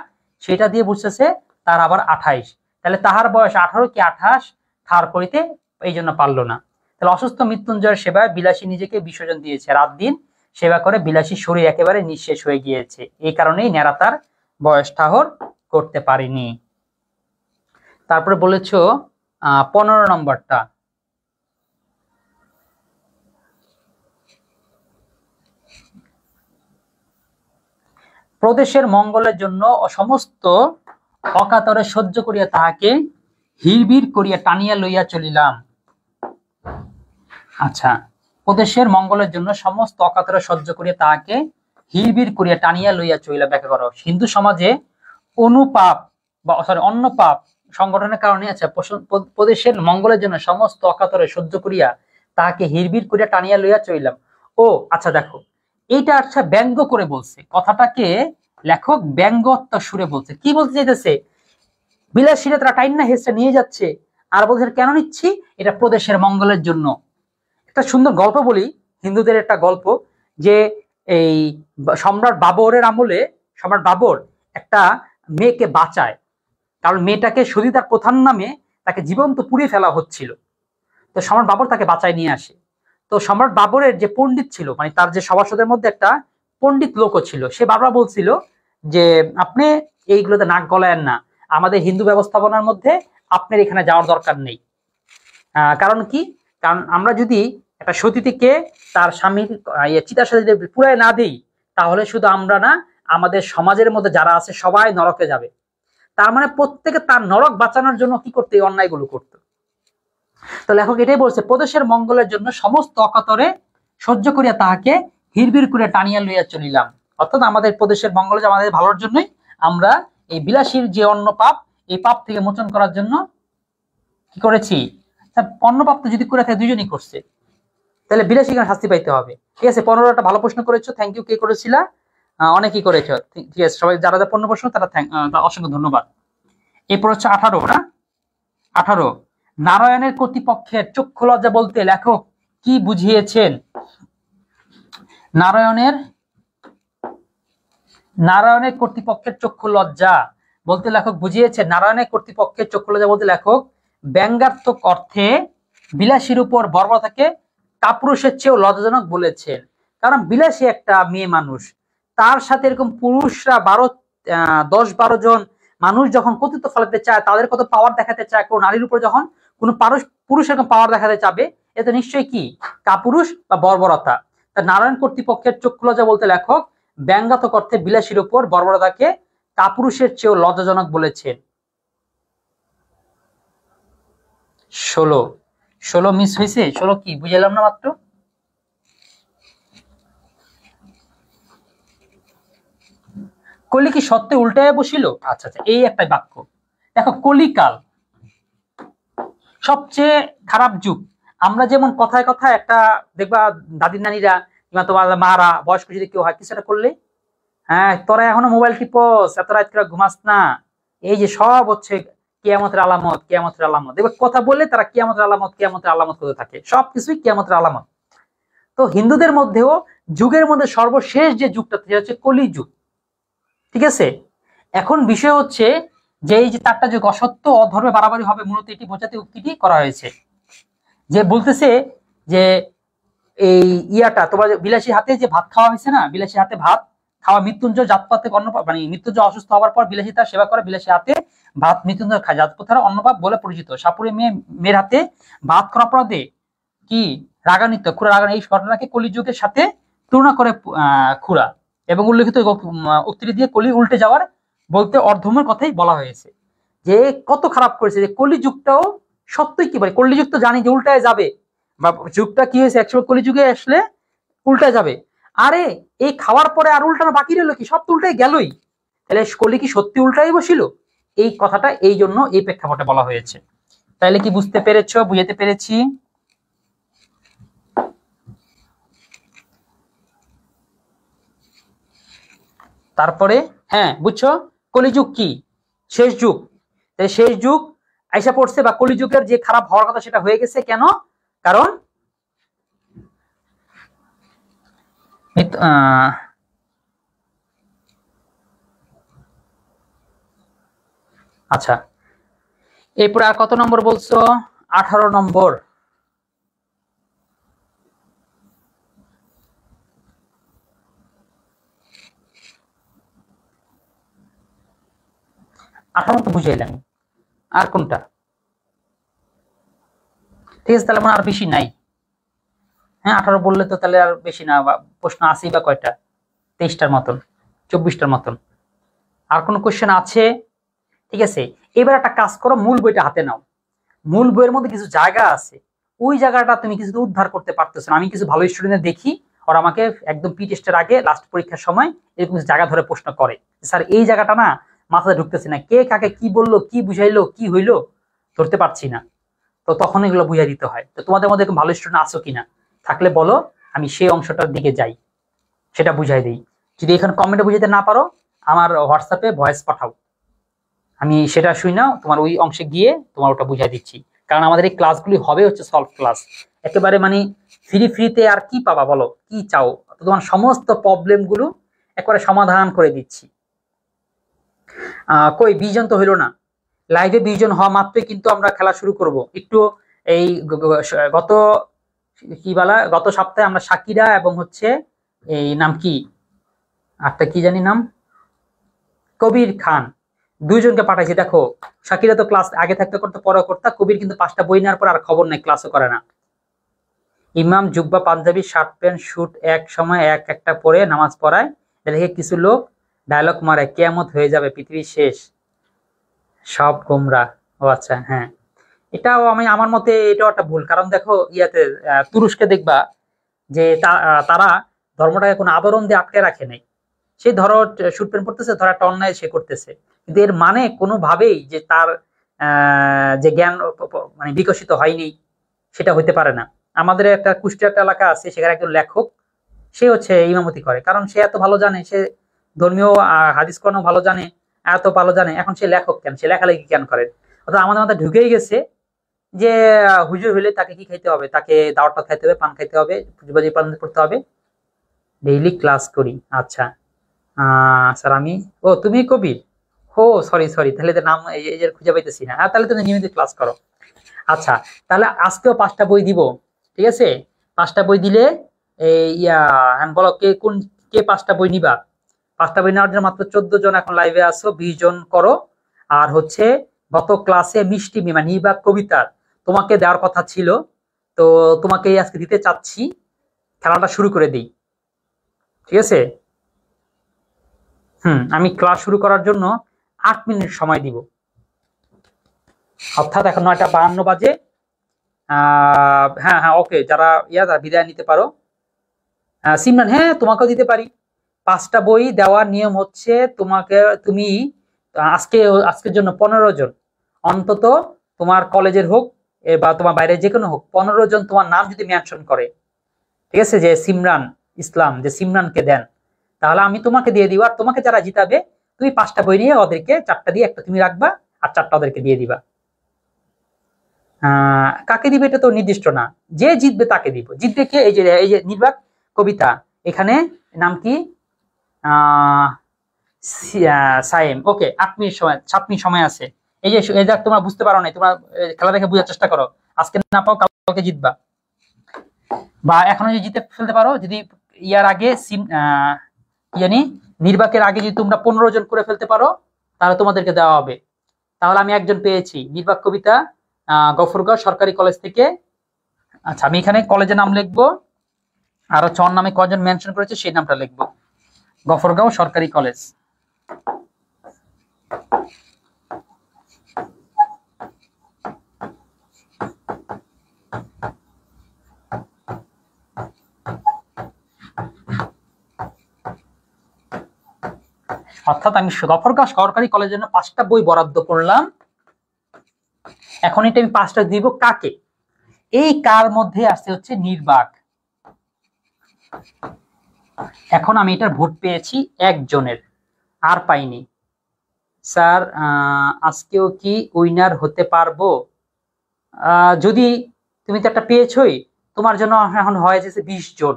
সেটা দিয়ে বুঝতেছে তার আবার 28। তাহলে তাহার বয়স 18 কি 28 ঠার করিতে এই জন্য পারলো না। তাহলে অসুস্থ মৃত্যুঞ্জয়ের সেবায় বিলাসী নিজেকে বিসর্জন দিয়েছে, রাত দিন সেবা করে বিলাসীর শরীর একেবারে নিঃশেষ হয়ে গিয়েছে, এই কারণেই ন্যাড়া তার বয়স ঠাহর করতে পারিনি। তারপরে বলেছ 15 নম্বরটা, প্রদেশের মঙ্গলের জন্য সমস্ত অকাতরে সহ্য করিয়া তাহাকে হিড়বিড় করিয়া টানিয়া লইয়া চলিলাম। আচ্ছা, প্রদেশের মঙ্গলের জন্য সমস্ত অকাতরে সহ্য করিয়া তাহাকে হিড়বিড় করিয়া টানিয়া লইয়া চলিলাম ব্যাখ্যা করো। হিন্দু সমাজে অনুপাপ বা সরি অন্নপাপ সংগঠনের কারণে, আচ্ছা, প্রদেশের মঙ্গলের জন্য সমস্ত অকাতরে সহ্য করিয়া তাহাকে হিড়বিড় করিয়া টানিয়া লইয়া চলিলাম। ও আচ্ছা, দেখো এইটা আচ্ছা ব্যঙ্গ করে বলছে, কথাটাকে লেখক ব্যঙ্গত্ব সুরে বলছে। কি বলতে চাইতেছে? বিলাসীরা তারা টাইনা হেসে নিয়ে যাচ্ছে, আর বলছে কেন নিচ্ছি? এটা প্রদেশের মঙ্গলের জন্য। একটা সুন্দর গল্প বলি, হিন্দুদের একটা গল্প, যে এই সম্রাট বাবরের আমলে সম্রাট বাবর একটা মেয়েকে বাঁচায়, কারণ মেয়েটাকে সতীদার প্রধান নামে তাকে জীবন্ত পুড়িয়ে ফেলা হচ্ছিল। তো সম্রাট বাবর তাকে বাঁচায় নিয়ে আসে। তো সম্রাট বাবরের যে পণ্ডিত ছিল, মানে তার যে সভাসদের মধ্যে একটা পণ্ডিত লোকও ছিল, সে বারবার বলছিল যে আপনি এইগুলোতে নাক গলায়েন না, আমাদের হিন্দু ব্যবস্থাপনার মধ্যে আপনার এখানে যাওয়ার দরকার নেই। কারণ কি? কারণ আমরা যদি একটা সতীকে তার স্বামীর চিতার সাথে পুরায় না দিই, তাহলে শুধু আমরা না, আমাদের সমাজের মধ্যে যারা আছে সবাই নরকে যাবে। তার মানে প্রত্যেকে তার নরক বাঁচানোর জন্য কি করতে? এই অন্যায়গুলো করতো। তো লেখক এটাই বলছে, প্রদেশের মঙ্গলের জন্য সমস্ত অকাতরে সহ্য করিয়া তাহাকে হিড়বিড় করে টানিয়া লইয়া চলিলাম। অর্থাৎ আমাদের প্রদেশের মঙ্গল, আমাদের ভালোর জন্যই আমরা এই বিলাসীর যে অন্য পাপ, এই পাপ থেকে মোচন করার জন্য কি করেছি? অন্য পাপ তো যদি করে থাকে দুইজনই করছে, তাহলে বিলাসী কেন শাস্তি পাইতে হবে? ঠিক আছে, 15টা ভালো প্রশ্ন করেছো, থ্যাংক ইউ। কে করেছিলা? অনেকেই করেছো, ঠিক আছে। সবাই যারা 15 প্রশ্ন তারা অসংখ্য ধন্যবাদ। এরপর হচ্ছে 18 না? 18, নারায়ণের কর্তৃপক্ষের চক্ষু লজ্জা বলতে লেখক কি বুঝিয়েছেন? নারায়ণের কর্তৃপক্ষের চক্ষু লজ্জা বলতে লেখক বুঝিয়েছেন, নারায়ণের কর্তৃপক্ষের চক্ষু লজ্জা বলতে লেখক ব্যঙ্গাত্মক অর্থে বিলাসীর উপর বর্বরতাকে কাপুরুষের চেয়েও লজ্জাজনক বলেছেন। কারণ বিলাসী একটা মেয়ে মানুষ, তার সাথে এরকম পুরুষরা 10-12 জন মানুষ যখন কর্তৃত্ব ফলাতে চায়, তাদের কত পাওয়ার দেখাতে চায়, কোন নারীর উপর যখন কোন পুরুষ এরকম পাওয়ার দেখাতে চাবে, এতে নিশ্চয়ই কি কাপুরুষ বা বর্বরতা। তা নারায়ণ কর্তৃপক্ষের চক্ষু লজ্জা বলতে লেখক ব্যঙ্গাত্মক অর্থে বিলাসীর উপর বর্বরতাকে কাপুরুষের চেয়েও লজ্জাজনক বলেছেন। 16 মিস হয়েছে। 16 কি বুঝালাম না মাত্র? কলি কি সত্যি উল্টায় বসিল? আচ্ছা আচ্ছা, এই একটা বাক্য দেখো, কলিকাল সবচেয়ে খারাপ যুগ। আমরা যেমন কথায় কথায় একটা দেখবা, দাদি নানিরা কিংবা তোমার মারা বয়স্ক যদি কেউ হয় কিছু একটা করলে, হ্যাঁ তোরা এখনো মোবাইল টিপস, এত রাত করে ঘুমাস না, এই যে সব হচ্ছে কিয়ামতের আলামত, কিয়ামতের আলামত। দেখবে কথা বললে তারা কিয়ামতের আলামত, কিয়ামতের আলামত করতে থাকে, সবকিছুই কিয়ামতের আলামত। তো হিন্দুদের মধ্যেও যুগের মধ্যে সর্বশেষ যে যুগটা সেটা হচ্ছে কলি যুগ। ঠিক আছে, এখন বিষয় হচ্ছে যে এই যে 4টা যুগ অসত্য অধর্মে বাড়াবাড়ি হবে, মূলত এটি বোঝাতে উক্তিটি করা হয়েছে। যে বলতেছে যে এই ইয়াটা তোমার বিলাসী হাতে যে ভাত খাওয়া হয়েছে না, বিলাসী হাতে ভাত খাওয়া, মৃত্যুঞ্জয় জাতপাতে অন্নপাত, মানে মৃত্যুঞ্জয় অসুস্থ হওয়ার পর বিলাসী তার সেবা করে, বিলাসী হাতে ভাত মৃত্যুঞ্জয় খায়, জাতপথার অন্নপাত বলে পরিচিত। সাপুরে মেয়ের হাতে ভাত খাওয়ার অপরাধে কি রাগান্বিত খুড়া রাগান, এই ঘটনাকে কলিযুগের সাথে তুলনা করে খুড়া, এবং উল্লেখিত উক্তি দিয়ে কলি উল্টে যাওয়ার বলতে অর্ধমের কথাই বলা হয়েছে। যে কত খারাপ করেছে, যে কলিযুগটাও সত্যই কি বলে, কলিযুগ তো জানি যে উল্টায় যাবে, বা যুগটা কি হয়েছে একসময় কলিযুগে আসলে উল্টায় যাবে। আরে এই খাওয়ার পরে আর উল্টানো বাকি রইলো কি, সব তো উল্টাই গেলই, তাহলে কলি কি সত্যি উল্টাই বসিল? এই কথাটা এই জন্য এই প্রেক্ষাপটে বলা হয়েছে। তাইলে কি বুঝতে পেরেছ, বুঝাতে পেরেছি? তারপরে হ্যাঁ বুঝছো, কলিযুগ কি শেষ যুগ, শেষ যুগ আইসা পড়ছে, বা কলিযুগের যে খারাপ হওয়ার কথা সেটা হয়ে গেছে। কেন? কারণ আচ্ছা, এরপরে আর কত নম্বর বলছো? 18 নম্বর। আঠারো তো বুঝাইলাম, আর কোনটা? ঠিক আছে, তাহলে আর বেশি নাই। হ্যাঁ 18 বললে তো তাহলে আর বেশি না, প্রশ্ন আছেই বা কয়টা, 23টার মতন, 24টার মতন। আর কোনো কোশ্চেন আছে? ঠিক আছে, এবার একটা কাজ করো, মূল বইটা হাতে নাও। মূল বইয়ের মধ্যে কিছু জায়গা আছে, ওই জায়গাটা তুমি কিছু উদ্ধার করতে পারতেছো না। আমি কিছু ভালো স্টুডেন্ট দেখি, ওরা আমাকে একদম পি টেস্টের আগে লাস্ট পরীক্ষার সময় এরকম জায়গা ধরে প্রশ্ন করে, স্যার এই জায়গাটা না মাথায় ঢুকতেছে না, কে কাকে কি বললো, কি বুঝাইলো, কি হইলো ধরতে পারছি না। তো তখন এগুলো বুঝাই দিতে হয়। তো তোমাদের মধ্যে ভালো স্টুডেন্ট আছো কিনা, থাকলে বলো, আমি সেই অংশটার দিকে যাই, সেটা বুঝাই দিই। যদি এখানে কমেন্টে বুঝাতে না পারো, আমার হোয়াটসঅ্যাপে ভয়েস পাঠাও, আমি সেটা শুই না তোমার ওই অংশে গিয়ে তোমার ওটা বুঝাই দিচ্ছি। কারণ আমাদের এই ক্লাসগুলি হবে হচ্ছে সলভ ক্লাস, একেবারে মানে ফ্রিতে আর কি পাবা বলো, কি চাও? তোমার সমস্ত প্রবলেম গুলো একবারে সমাধান করে দিচ্ছি। কই 20 জন তো হইলো না, লাইভে 20 জন হওয়া মাত্রই কিন্তু আমরা খেলা শুরু করব। একটু এই গত কি বলা, গত সপ্তাহে আমরা সাকিরা এবং হচ্ছে এই নাম কি, একটা কি জানি নাম, কবির খান, দুইজনকে পাঠাইছি। দেখো শাকিরা তো ক্লাস আগে থাকতে করতে, পরে করতে, কবির কিন্তু 5টা বই নেওয়ার পর আর খবর নাই, ক্লাসও করে না। ইমাম জুব্বা পাঞ্জাবি শার্ট প্যান্ট শুট এক সময় একটা পরে নামাজ পড়ায়, দেখে কিছু লোক ডায়লগ মারে, কিয়ামত হয়ে যাবে, পৃথিবী শেষ, সব গোমরা। ও আচ্ছা, হ্যাঁ এটাও আমি আমার মতে এটাও একটা ভুল। কারণ দেখো ইয়াতে তুরস্কে দেখবা যে তারা ধর্মটাকে কোনো আবরণ দিয়ে আটকে রাখে নাই। সে ধরো শুট প্যান্ট পড়তেছে, ধরো একটা অন্যায় সে করতেছে, কিন্তু এর মানে কোনোভাবেই যে তার যে জ্ঞান মানে বিকশিত হয়নি সেটা হইতে পারে না। আমাদের একটা কুষ্টিয়া একটা এলাকা আছে, সেখানে একজন লেখক, সে হচ্ছে ইমামতি করে, কারণ সে এত ভালো জানে, সে ধর্মীয় হাদিস কোরআনও ভালো জানে, এত ভালো জানে, এখন সে লেখক কেন, সে লেখালেখি কেন করে? অর্থাৎ আমাদের মাথায় ঢুকেই গেছে যে হুজুর হইলে তাকে কি খাইতে হবে, তাকে দাওয়াতটা খাইতে হবে, পান খাইতে হবে, পুঁজিবাজি পালন করতে হবে, ডেইলি ক্লাস করি। আচ্ছা স্যার আমি, ও তুমি কবির, ও সরি সরি, তাহলে তো নাম এই যে খুঁজে পাইতেছি না। তাহলে তুমি নিয়মিত ক্লাস করো। আচ্ছা তাহলে আজকেও 5টা বই দিব, ঠিক আছে? 5টা বই দিলে ইয়া বলো কে কোন, কে 5টা বই নিবা? 5টা বই নেওয়ার জন্য মাত্র 14 জন এখন লাইভে আসো, 20 জন করো। আর হচ্ছে গত ক্লাসে মিষ্টি মিমা নির্বাক কবিতার তোমাকে দেওয়ার কথা ছিল, তো তোমাকে আজকে দিতে চাচ্ছি, খেলাটা শুরু করে দিই, ঠিক আছে? আমি ক্লাস শুরু করার জন্য 8 মিনিট সময় দিব, অর্থাৎ এখন 9টা 52 বাজে। হ্যাঁ হ্যাঁ ওকে, যারা তারা বিদায় নিতে পারো। সিমরান, হ্যাঁ তোমাকেও দিতে পারি। 5টা বই দেওয়ার নিয়ম হচ্ছে, তুমি আজকের জন্য 15 জন অন্তত, তোমার কলেজের হোক বা তোমার বাইরে যে কোনো হোক, 15 জন তোমার নাম যদি মেনশন করে, ঠিক আছে, যে সিমরান ইসলাম, যে সিমরানকে দেন, তাহলে আমি তোমাকে দিয়ে দিব। আর তোমাকে যারা জিতাবে, তুমি 5টা বই নিয়ে ওদেরকে 4টা দিয়ে একটা তুমি রাখবা, আর 4টা ওদেরকে দিয়ে দিবা। কাকে দিবে এটা তো নির্দিষ্ট না, যে জিতবে তাকে দিব। জিতবে কে? এই যে নির্বাক কবিতা, এখানে নাম কি, সাইম। ওকে 8 মিনিট সময়, 7 মিনিট সময় আছে। এই যে তোমরা বুঝতে পারো না, তোমরা খেলা দেখে বোঝার চেষ্টা করো। আজকে না পাও কালকে জিতবা, বা এখনো যদি জিতে ফেলতে পারো, যদি ইয়ার আগে জানি নির্বাকের আগে যদি তোমরা 15 জন করে ফেলতে পারো তাহলে তোমাদেরকে দেওয়া হবে। তাহলে আমি একজন পেয়েছি, নির্বাক কবিতা গফরগাঁও সরকারি কলেজ থেকে। আচ্ছা, আমি এখানে কলেজের নাম লিখবো, আর চর নামে কজন মেনশন করেছে সেই নামটা লিখবো, গফরগাঁও সরকারি কলেজ। অর্থাৎ আমি গফরগাঁও সরকারি কলেজের জন্য 5টা বই বরাদ্দ করলাম। এখন এটা আমি 5টা দিব কাকে? এই কার মধ্যে আসছে হচ্ছে নির্বাক। এখন আমি এটার ভোট পেয়েছি একজনের, আর পাইনি। স্যার আজকেও কি উইনার হতে পারবো? যদি তুমি তো একটা পেয়েছই, তোমার জন্য এখন হয়ে যাচ্ছে 20 জন,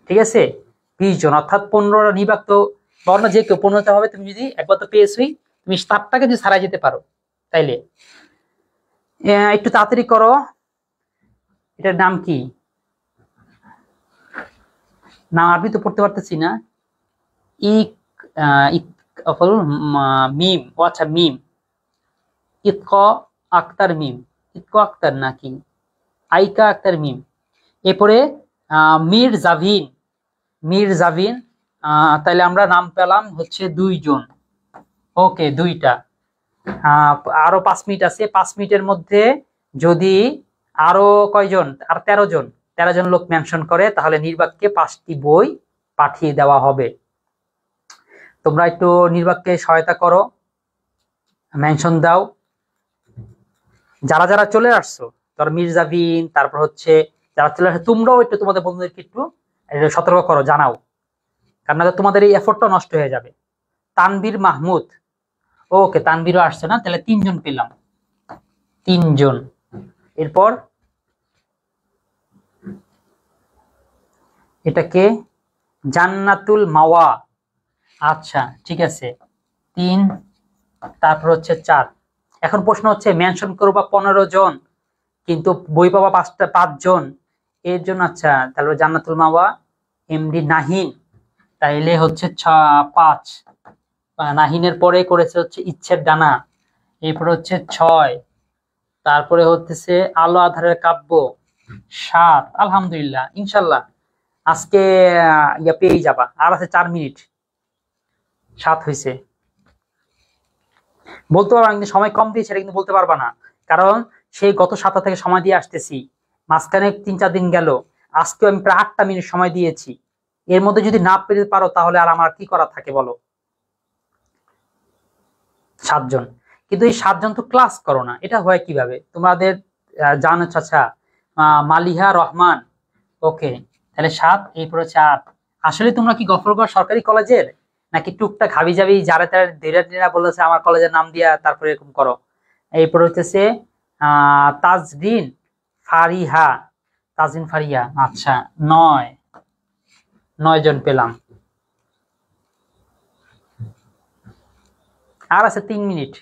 ঠিক আছে? 20 জন অর্থাৎ 15টা নির্বাক, তো বর্ণ যে কেউ 15টা হবে। তুমি যদি একবার তো পেয়েছই, তুমি 7টাকে যদি ছাড়াই যেতে পারো তাইলে একটু তাড়াতাড়ি করো। এটার নাম কি? নাম আরবি তো পড়তে পারতেছি না। মিম, ও আচ্ছা মিম, ইতক আক্তার মিম, ইতক আক্তার নাকি আইকা আক্তার মিম। এরপরে মীর জাভিন, মীর জাভিন। তাইলে আমরা নাম পেলাম হচ্ছে 2 জন। ওকে, 2টা। আরো 5 মিনিট আছে, 5 মিনিটের মধ্যে যদি আরো কয়জন, আর 13 জন, 13 জন লোক মেনশন করে তাহলে নির্বাককে 5টি বই পাঠিয়ে দেওয়া হবে। তোমরা একটু নির্বাককে সহায়তা করো, মেনশন দাও। যারা যারা চলে আসছো, ধর মির্জাবিন, তারপর হচ্ছে যারা চলে আসছে, তোমরাও একটু তোমাদের বন্ধুদেরকে একটু সতর্ক করো, জানাও, কারণ তোমাদের এই এফোর্টটা নষ্ট হয়ে যাবে। তানভীর মাহমুদ, ওকে, তানভীরও আসছে না, তাহলে 3 জন পেলাম, 3 জন। এরপর এটাকে জান্নাতুল মাওয়া, আচ্ছা ঠিক আছে, 3, তারপর হচ্ছে 4। এখন প্রশ্ন হচ্ছে মেনশন করবা 15 জন, কিন্তু বই পাবা 5 জন, এর জন্য আচ্ছা তাহলে জান্নাতুল মাওয়া, এমডি নাহিন, তাইলে হচ্ছে 5। নাহিনের পরে করেছে হচ্ছে ইচ্ছের ডানা, এরপরে হচ্ছে 6, তারপরে হচ্ছে আলো আধারের কাব্য 7। আলহামদুলিল্লাহ, ইনশাল্লাহ আজকে পেয়ে যাবা। আর আছে 4 মিনিট, 7 হয়েছে। বলতে পারবা কিন্তু সময় কম দিয়েছে, এটা কিন্তু বলতে পারবা না, কারণ সেই গত সপ্তাহ থেকে সময় দিয়ে আসতেছি, মাঝখানে 3-4 দিন গেল, আজকে আমি প্রায় 8টা মিনিট সময় দিয়েছি। এর মধ্যে যদি না পেরে পারো তাহলে আর আমার কি করা থাকে বলো? 7 জন, কিন্তু এই 7 জন তো ক্লাস করো না, এটা হয় কিভাবে? তোমাদের জানো চাচা মালিহা রহমান, ওকে, তাহলে 7, এরপর হচ্ছে 8। আসলে তোমরা কি গফরগাঁও সরকারি কলেজের, নাকি টুকটাক হাবি যাবি যারা তারা ধীরে বলেছে আমার কলেজের নাম দিয়া তারপরে এরকম করো? এরপর হচ্ছে তাজরিন ফারিহা, তাজরিন ফারিয়া, আচ্ছা 9 জন পেলাম। আর আছে 3 মিনিট,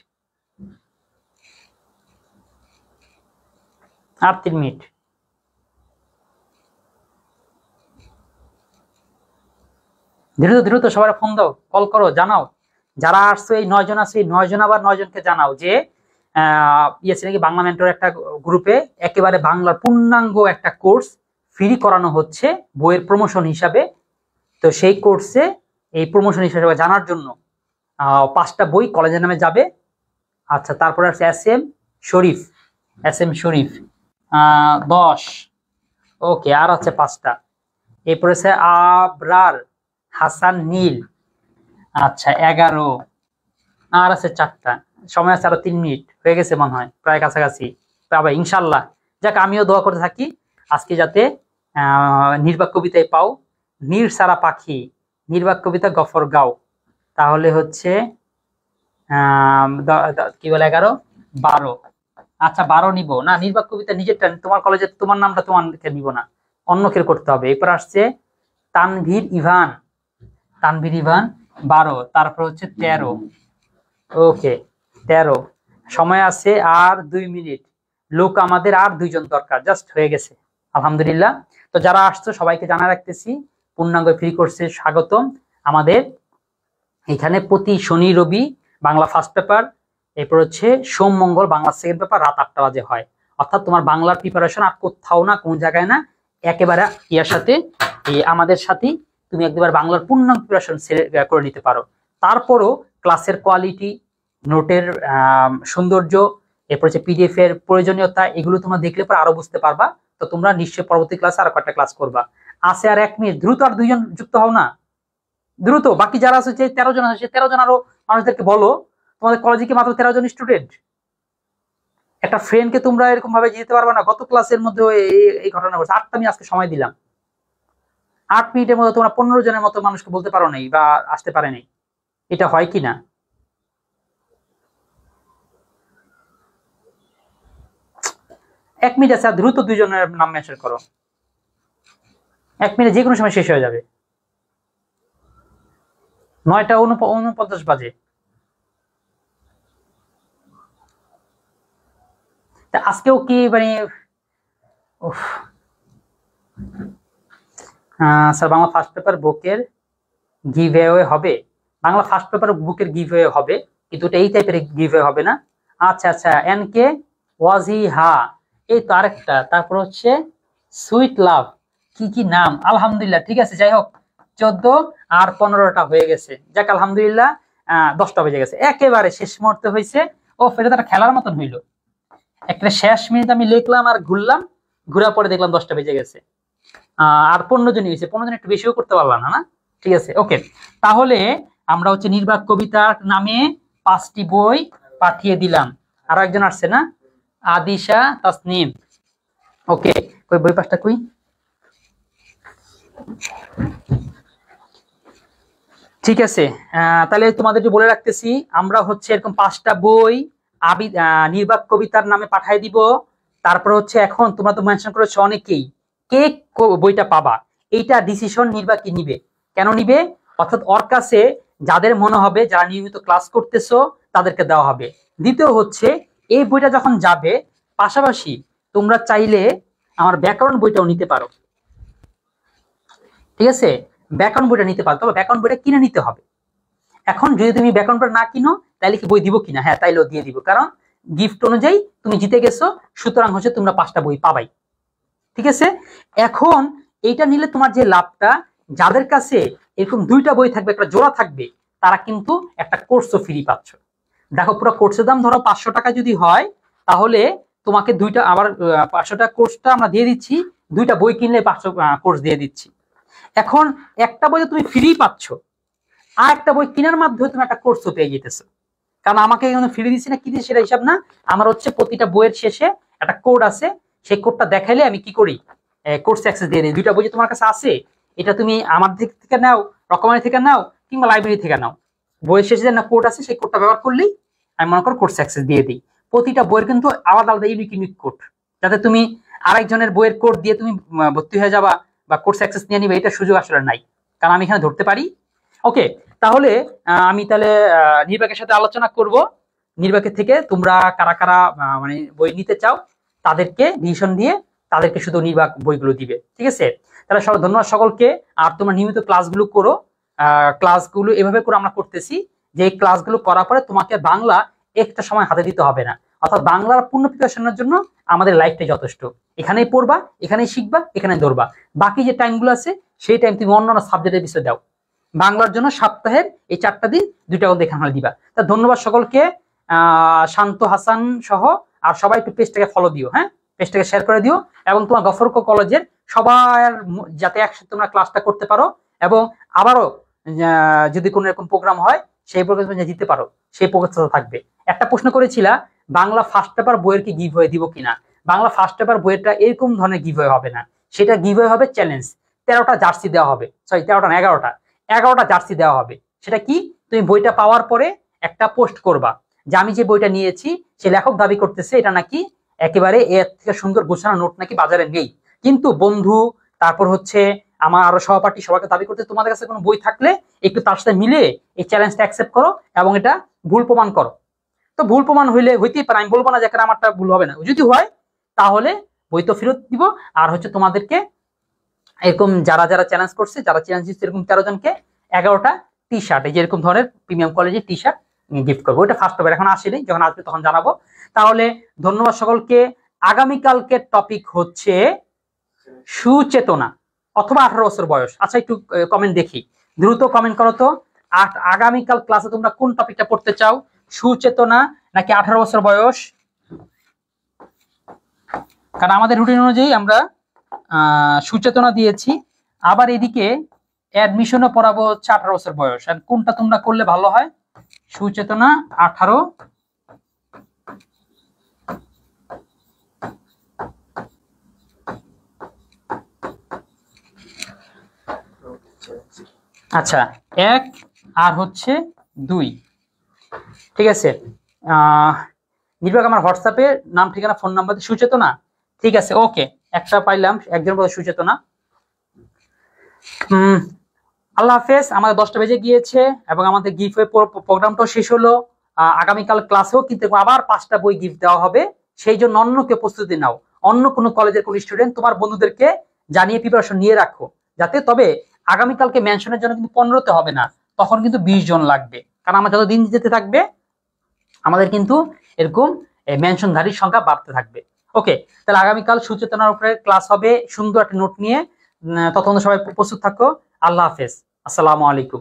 আর 3 মিনিট। দ্রুত সবাই ফোন দাও, কল করো, জানাও যারা আসছো। এই 9 জন আছে, এই 9 জন আবার 9 জনকে জানাও যে নাকি বাংলা মেন্টর একটা গ্রুপে একেবারে বাংলার পূর্ণাঙ্গ একটা কোর্স ফ্রি করানো হচ্ছে বইয়ের প্রমোশন হিসাবে। তো সেই কোর্সে এই প্রমোশন হিসাবে জানার জন্য 5টা বই কলেজের নামে যাবে। আচ্ছা, তারপরে আছে এস এম শরীফ, 10, ওকে, আর আছে 5টা। এরপরে আছে আবরার হাসান নীল, আচ্ছা 11, আর আছে 4টা। সময় আছে আরো 3 মিনিট, হয়ে গেছে মনে হয়, প্রায় কাছাকাছি পাবে ইনশাল্লাহ। যাক, আমিও দোয়া করতে থাকি আজকে যাতে নির্বাক কবিতায় পাও নীর সারা পাখি, নির্বাক কবিতা গফরগাঁও। তাহলে হচ্ছে কি বলে 11, 12। আচ্ছা 12 নিব না, নির্বাক কবিতা নিজেরটা, তোমার কলেজে তোমার নামটা তোমাকে নিব না, অন্য কেউ করতে হবে। এরপর আসছে তানভীর ইভান, 12, তারপর হচ্ছে 13, ওকে 13। সময় আছে আর 2 মিনিট, লোক আমাদের আর 2 জন দরকার, জাস্ট হয়ে গেছে। আলহামদুলিল্লাহ। তো যারা আসছো সবাইকে জানা রাখতেছি পূর্ণাঙ্গ ফ্রি কোর্সে স্বাগতম। আমাদের এখানে প্রতি শনি রবি বাংলা ফার্স্ট পেপার, এরপর হচ্ছে সোম মঙ্গল বাংলা সেকেন্ড পেপার রাত 8টা বাজে হয়। অর্থাৎ তোমার বাংলার প্রিপারেশন আর কোথাও না, কোন জায়গায় না, একেবারে ইয়ার সাথে আমাদের সাথেই তুমি একবার বাংলার পূর্ণাঙ্গ প্রিপারেশন করে নিতে পারো। তারপরও ক্লাসের কোয়ালিটি, নোটের সৌন্দর্য, এরপর হচ্ছে পিডিএফ এর প্রয়োজনীয়তা, এগুলো তোমরা দেখলে পরে আরো বুঝতে পারবা। তো তোমরা নিশ্চয়ই পরবর্তী ক্লাসে আরো কয়েকটা ক্লাস করবা। আছে আর 1 মিনিট, দ্রুত আর 2 জন যুক্ত হও না, দ্রুত। বাকি যারা আছে যে 13 জন আছে, 13 জন আরো মানুষদেরকে বলো। তোমাদের কলেজে কি মাত্র 13 জন স্টুডেন্ট? একটা ফ্রেন্ডকে তোমরা এরকম ভাবে যেতে পারবে না? গত ক্লাসের মধ্যে এই ঘটনা ঘটছে। 8টা আমি আজকে সময় দিলাম, 8 মিনিটের মধ্যে তোমরা 15 জনের মতো মানুষকে বলতে পারো নাই বা আসতে পারে নাই। এটা হয় কি না? 1 মিনিট আছে, দ্রুত 2 জনের নাম মেনশন করো। 1 মিনিট যে কোনো সময় শেষ হয়ে যাবে। 9টা 49 বাজে। তা আজকেও কি মানে স্যার বাংলা ফার্স্ট পেপার বুকের গিভঅ্যাওয়ে হবে? বাংলা ফার্স্ট পেপার বুকের গিভঅ্যাওয়ে হবে, কিন্তু এটা এই টাইপের গিভঅ্যাওয়ে হবে না। আচ্ছা আচ্ছা, এনকে ওয়াজি হা, এই তো আরেকটা। তারপর হচ্ছে সুইট লাভ, কি কি নাম! আলহামদুলিল্লাহ, ঠিক আছে। যাই হোক, 14 আর 15টা হয়ে গেছে। যাক আলহামদুলিল্লাহ, 10টা বেজে গেছে, একেবারে শেষ মুহূর্তে হয়েছে। ও এটা তো একটা খেলার মতন হইলো। একটা শেষ মিনিট আমি লিখলাম আর ঘুরলাম, ঘুরার পরে দেখলাম 10টা বেজে গেছে। আর 15 জন হয়েছে, 15 জন একটু বেশিও করতে পারলাম না, না? ঠিক আছে, ওকে। তাহলে আমরা হচ্ছে নির্বাক কবিতার নামে 5টি বই পাঠিয়ে দিলাম। আরো একজন আসছে না, আদিশা তাসনিম। ওকে, কই বই 5টা কই? ঠিক আছে, তাহলে তোমাদের বলে রাখতেছি, আমরা হচ্ছে এরকম 5টা বই নির্বাক কবিতার নামে পাঠিয়ে দিব। তারপর হচ্ছে এখন তোমরা তো মেনশন করেছো অনেকেই, কে বইটা পাবা, এইটা ডিসিশন নির্বাকই নিবে। কেন নিবে? অর্থাৎ ওর কাছে যাদের মনে হবে, যারা নিয়মিত ক্লাস করতেছো তাদেরকে দেওয়া হবে। দ্বিতীয় হচ্ছে, এই বইটা যখন যাবে, পাশাপাশি তোমরা চাইলে আমার ব্যাকরণ বইটাও নিতে পারো। ঠিক আছে, ব্যাকরণ বইটা নিতে পারো, তবে ব্যাকরণ বইটা কিনে নিতে হবে। এখন যদি তুমি ব্যাকরণ বই না কিনো, তাহলে কি বই দিব কিনা? হ্যাঁ, তাইলেও দিয়ে দিব, কারণ গিফট অনুযায়ী তুমি জিতে গেছো, সুতরাং হচ্ছে তোমরা 5টা বই পাবাই। ঠিক আছে, এখন এইটা নিলে তোমার যে লাভটা, যাদের কাছে এরকম 2টা বই থাকবে, একটা জোড়া থাকবে, তারা কিন্তু একটা কোর্সও ফ্রি পাচ্ছ। দেখো, পুরো কোর্সের দাম ধরো 500 টাকা যদি হয়, তাহলে তোমাকে 2টা আবার 500 টাকা কোর্সটা আমরা দিয়ে দিচ্ছি, 2টা বই কিনলে 500 কোর্স দিয়ে দিচ্ছি। এখন একটা বই তুমি ফ্রি পাচ্ছ, আর একটা বই কেনার মাধ্যমে তুমি একটা কোর্সও পেয়ে যেতেছো। কারণ আমাকে এখানে ফ্রি দিচ্ছি না, কি দিচ্ছি সেটা হিসাব না। আমার হচ্ছে প্রতিটা বইয়ের শেষে একটা কোড আছে, সেই কোডটা দেখাইলে আমি কি করি, কোর্স অ্যাক্সেস দিয়ে দিই। 2টা বই তোমার কাছে আছে, এটা তুমি আমার দিক থেকে নাও, রকমারি থেকে নাও, কিংবা লাইব্রেরি থেকে নাও, বইয়ের শেষে যে না কোড আছে, সেই কোডটা ব্যবহার করলেই আমি মনে করো কোর্স অ্যাক্সেস দিয়ে দিই। প্রতিটা বইয়ের কিন্তু আলাদা আলাদা ইউনিক ইউনিক কোড, যাতে তুমি আরেকজনের বইয়ের কোড দিয়ে তুমি ভর্তি হয়ে যাবা বা কোর্স অ্যাক্সেস নিয়ে নিবে, এটা সুযোগ আসলে নাই, কারণ আমি এখানে ধরতে পারি। ওকে, তাহলে আমি তাহলে নির্বাকের সাথে আলোচনা করব। নির্বাকের থেকে তোমরা কারা কারা মানে বই নিতে চাও, তাদেরকে ডিসিশন দিয়ে তাদেরকে শুধু নির্বাক বইগুলো দিবে। ঠিক আছে, তাহলে সব ধন্যবাদ সকলকে। আর তোমরা নিয়মিত ক্লাসগুলো করো। ক্লাসগুলো এভাবে করে আমরা করতেছি যে এই ক্লাসগুলো করার পরে তোমাকে বাংলা একটা সময় হাতে দিতে হবে না। অর্থাৎ বাংলার পূর্ণ প্রিপারেশনের জন্য আমাদের লাইফটাই যথেষ্ট। এখানেই পড়বা, এখানেই শিখবা, এখানে ধরবা। বাকি যে টাইমগুলো আছে, সেই টাইম তুমি অন্যান্য সাবজেক্টের বিষয়ে দাও। বাংলার জন্য সপ্তাহের এই 4টা দিন 2টা করে এখানে দিবা। তা ধন্যবাদ সকলকে, শান্ত হাসান সহ। আর সবাই একটু পেজটাকে ফলো দিও, হ্যাঁ, পেজটাকে শেয়ার করে দিও, এবং তোমার গফরকো কলেজের সবার যাতে একসাথে তোমরা ক্লাসটা করতে পারো, এবং আবারও যদি কোনো এরকম প্রোগ্রাম হয়, সেই প্রোগ্রামে দিতে পারো, সেই প্রচেষ্টা থাকবে। একটা প্রশ্ন করেছিলা, বাংলা ফার্স্ট পেপার বইয়ের কি গিভওয়ে দিব কিনা? বাংলা ফার্স্ট পেপার বইয়েরটা এরকম ধরনের গিভওয়ে হবে না, সেটা গিভওয়ে হবে চ্যালেঞ্জ। 13টা জার্সি দেওয়া হবে, সরি 13টা না, 11টা জার্সি দেওয়া হবে। সেটা কি, তুমি বইটা পাওয়ার পরে একটা পোস্ট করবা যে আমি যে বইটা নিয়েছি, সে লেখক দাবি করতেছে এটা নাকি একেবারে এর থেকে সুন্দর গোছানো নোট নাকি বাজারে নেই, কিন্তু বন্ধু, তারপর হচ্ছে আমার আরো সহপাঠী, সবাইকে দাবি করতে, তোমাদের কাছে কোনো বই থাকলে একটু তার সাথে মিলে এই চ্যালেঞ্জটা অ্যাকসেপ্ট করো এবং এটা ভুল প্রমাণ করো। তো ভুল প্রমাণ হইতেই পারে, আমি বলবো না যে আমারটা ভুল হবে না, যদি হয় তাহলে বই তো ফেরত দিব। আর হচ্ছে তোমাদেরকে এরকম যারা যারা চ্যালেঞ্জ করছে, যারা চ্যালেঞ্জ দিচ্ছে এরকম 13 জনকে 11টা টি শার্ট, এই যে এরকম ধরনের প্রিমিয়াম কোয়ালিটির টি শার্ট গিফট করবো। ওইটা ফার্স্ট হবে, এখন আসেনি, যখন আসবে তখন জানাবো। তাহলে ধন্যবাদ সকলকে। আগামীকালকের টপিক হচ্ছে সুচেতনা অথবা 18 বছর বয়স। আচ্ছা একটু কমেন্ট দেখি, দ্রুত কমেন্ট করো তো। আগামীকাল ক্লাসে তোমরা কোন টপিকটা পড়তে চাও, সুচেতনা নাকি 18 বছর বয়স? কারণ আমাদের রুটিন অনুযায়ী আমরা সুচেতনা দিয়েছি, আবার এদিকে অ্যাডমিশনও পড়াবো হচ্ছে 18 বছর বয়স। আর কোনটা তোমরা করলে ভালো হয়? সুচেতনা 18। আচ্ছা 1 আর হচ্ছে 2, ঠিক আছে। নির্বাক আমার হোয়াটসঅ্যাপে নাম ঠিকানা ফোন নাম্বার সুচেতনা, ঠিক আছে, ওকে, একটা পাইলাম, একজন বলে সুচেতনা। আল্লাহ হাফেজ। আমাদের 10টা বেজে গিয়েছে এবং আমাদের গিফট প্রোগ্রামটাও শেষ হলো। আগামীকাল ক্লাসেও কিন্তু আবার 5টা বই গিফট দেওয়া হবে, সেই জন্য অন্যকে প্রস্তুতি নাও। অন্য কোনো কলেজের কোন স্টুডেন্ট তোমার বন্ধুদেরকে জানিয়ে প্রিপারেশন নিয়ে রাখো যাতে, তবে আগামীকালকে মেনশনের জন্য কিন্তু 15তে হবে না, তখন কিন্তু 20 জন লাগবে। কারণ আমার যত দিন যেতে থাকবে আমাদের কিন্তু এরকম মেনশনধারীর সংখ্যা বাড়তে থাকবে। ওকে, তাহলে আগামীকাল সুচেতনার উপরে ক্লাস হবে, সুন্দর একটা নোট নিয়ে। ততক্ষণ সবাই প্রস্তুত থাকো। আল্লাহ হাফেজ, আসসালামু আলাইকুম।